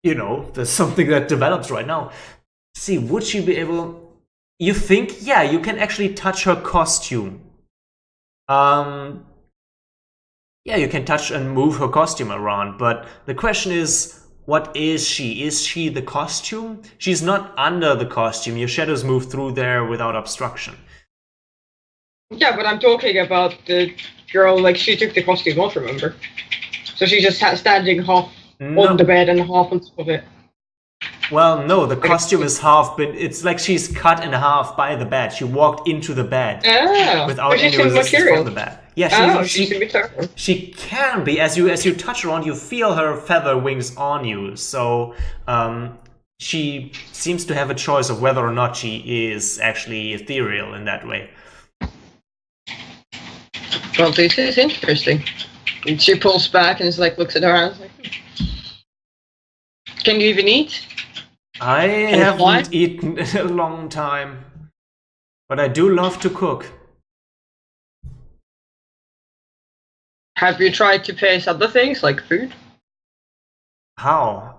There's something that develops right now. See, would she be able... You think, yeah, you can actually touch her costume. Yeah, you can touch and move her costume around, but the question is, what is she? Is she the costume? She's not under the costume. Your shadows move through there without obstruction. Yeah, but I'm talking about the girl, like she took the costume off, remember? So she's just standing half on the bed and half on top of it. Well, no, the costume is half, but it's like she's cut in half by the bed. She walked into the bed without any resistance from the bed. Yeah, she can be. As you touch her on, you feel her feather wings on you. So she seems to have a choice of whether or not she is actually ethereal in that way. Well, this is interesting. And she pulls back and is like, looks at her hands like, can you even eat? I haven't eaten in a long time, but I do love to cook. Have you tried to pace other things like food? How?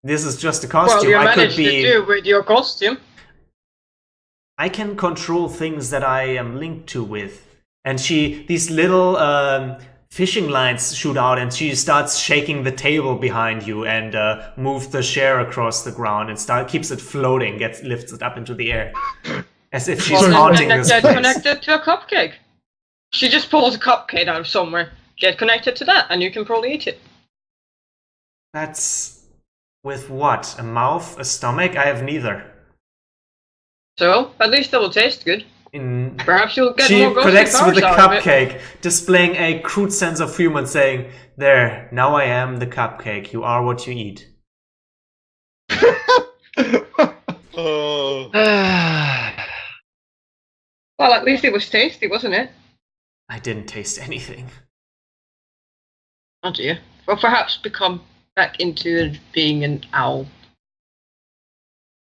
This is just a costume. Well, you I managed could be. to do with your costume. I can control things that I am linked to with, and these little fishing lines shoot out, and she starts shaking the table behind you and moves the chair across the ground and keeps it floating, lifts it up into the air, as if she's haunting this Get place. connected to a cupcake. She just pulls a cupcake out of somewhere. Get connected to that, and you can probably eat it. That's with what? A mouth? A stomach? I have neither. So at least it will taste good. Perhaps you'll get she more ghostly connects with the powers out of it. cupcake, displaying a crude sense of humor and saying, "There, now I am the cupcake. You are what you eat." Oh. Well, at least it was tasty, wasn't it? I didn't taste anything. Oh dear. Well, perhaps become back into being an owl.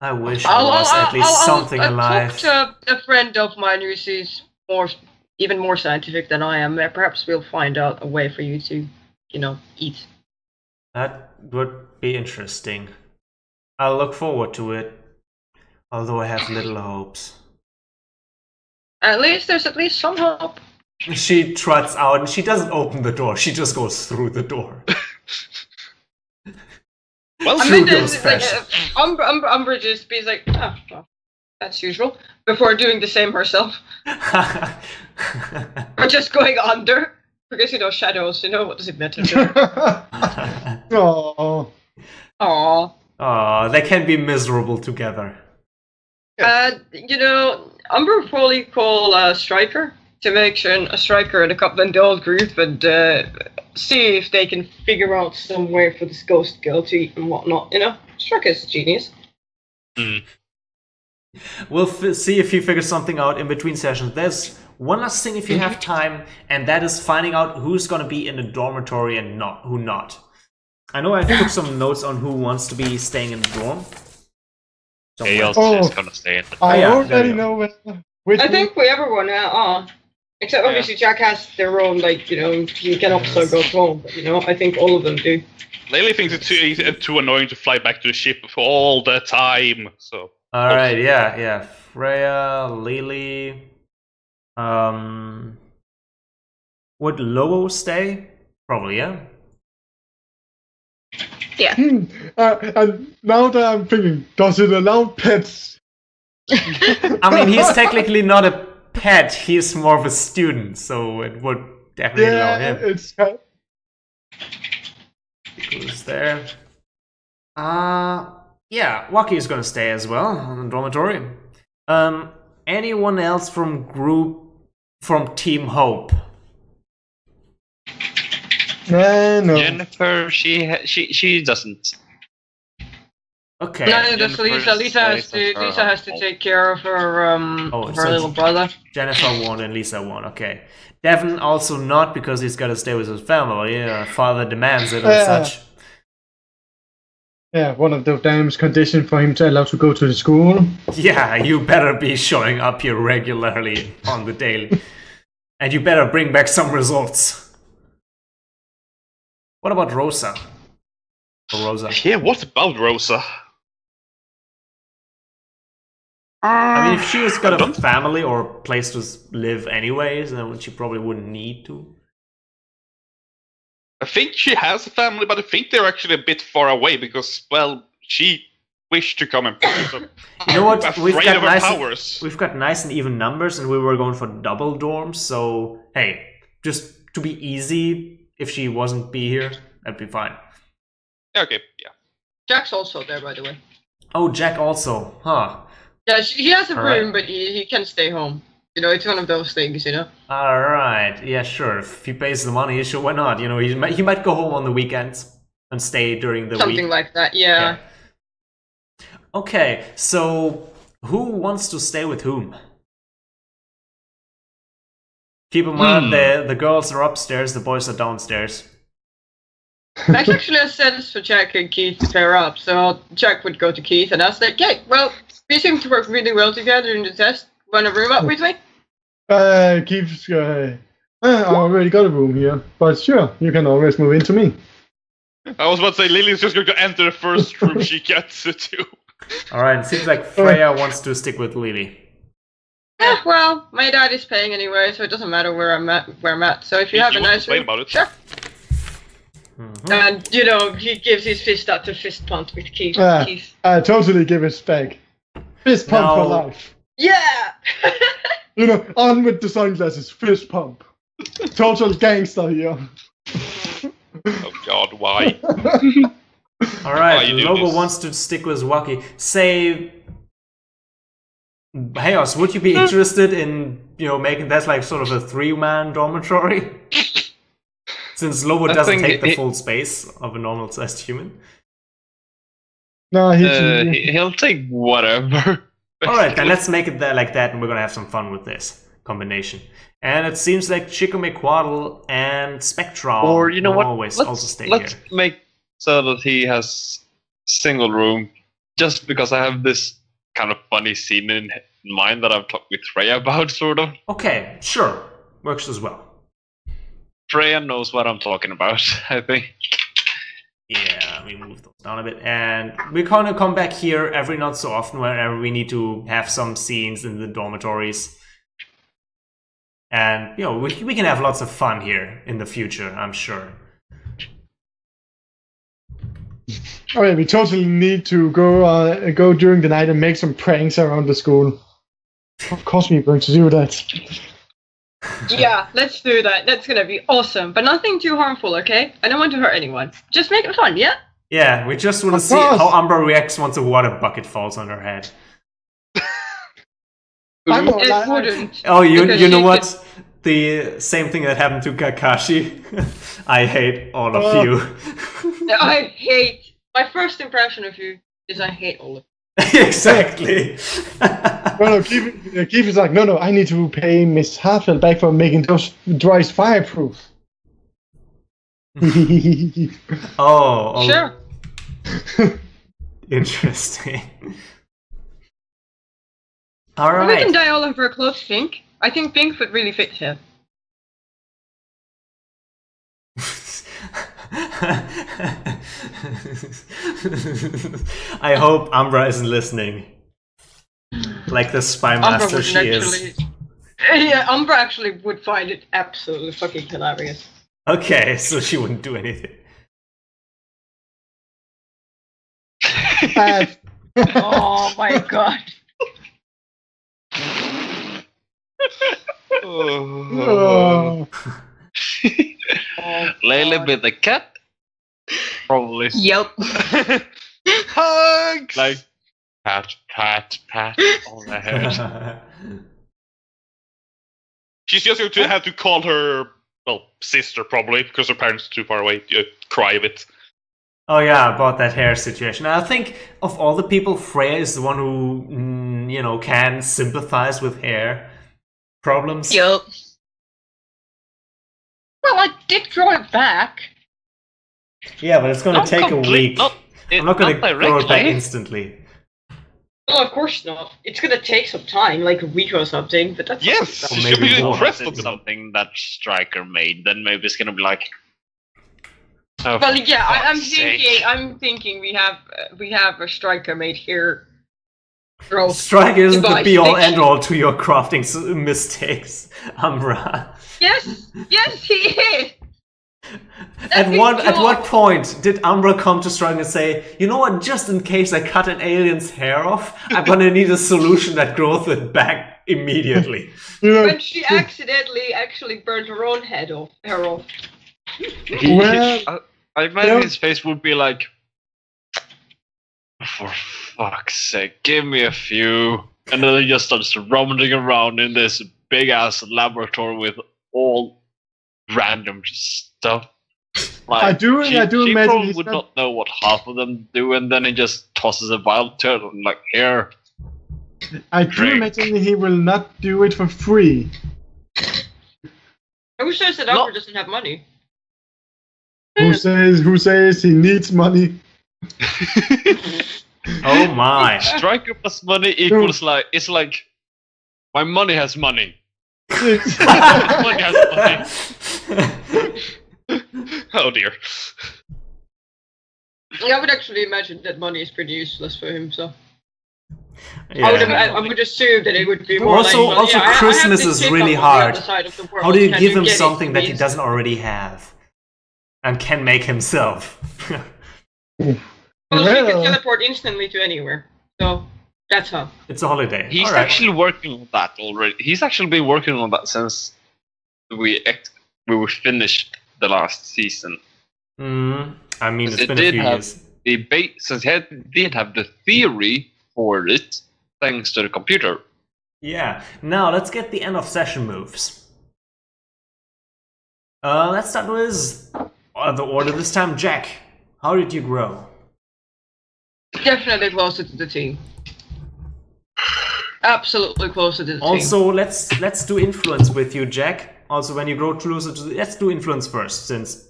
I wish there was at least something alive. I'll talk to a friend of mine who is even more scientific than I am. Perhaps we'll find out a way for you to, eat. That would be interesting. I'll look forward to it, although I have little hopes. At least there's at least some hope. She trots out and she doesn't open the door, she just goes through the door. Well, Umber just be like, well, that's usual, before doing the same herself. Or just going under, because, shadows, what does it matter? Oh. Aww. Aw, they can be miserable together. Umber would probably call Striker to make sure a Striker and a couple in the old group and see if they can figure out some way for this ghost girl to eat and whatnot. Struck is genius. We'll see if he figures something out in between sessions. There's one last thing if you have time, and that is finding out who's going to be in the dormitory and who not. I know I took some notes on who wants to be staying in the dorm. Chaos is gonna stay in the I yeah, already know which I think we everyone are. Except obviously Jack has their own, he can also go home, but I think all of them do. Lily thinks it's too annoying to fly back to the ship for all the time, so... Alright, yeah. Freya, Lily... Would Lobo stay? Probably, yeah. Yeah. And now that I'm thinking, does it allow pets? I mean, he's technically not a pet, he's more of a student, so it would definitely allow him. It's Who's there? Yeah, Waki is gonna stay as well on the dormitory. Anyone else from Team Hope? no. Jennifer, she doesn't. No, Okay. that's Jennifer Lisa. Lisa has to take care of her her little brother. Jennifer won and Lisa won, okay. Devin also not, because he's gotta stay with his family. Father demands it and such. Yeah, one of the damn conditions for him to allow to go to the school. Yeah, you better be showing up here regularly on the daily. And you better bring back some results. What about Rosa? Or Rosa? Yeah, what about Rosa? I mean, if she was got a family or a place to live anyways, then she probably wouldn't need to. I think she has a family, but I think they're actually a bit far away because, well, she wished to come and play. So You know what? afraid of her powers. We've got nice and even numbers, and we were going for double dorms. So hey, just to be easy, if she wasn't be here, that'd be fine. Okay, yeah. Jack's also there, by the way. Oh, Jack also, huh? Yeah, he has a room, Alright. but he can stay home. It's one of those things, All right, yeah, sure. If he pays the money, sure, why not? He might go home on the weekends and stay during the Something week. like that, yeah. Okay, so who wants to stay with whom? Keep in mind the girls are upstairs, the boys are downstairs. Makes actually a sense for Jack and Keith to pair up, so Jack would go to Keith and I was like, "Okay, well, we seem to work really well together in the test. Want to room up with me?" Keeps. I already got a room here, but sure, you can always move into me. I was about to say, Lily's just going to enter the first room she gets to. All right, it seems like Freya wants to stick with Lily. Yeah, well, my dad is paying anyway, so it doesn't matter where I'm at. So if you have a nice room, about it. sure. Mhm. And he gives his fist out to fist pump with Keith. I totally give it back. Fist pump for No. life. Yeah. On with the sunglasses, fist pump. Total gangster here. Oh god, why? All right, you do Lobo this. wants to stick with Waki. Say, Chaos, would you be interested in making that like sort of a 3-man dormitory? Since Lobo I doesn't think take the it- full space of a normal-sized human. No, He'll take whatever. All right, then let's make it like that, and we're gonna have some fun with this combination. And it seems like Chicomequadle and Spectral Or you know will what? always Let's also stay let's here. make so that he has single room. Just because I have this kind of funny scene in mind that I've talked with Freya about, sort of. Okay, sure, works as well. Freya knows what I'm talking about, I think. Yeah, let me move those down a bit. And we're gonna come back here every not so often whenever we need to have some scenes in the dormitories. And, we can have lots of fun here in the future, I'm sure. Okay, we totally need to go during the night and make some pranks around the school. Of course we're going to do that. Yeah, let's do that. That's gonna be awesome, but nothing too harmful, okay? I don't want to hurt anyone. Just make it fun, yeah? Yeah, we just want to Of see course. how Umbra reacts once a water bucket falls on her head. I'm It alive. wouldn't. Oh, you Because know she what? the same thing that happened to Kakashi. I hate all of you. I hate. My first impression of you is I hate all of Exactly. No, Keith is like, no, I need to pay Miss Hartwell back for making those drawings fireproof. Oh, Sure. Interesting. All We can right. dye all of her clothes pink. I think pink would really fit her. I hope Umbra isn't listening. Like the spy Umbra master would she is. actually. Yeah, Umbra actually would find it absolutely fucking hilarious. Okay, so she wouldn't do anything. Oh my god. Oh. Layla with the cat? Probably. Yep. Hugs! Like, pat, pat, pat on the head. She's just going to have to call her, well, sister probably, because her parents are too far away. Cry a bit. Oh yeah, about that hair situation. I think of all the people, Freya is the one who, can sympathize with hair problems. Yep. Well, I did draw it back. Yeah, but it's going to take a week. I'm not going to grow it back directly. instantly. Well, of course not. It's gonna take some time, like a week or something. But that's Yes! Or She's maybe going to be more. impressed It's of them. something that Striker made, then maybe it's gonna be like. Oh, Well, yeah, for I'm fuck's sake. thinking. I'm thinking we have a striker made here. Growth. Strike isn't the Device be-all, fiction. end-all to your crafting mistakes, Umbra. Yes, he is. At That's what his job. point did Umbra come to Strike and say, you know what, just in case I cut an alien's hair off, I'm gonna need a solution that grows it back immediately. When she accidentally actually burned her own hair off. Well, I imagine yeah. his face would be like, for fuck's sake, give me a few. And then he just starts rummaging around in this big ass laboratory with all random stuff. Like, I do she imagine probably he's would not- not know what half of them do, and then he just tosses a wild turtle and like, here. I do Drink. imagine he will not do it for free. Who says that No. Albert doesn't have money? Who says he needs money? Oh my. Striker plus money equals like, it's like, my money has money. Money has money. Oh dear. I would actually imagine that money is pretty useless for him. So Yeah. I would assume that it would be more Also- like, well, also yeah, I have Christmas this is kid really up on the hard. other side of the world. How do you Can give him get it something to that me he instead? doesn't already have? And can make himself? Well, she can Well. teleport instantly to anywhere. So that's how. It's a holiday. He's All right. actually working on that already. He's actually been working on that since we finished the last season. I mean, it's It been a did few have- years. Since he did have the theory for it, thanks to the computer. Yeah. Now let's get the end of session moves. Let's start with the order this time. Jack, how did you grow? Definitely closer to the team. Absolutely closer to the team. Also, let's do influence with you, Jack. Also, when you grow closer to let's do influence first, since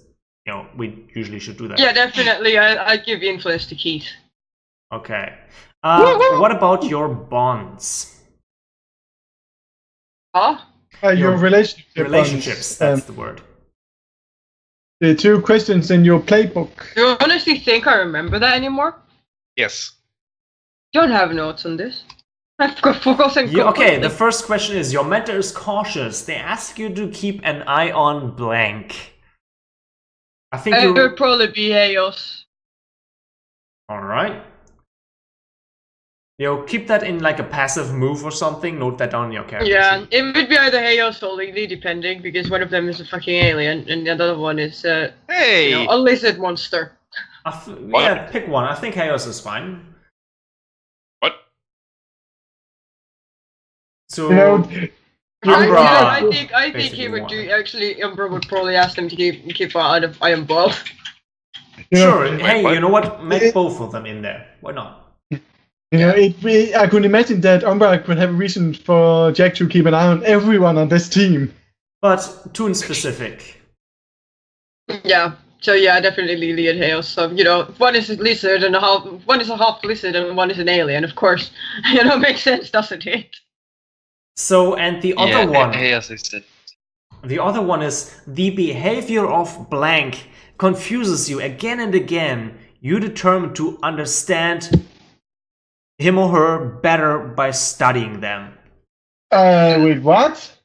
we usually should do that. Yeah, definitely. I give influence to Keith. Okay. What about your bonds? Huh? Your Your relationship Relationships. bonds, That's the word. the 2 questions in your playbook. Do you honestly think I remember that anymore? Yes. Don't have notes on this. I've forgotten. Okay, the first question is, your mentor is cautious. They ask you to keep an eye on blank. I think It you... would probably be Chaos. Alright. Keep that in like a passive move or something. Note that down in your character Yeah, sheet. it would be either Chaos or Legally, depending, because one of them is a fucking alien, and the other one is Hey! a lizard monster. Yeah, pick one. I think Chaos is fine. What? So... Umbra I think he would basically do. Actually, Umbra would probably ask them to keep out of Iron Ball. Sure. know, Hey, what? you know what? Make It- both of them in there. Why not? I could imagine that Umbra could have a reason for Jack to keep an eye on everyone on this team. But Toon specific. Yeah. So yeah, definitely Lily and Hale. So one is a lizard and one is a half lizard and one is an alien. Of course, makes sense, doesn't it? So, and the other one. Yes, I said. The other one is the behavior of blank confuses you again and again. You determine to understand him or her better by studying them. Wait, what?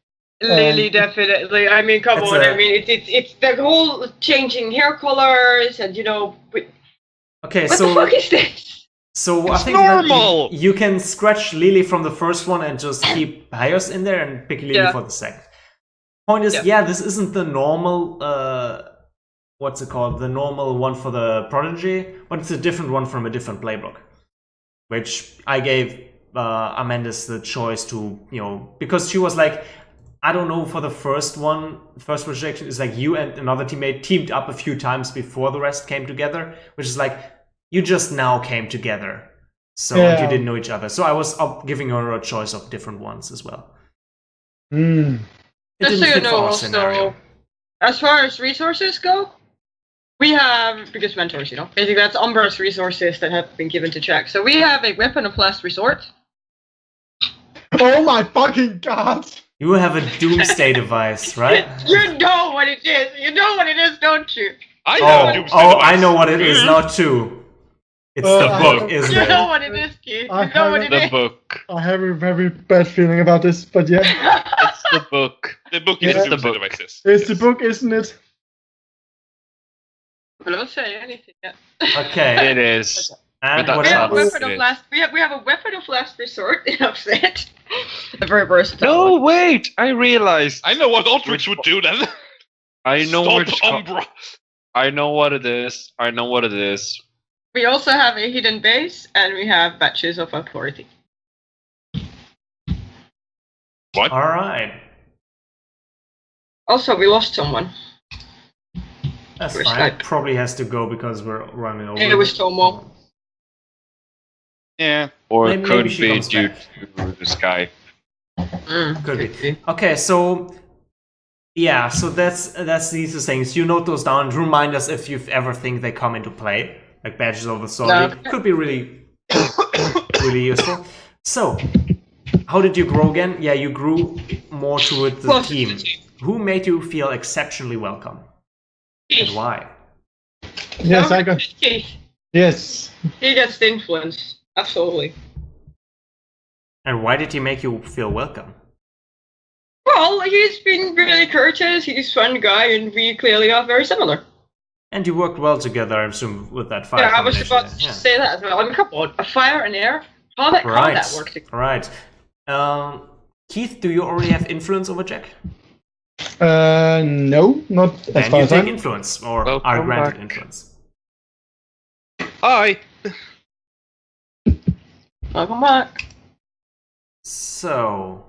Lily, definitely. I mean, come That's on. a- I mean, it's the whole changing hair colors and Okay, what so the fuck is this? so I It's think that normal! you can scratch Lily from the first one and just keep Hyos in there and pick Lily Yeah. for the second. Point is, Yeah. this isn't the normal what's it called? The normal one for the Prodigy, but it's a different one from a different playbook. Which I gave Amandus the choice to, because she was like, I don't know, for the first projection, it's like you and another teammate teamed up a few times before the rest came together, which is like, you just now came together. So Yeah. you didn't know each other. So I was giving her a choice of different ones as well. Hmm. It Just didn't so you fit know, for our also, scenario. as far as resources go, we have, because mentors, basically that's Umbra's resources that have been given to Jack. So we have a weapon of last resort. Oh my fucking god! You have a doomsday device, right? You know what it is. You know what it is, don't you? I have a doomsday device. I know what it is now too. It's The the book, book. isn't You know it? what it is, Keith. I You know what it The is. book. I have a very bad feeling about this, but yeah. It's the book. The book is Yeah. the doomsday The book. devices. It's the book, isn't it? Well, don't say anything yet. Okay. It is. And But what We have a that's- else? weapon of last. We have a weapon of last resort. Upset. A very versatile. No, one. wait! I realized. I know what Ultrix would do then. I know Stop which. Umbra. I know what it is. I know what it is. We also have a hidden base, and we have batches of authority. What? All right. Also, we lost someone. That's Where's fine. It Skype? probably has to go because we're running over. Yeah, it was Tomo. Yeah. Or Maybe- it could maybe she be comes due back. to the sky. Could be. Okay, so yeah, so that's these things. You note those down. Remind us if you ever think they come into play, like badges of authority. No. Could be really, really useful. So, how did you grow again? Yeah, you grew more toward the Close to team. the team. Who made you feel exceptionally welcome, and Keith. why? Yes, I got. Keith. Yes. He gets the influence. Absolutely. And why did he make you feel welcome? Well, he's been really courteous. He's a fun guy, and we clearly are very similar. And you worked well together, I assume, with that fire. Yeah, I was combination about to there. Yeah. say that as well. I mean, come on, a fire and air. How that works? Right. Keith, do you already have influence over Jack? No, not as Then far you as I take know. influence, or Welcome are granted back. influence. Hi. Welcome back. So,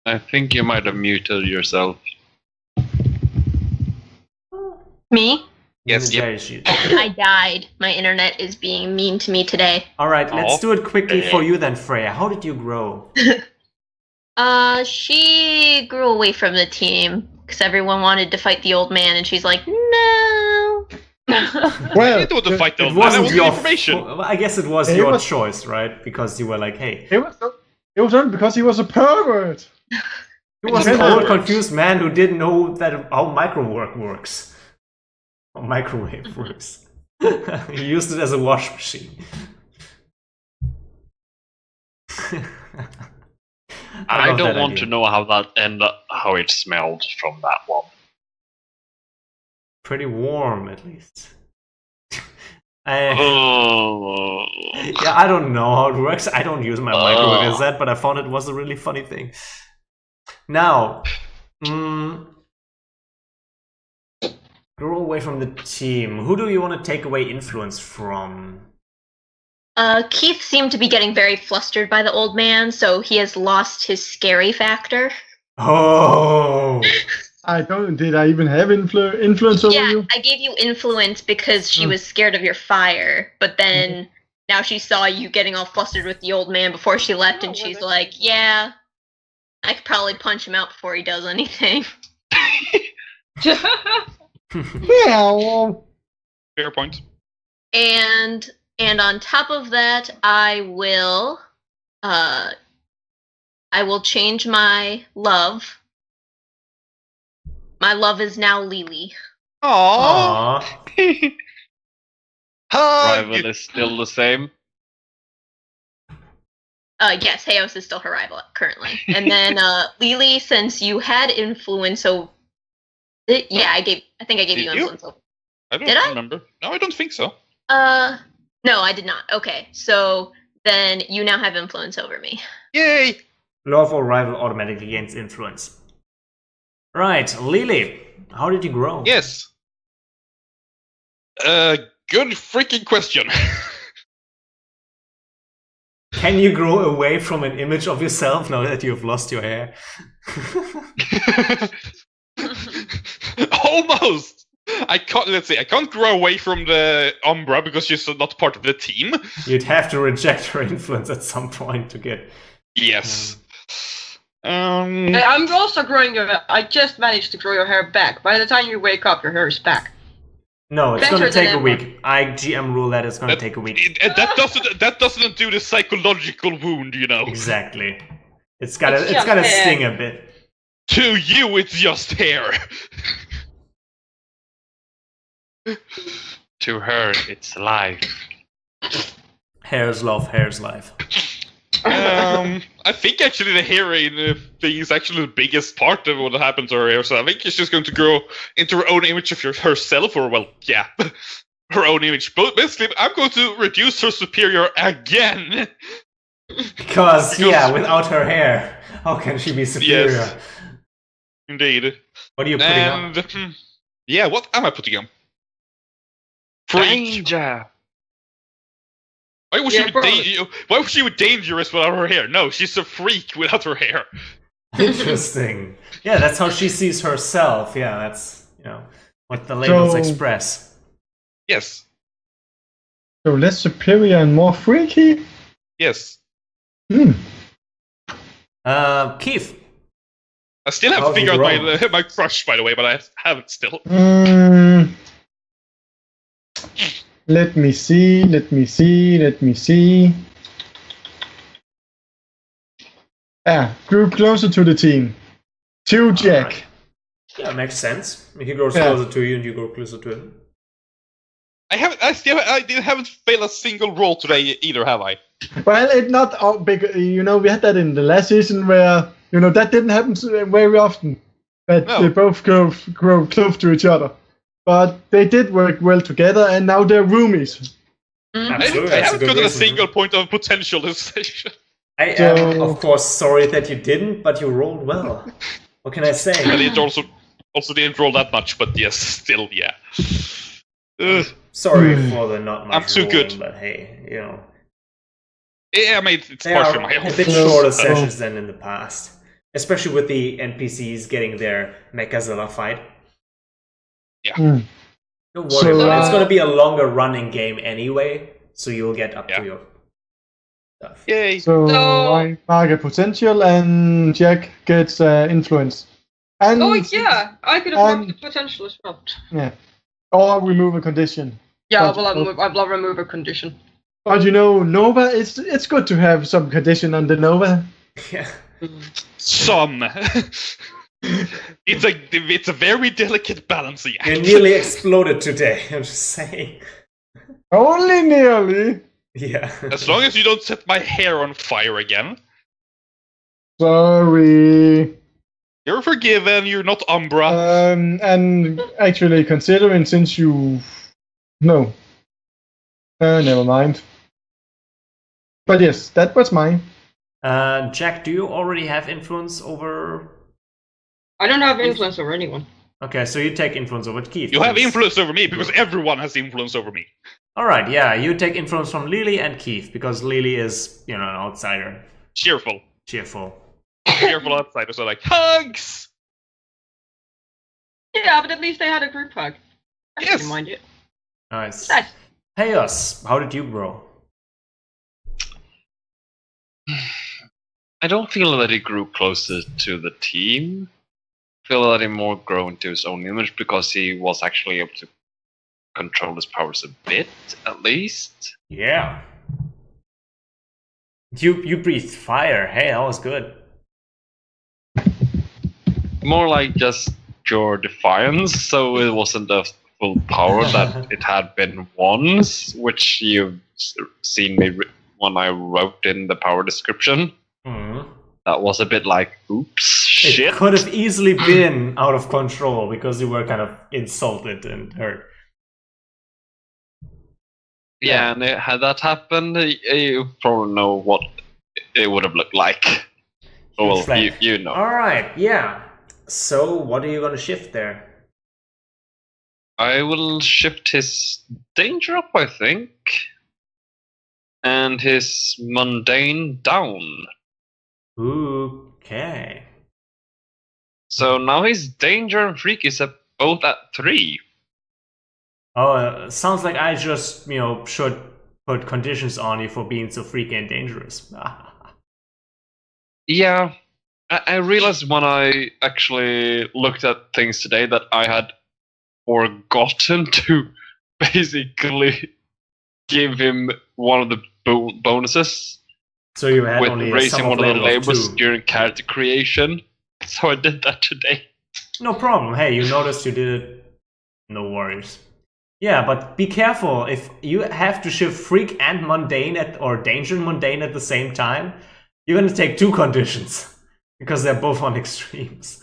I think you might have muted yourself. Me? Yes, yep. there she- I died. My internet is being mean to me today. All right, let's Oh. do it quickly for you then, Freya. How did you grow? She grew away from the team because everyone wanted to fight the old man, and she's like, no. I Well, didn't want to fight the It old man. I wasn't wanted your information. well, I guess it was It your was- choice, right? Because you were like, hey, it was only because he was a pervert. he was an old, confused man who didn't know that how microwave works. How microwave works. He used it as a wash machine. I love don't that want idea. to know how it smelled from that one. Pretty warm, at least. Oh. Yeah, I don't know how it works. I don't use my microwave as that, but I found it was a really funny thing. Now, grow away from the team. Who do you want to take away influence from? Keith seemed to be getting very flustered by the old man, so he has lost his scary factor. Oh. Did I even have influence over Yeah, you? I gave you influence because she was scared of your fire, but then now she saw you getting all flustered with the old man before she left, and she's like, yeah, I could probably punch him out before he does anything. Yeah. Well, Fair point. And on top of that, I will change my love. My love is now Lily. Aww. Aww. Rival is still the same. Yes, Heos is still her rival currently. And then Lily, since you had influence over, I think I gave Did you you? influence over. I don't Did I? remember. No, I don't think so. No, I did not. Okay, so then you now have influence over me. Yay! Love or rival automatically gains influence. Right, Lily, how did you grow? Yes. Good freaking question. Can you grow away from an image of yourself now that you've lost your hair? Almost. I can't grow away from the Umbra because she's not part of the team. You'd have to reject her influence at some point to get. Yes. I'm also growing your. I just managed to grow your hair back. By the time you wake up, your hair is back. No, it's Better gonna take than a ever. week. I GM rule that it's gonna take a week. That doesn't do the psychological wound, you know. Exactly. It's It's gotta just hair. sting a bit. To you, it's just hair. To her, it's life. Hair's love, hair's life. I think actually the heroine thing is actually the biggest part of what happened to her hair. So I think she's just going to grow into her own image of herself, or well, yeah, her own image. But basically, I'm going to reduce her superior again. Because yeah, without her hair, how can she be superior? Yes. Indeed. What are you putting on? And yeah, what am I putting on? Freak. Danger. Why was Yeah, she probably. Why was she dangerous without her hair? No, she's a freak without her hair. Interesting. Yeah, that's how she sees herself. Yeah, that's what the labels So- express. Yes. So less superior and more freaky? Yes. Keith. I still How's haven't it figured out grown? my crush, by the way, but I haven't still. Let me see. Group closer to the team. To Jack. Alright. Yeah, makes sense. He grows Yeah. closer to you, and you grow closer to him. I haven't failed a single roll today either, have I? Well, it's not all big. We had that in the last season where that didn't happen very often. That No. they both grow close to each other, but they did work well together, and now they're roomies. Absolutely, I that's a haven't good gotten a reason. single point of potential this session. I am, of course, sorry that you didn't, but you rolled well. What can I say? And it also didn't roll that much, but yes, still, yeah. Ugh. Sorry for the not much I'm too rolling, good. but hey, Yeah, I mean, it's they partially are my a fault. bit No, shorter so- sessions than in the past. Especially with the NPCs getting their Mechazilla fight. Don't worry So, about it. It's going to be a longer running game anyway, so you'll get up Yeah. to your stuff. Yay. So So- I mark a potential, and Jack gets influence. And Oh yeah, I could have marked the potential as well. yeah, or remove a condition. Yeah, But- well, I'll remove a condition. But Nova, it's good to have some condition on the Nova. Yeah. Some. It's a very delicate balancing act. You nearly exploded today, I'm just saying. Only nearly. Yeah. As long as you don't set my hair on fire again, Sorry. you're forgiven. You're not Umbra. And actually, considering since you no, never mind. But yes, that was mine. Jack, do you already have influence over... I don't have influence over anyone. Okay, so you take influence over Keith. You have please. influence over me because everyone has influence over me. Alright, yeah, you take influence from Lily and Keith, because Lily is, an outsider. Cheerful. Cheerful. Fearful outsiders are like, hugs! Yeah, but at least they had a group hug. I Yes. didn't mind it. Nice. Nice. Hey us, how did you grow? I don't feel that he grew closer to the team. I feel that he more grew into his own image because he was actually able to control his powers a bit, at least. Yeah. You breathed fire. Hey, that was good. More like just pure defiance, so it wasn't the full power that it had been once, which you've seen me when I wrote in the power description. Mhm. That was a bit like, oops, shit. It could have easily been out of control because you were kind of insulted and hurt. Yeah, and had that happened, you probably know what it would have looked like. Oh, well, Flame. you know. Alright, yeah. So, what are you gonna shift there? I will shift his danger up, I think. And his mundane down. Okay. So now his danger and freak is both at 3. Oh, sounds like I just, should put conditions on you for being so freaky and dangerous. Yeah, I realized when I actually looked at things today that I had forgotten to basically give him one of the bonuses So you had with only a raising sum one of of the label of labels 2. during character creation. So I did that today. No problem. Hey, you noticed you did it. No worries. Yeah, but be careful. If you have to shift freak and mundane or danger and mundane at the same time, you're gonna take 2 conditions because they're both on extremes.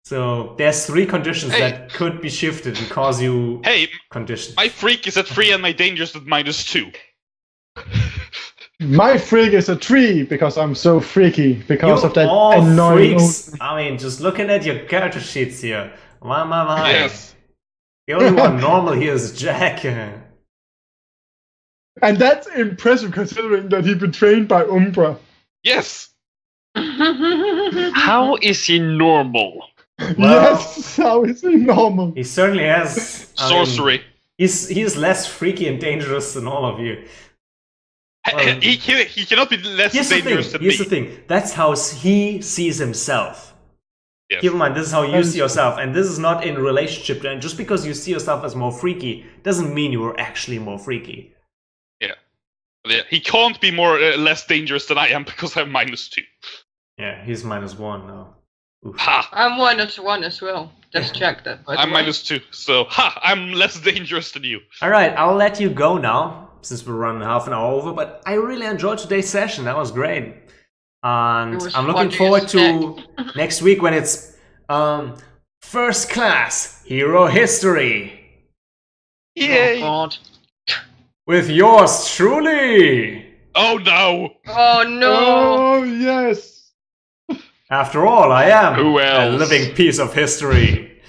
So there's 3 conditions that could be shifted and cause you conditions. My freak is at 3 and my danger is at -2. My freak is a 3 because I'm so freaky because You're of that all annoying. freaks. I mean, just looking at your character sheets here. My. Yes. The only one normal here is Jack. And that's impressive considering that he's been trained by Umbra. Yes. How is he normal? Yes, how is he normal? He certainly has Sorcery. He's less freaky and dangerous than all of you. Well, He cannot be less dangerous than me. Here's the thing. That's how he sees himself. Yes. Keep in mind, this is how you see yourself, and this is not in relationship. And just because you see yourself as more freaky doesn't mean you are actually more freaky. Yeah, he can't be less dangerous than I am because I'm -2. Yeah, he's -1 now. Oof. Ha! I'm -1 as well. Just check that. By the I'm way. -2, so I'm less dangerous than you. Alright, I'll let you go now, since we're running half an hour over, but I really enjoyed today's session. That was great. And It was I'm looking funny forward as to next week when it's First Class Hero History Yay! Oh God. with yours truly. Oh no! Oh no. Oh, yes. After all, I am Who a else? living piece of history.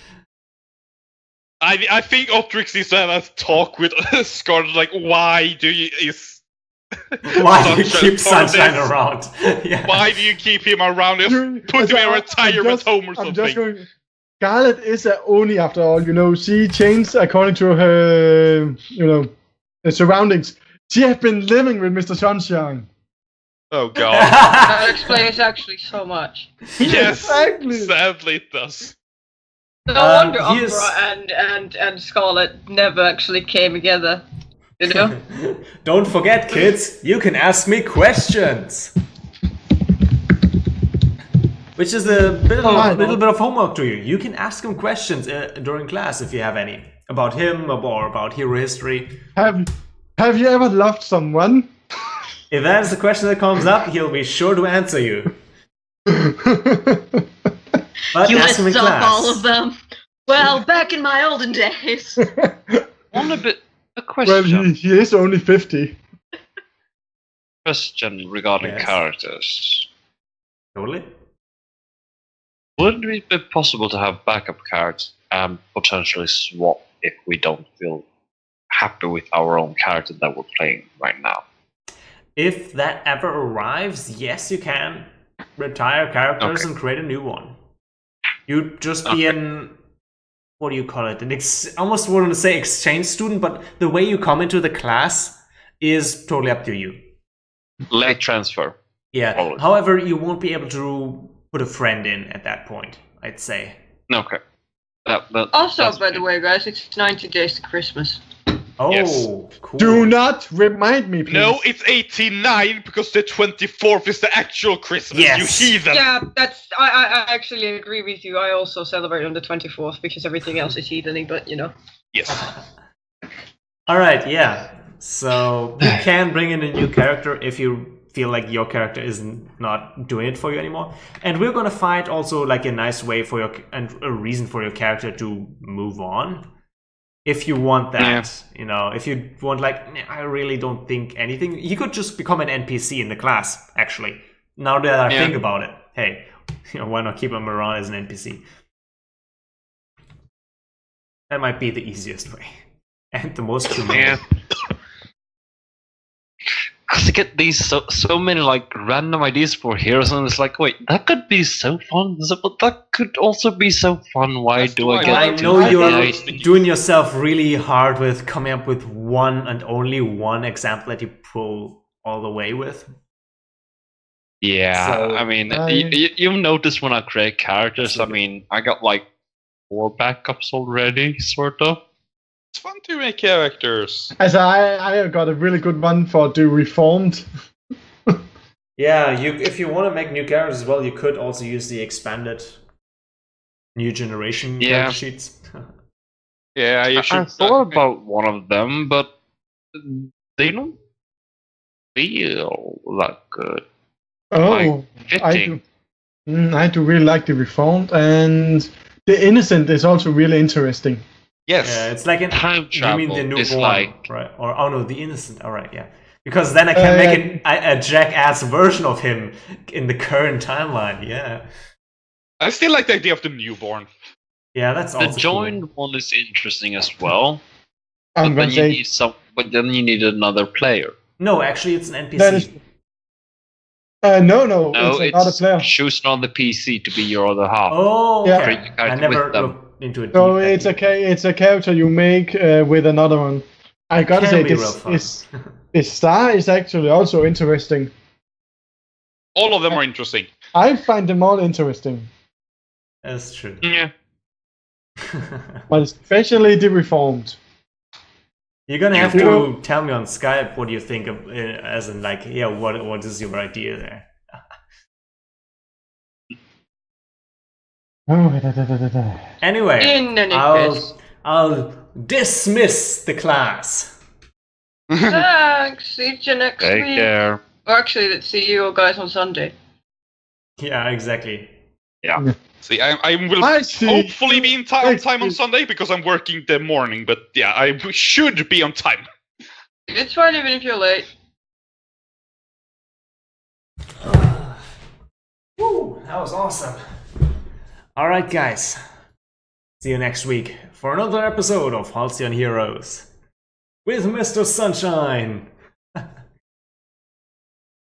I think Optrix needs to have a talk with Scarlet, like, why do you Why do you Sunshine keep for Sunshine this? around? Yeah. Why do you keep him around? Just put him in a retirement home or something. Scarlet is a Oni after all, she changed according to her, the surroundings. She has been living with Mr. Sunshine. Oh god. That explains actually so much. Yes, Exactly. sadly it does. No wonder he is- Umbra and Scarlet never actually came together. You know? Don't forget, kids, you can ask me questions. Which is a little bit of homework to you. You can ask him questions during class if you have any. About him or about hero history. Have you ever loved someone? If that is the question that comes up, he'll be sure to answer you. But You ask him in list off class. all of them. Well, back in my olden days. A question. Well, he is only 50. Question regarding Yes. characters. Totally. Would it be possible to have backup cards and potentially swap if we don't feel happy with our own character that we're playing right now? If that ever arrives, yes, you can. retire characters Okay. and create a new one. You'd just be an, what do you call it? Almost want to say exchange student, but the way you come into the class is totally up to you. Late transfer. Yeah. Probably. However, you won't be able to put a friend in at that point, I'd say. Okay. Also, that's by okay. the way, guys, it's 90 days to Christmas. Oh, Yes. cool. Do not remind me, please. No, it's 89 because the 24th is the actual Christmas. Yes. You heathen. Yeah, that's. I actually agree with you. I also celebrate on the 24th because everything else is heatheny, but you know. Yes. All right, yeah. So you can bring in a new character if you feel like your character is not doing it for you anymore. And we're gonna find also like a nice way for your and a reason for your character to move on. If you want that, you know, if you want like, I really don't think anything, he could just become an NPC in the class, actually. Now that I think about it, hey, you know, why not keep him around as an NPC? That might be the easiest way. And the most humane. Yeah. Because I get these so many like random ideas for heroes, and it's like, wait, that could be so fun, but that could also be so fun. Why That's do why I get? I to know the you're idea. doing yourself really hard with coming up with one and only one example that you pull all the way with. Yeah, So, I mean, I- you've noticed when I create characters. I mean, I got like 4 backups already, sort of. It's fun to make characters. As I got a really good one for the Reformed. Yeah, if you want to make new characters as well, you could also use the expanded new generation character sheets. Yeah, you I should. thought about one of them, but they don't feel that good. Oh, I Fitting. do. I do really like the Reformed, and the Innocent is also really interesting. Yes. Yeah, it's like an Time you travel mean the newborn, is like right? Or oh no, the innocent. All right, yeah. Because then I can make a jackass version of him in the current timeline. Yeah, I still like the idea of the newborn. yeah, that's the also joined one is interesting as well. I'm But gonna say but then you need another player. cool. No, actually, it's an NPC. that is. No, No, it's another player. choose another PC to be your other half. Oh, Yeah. okay. Create your I character never with them. looked into it. So deep, it's a character you make with another one. I gotta Can say be real this fun. this star is actually also interesting. All of them are interesting. I find them all interesting, That's true. Yeah. but especially the Reformed. You're gonna have You to know- tell me on Skype what you think of, as in like, yeah, what is your idea there? Oh, Anyway, In any case. I'll dismiss the class. Thanks. See you next Take week. care. Or actually, let's see you guys on Sunday. Yeah, exactly. See, I will I see. hopefully be in time on Excuse- Sunday because I'm working the morning. But yeah, I should be on time. It's fine even if you're late. Woo, that was awesome. All right, guys. See you next week for another episode of Halcyon Heroes with Mr. Sunshine